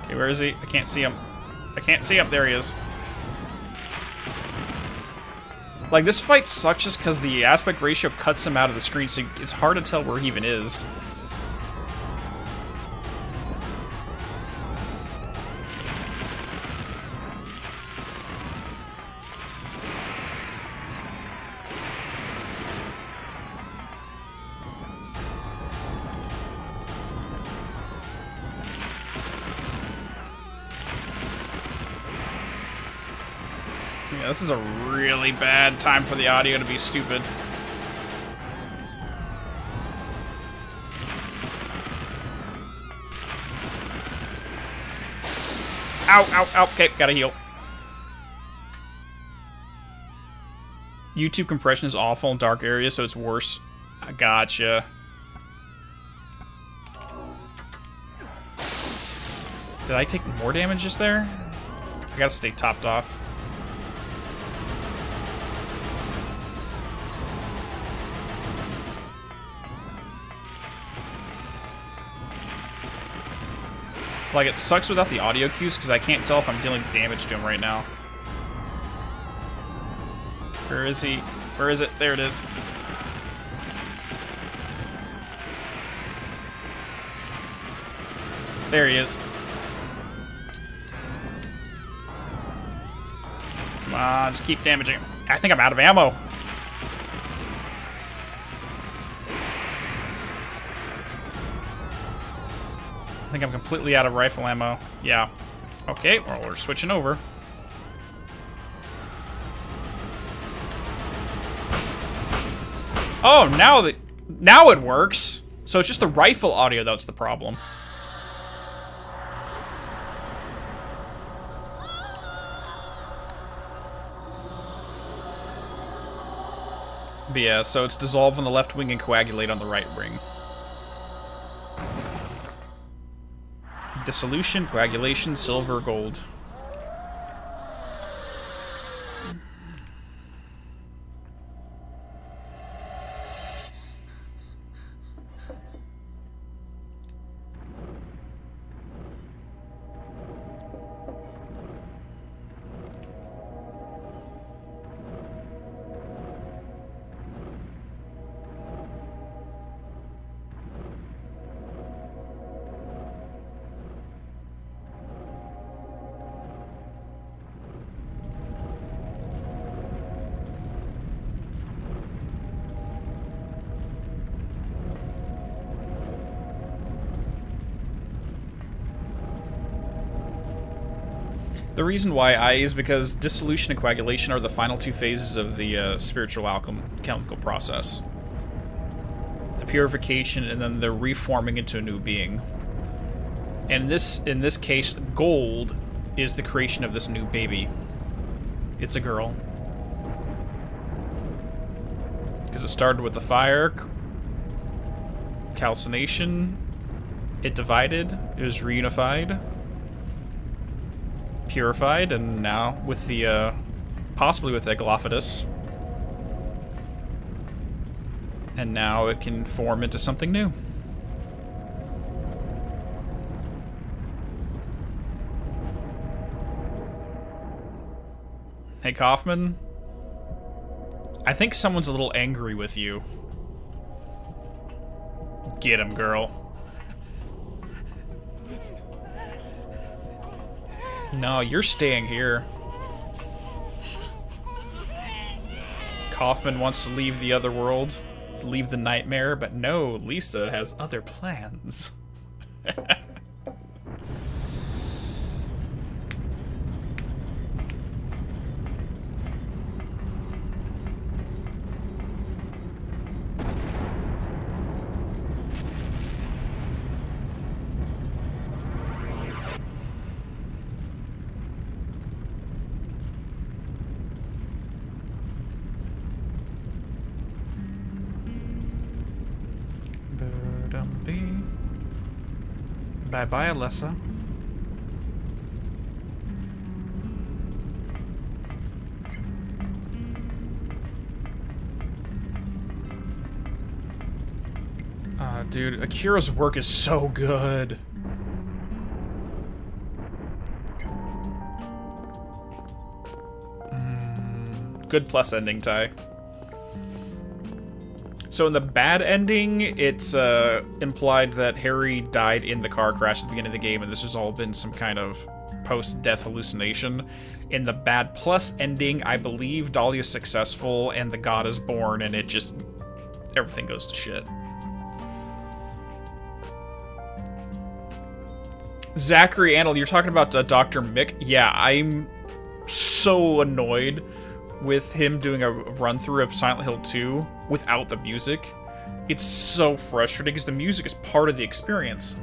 [SPEAKER 1] Where is he? I can't see him. I can't see him. There he is. Like, this fight sucks just because the aspect ratio cuts him out of the screen, so it's hard to tell where he even is. Yeah, this is a really bad time for the audio to be stupid. Ow, ow, ow. Okay, gotta heal. YouTube compression is awful in dark areas, so it's worse. I gotcha. Did I take more damage just there? I gotta stay topped off. Like, it sucks without the audio cues because I can't tell if I'm dealing damage to him right now. Where is he? Where is it? There it is. There he is. Come on, just keep damaging him. I think I'm out of ammo. I think I'm completely out of rifle ammo. Yeah. Okay, well, we're switching over. Oh, now it works. So it's just the rifle audio that's the problem. But yeah, so it's dissolve on the left wing and coagulate on the right wing. Dissolution, coagulation, silver, gold. The reason why I is because dissolution and coagulation are the final two phases of the spiritual alchemical process. The purification and then the reforming into a new being. And in this case, gold is the creation of this new baby. It's a girl. Because it started with the fire, calcination, it divided, it was reunified, purified, and now with the possibly with Eglophidus, and now it can form into something new. Hey Kaufman, I think someone's a little angry with you. Get him, girl. No, you're staying here. Kaufman wants to leave the other world, leave the nightmare, but no, Lisa has other plans. Bye-bye, Alessa. Dude, Akira's work is so good. Good plus ending, Ty. So in the bad ending, it's implied that Harry died in the car crash at the beginning of the game, and this has all been some kind of post-death hallucination. In the bad plus ending, I believe Dalia's successful, and the god is born, and it just... everything goes to shit. Zachary Andel, you're talking about Dr. Mick? Yeah, I'm so annoyed with him doing a run-through of Silent Hill 2 without the music. It's so frustrating because the music is part of the experience.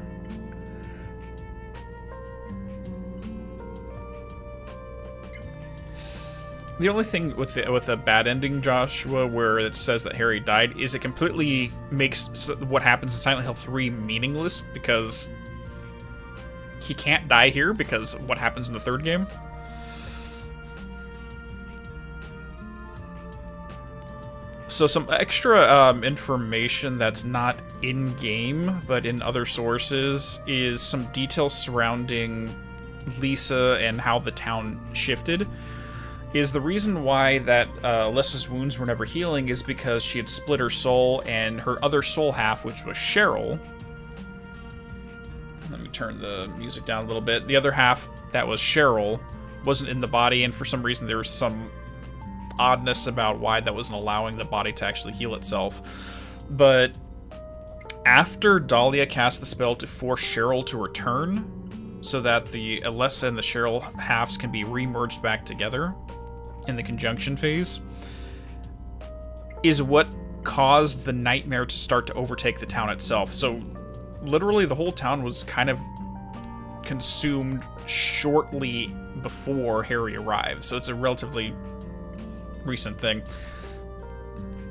[SPEAKER 1] The only thing with the bad ending, Joshua, where it says that Harry died, is it completely makes what happens in Silent Hill 3 meaningless, because he can't die here because of what happens in the third game. So some extra information that's not in-game, but in other sources, is some details surrounding Lisa and how the town shifted. is the reason why that Alessa's wounds were never healing is because she had split her soul, and her other soul half, which was Cheryl... Let me turn the music down a little bit. The other half, that was Cheryl, wasn't in the body, and for some reason there was some oddness about why that wasn't allowing the body to actually heal itself. But after Dalia cast the spell to force Cheryl to return, so that the Alessa and the Cheryl halves can be re-merged back together in the conjunction phase, is what caused the nightmare to start to overtake the town itself. So literally the whole town was kind of consumed shortly before Harry arrived, so it's a relatively recent thing.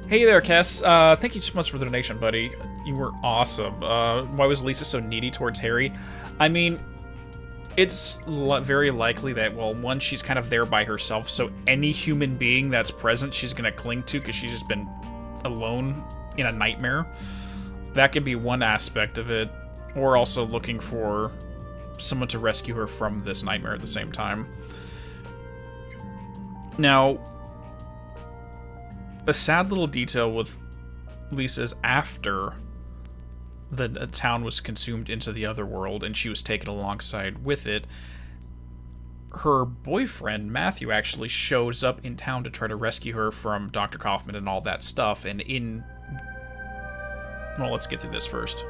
[SPEAKER 1] Hey there, Kess. Thank you so much for the donation, buddy. You were awesome. Why was Lisa so needy towards Harry? I mean, it's very likely that, well, one, she's kind of there by herself, so any human being that's present she's going to cling to because she's just been alone in a nightmare. That could be one aspect of it, or also looking for someone to rescue her from this nightmare at the same time. Now, a sad little detail with Lisa is after the town was consumed into the Otherworld and she was taken alongside with it, her boyfriend, Matthew, actually shows up in town to try to rescue her from Dr. Kaufman and all that stuff, and well, let's get through this first.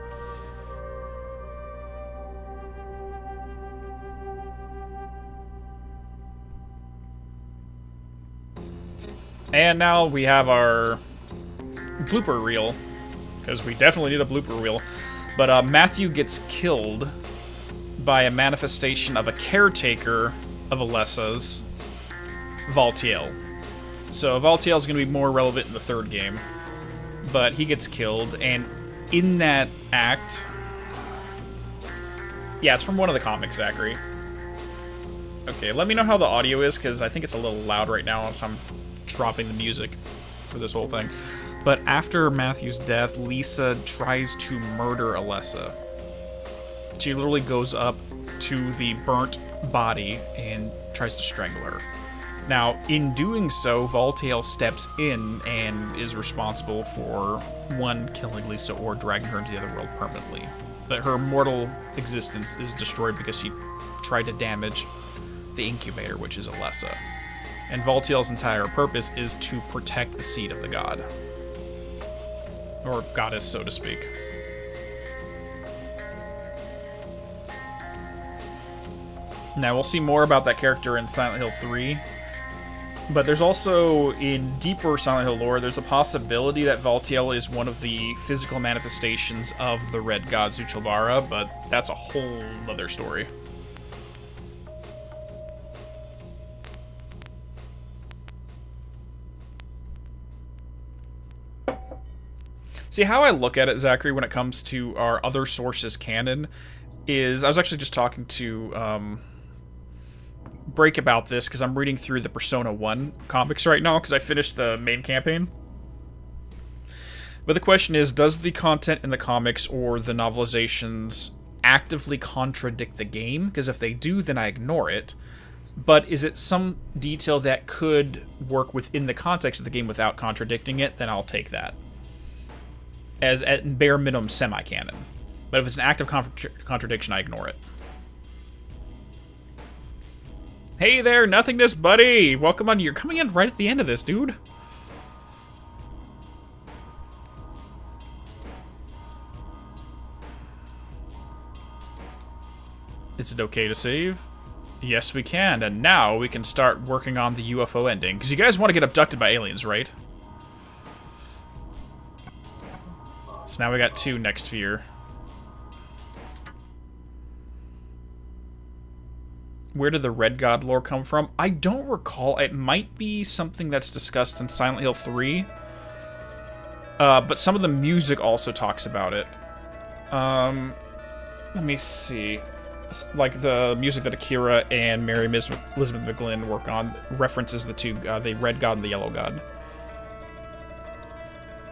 [SPEAKER 1] And now we have our blooper reel, because we definitely need a blooper reel. But Matthew gets killed by a manifestation of a caretaker of Alessa's, Valtiel. So Valtiel is going to be more relevant in the third game. But he gets killed, and in that act... Yeah, it's from one of the comics, Zachary. Okay, let me know how the audio is, because I think it's a little loud right now, so I'm dropping the music for this whole thing. But after Matthew's death, Lisa tries to murder Alessa. She literally goes up to the burnt body and tries to strangle her. Now, in doing so, Valtiel steps in and is responsible for, one, killing Lisa or dragging her into the Otherworld permanently. But her mortal existence is destroyed because she tried to damage the incubator, which is Alessa. And Valtiel's entire purpose is to protect the seed of the god. Or goddess, so to speak. Now, we'll see more about that character in Silent Hill 3. But there's also, in deeper Silent Hill lore, there's a possibility that Valtiel is one of the physical manifestations of the Red God Zuchelbara, but that's a whole other story. See, how I look at it, Zachary, when it comes to our other sources canon, is... I was actually just talking to... Break about this because I'm reading through the Persona 1 comics right now because I finished the main campaign. But the question is, does the content in the comics or the novelizations actively contradict the game? Because if they do, then I ignore it. But is it some detail that could work within the context of the game without contradicting it? Then I'll take that as at bare minimum semi-canon. But if it's an active contradiction, I ignore it. Hey there, Nothingness buddy! Welcome on. You're coming in right at the end of this, dude. Is it okay to save? Yes, we can. And now we can start working on the UFO ending. Because you guys want to get abducted by aliens, right? So now we got 2 next fear. Where did the Red God lore come from? I don't recall. It might be something that's discussed in Silent Hill 3. But some of the music also talks about it. Let me see. Like the music that Akira and Mary Elizabeth McGlynn work on references the two, the Red God and the Yellow God.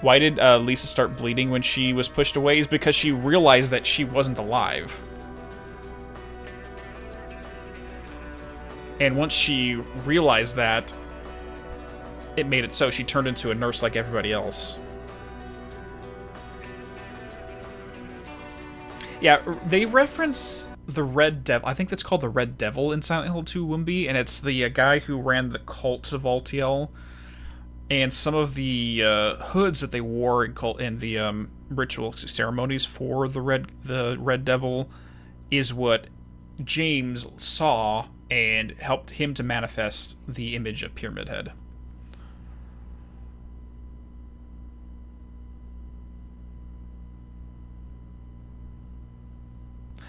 [SPEAKER 1] Why did Lisa start bleeding when she was pushed away? Is because she realized that she wasn't alive. And once she realized that, it made it so she turned into a nurse like everybody else. Yeah, they reference the Red Devil. I think that's called the Red Devil in Silent Hill 2 Wimby, and it's the guy who ran the cult of Altiel. And some of the hoods that they wore in the ritual ceremonies for the Red Devil is what James saw and helped him to manifest the image of Pyramid Head.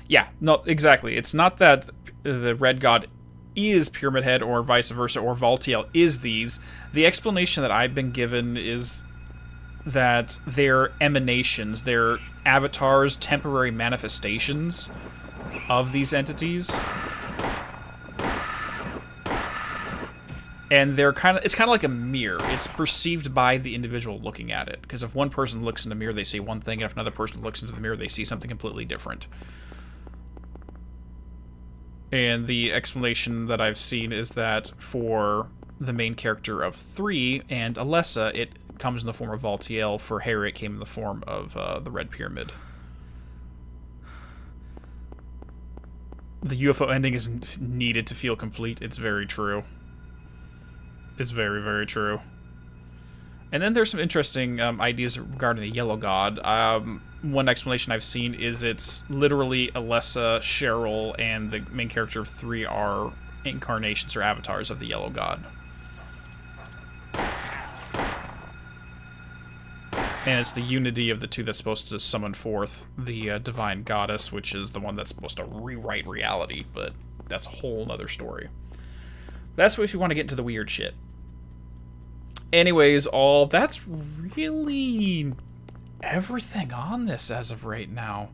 [SPEAKER 1] Yeah, no, exactly. It's not that the Red God is Pyramid Head or vice versa, or Valtiel is these. The explanation that I've been given is that they're emanations, they're avatars, temporary manifestations of these entities. And it's kind of like a mirror. It's perceived by the individual looking at it. Because if one person looks in the mirror, they see one thing, and if another person looks into the mirror, they see something completely different. And the explanation that I've seen is that for the main character of 3 and Alessa, it comes in the form of Valtiel. For Harry, it came in the form of the Red Pyramid. The UFO ending is needed to feel complete. It's very true. It's very, very true. And then there's some interesting ideas regarding the Yellow God. One explanation I've seen is it's literally Alessa, Cheryl, and the main character of 3 are incarnations or avatars of the Yellow God. And it's the unity of the two that's supposed to summon forth the divine goddess, which is the one that's supposed to rewrite reality, but that's a whole other story. That's what if you want to get into the weird shit. Anyways, that's really everything on this as of right now.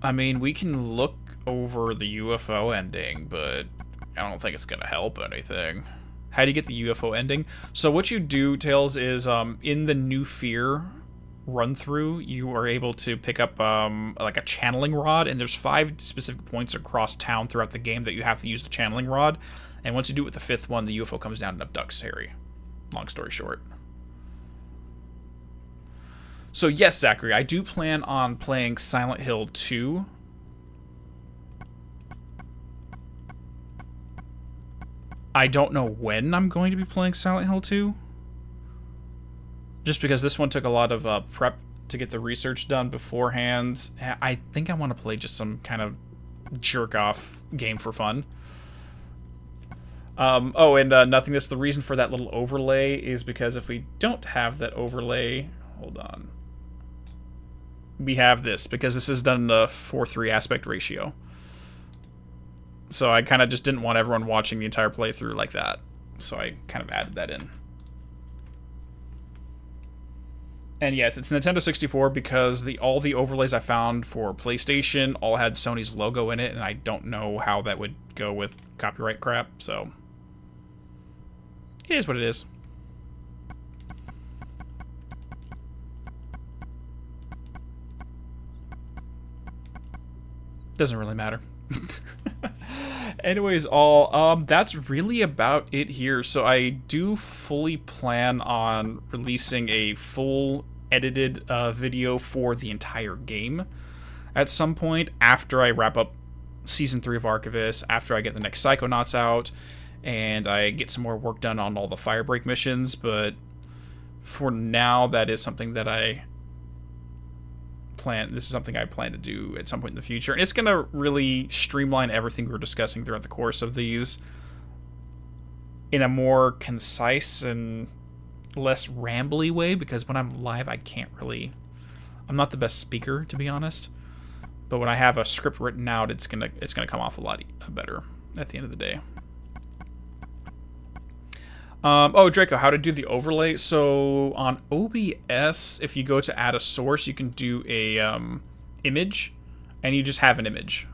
[SPEAKER 1] I mean, we can look over the UFO ending, but I don't think it's going to help anything. How do you get the UFO ending? So what you do, Tails, is in the New Fear run-through, you are able to pick up like a channeling rod, and there's 5 specific points across town throughout the game that you have to use the channeling rod. And once you do it with the 5th one, the UFO comes down and abducts Harry. Long story short. So yes, Zachary, I do plan on playing Silent Hill 2. I don't know when I'm going to be playing Silent Hill 2. Just because this one took a lot of prep to get the research done beforehand. I think I want to play just some kind of jerk-off game for fun. Nothingness. The reason for that little overlay is because if we don't have that overlay... Hold on. We have this, because this is done in a 4:3 aspect ratio. So I kind of just didn't want everyone watching the entire playthrough like that. So I kind of added that in. And yes, it's Nintendo 64 because all the overlays I found for PlayStation all had Sony's logo in it, and I don't know how that would go with copyright crap, so... It is what it is. Doesn't really matter. Anyways, that's really about it here. So I do fully plan on releasing a full edited video for the entire game at some point after I wrap up Season 3 of Archivist, after I get the next Psychonauts out, and I get some more work done on all the Firebreak missions, but for now, that is something that this is something I plan to do at some point in the future, and it's going to really streamline everything we're discussing throughout the course of these in a more concise and less rambly way, because when I'm live, I'm not the best speaker, to be honest, but when I have a script written out, it's gonna come off a lot better at the end of the day. Draco, how to do the overlay. So on OBS, if you go to add a source, you can do a image, and you just have an image,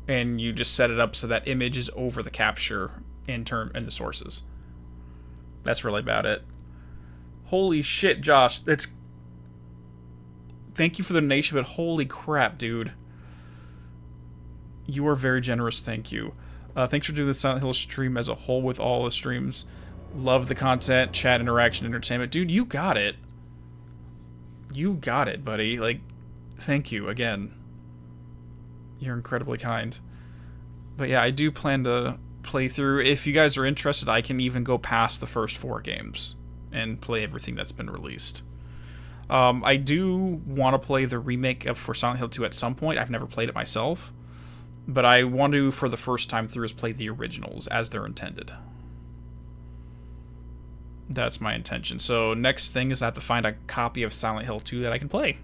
[SPEAKER 1] and you just set it up so that image is over the capture in the sources. That's really about it. Holy shit, Josh, thank you for the donation, but holy crap, dude, you are very generous. Thank you. Thanks for doing the Silent Hill stream as a whole with all the streams. Love the content, chat, interaction, entertainment. Dude, you got it. You got it, buddy. Like, thank you again. You're incredibly kind. But yeah, I do plan to play through. If you guys are interested, I can even go past the first 4 games and play everything that's been released. I do want to play the remake for Silent Hill 2 at some point. I've never played it myself. But I want to, for the first time through, is play the originals as they're intended. That's my intention. So next thing is I have to find a copy of Silent Hill 2 that I can play.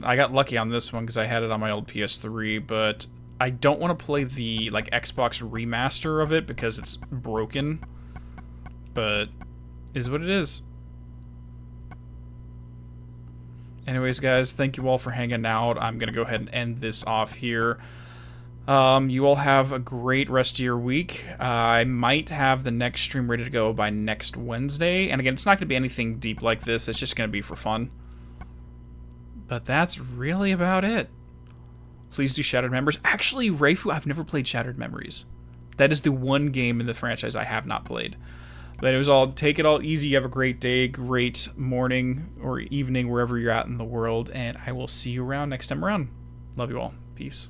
[SPEAKER 1] I got lucky on this one because I had it on my old PS3, but I don't want to play the like Xbox remaster of it because it's broken. But it is what it is. Anyways, guys, thank you all for hanging out. I'm going to go ahead and end this off here. You all have a great rest of your week. I might have the next stream ready to go by next Wednesday. And again, it's not going to be anything deep like this. It's just going to be for fun. But that's really about it. Please do Shattered Memories. Actually, Reifu, I've never played Shattered Memories. That is the one game in the franchise I have not played. But it was all, take it all easy. You have a great day, great morning or evening, wherever you're at in the world. And I will see you around next time around. Love you all. Peace.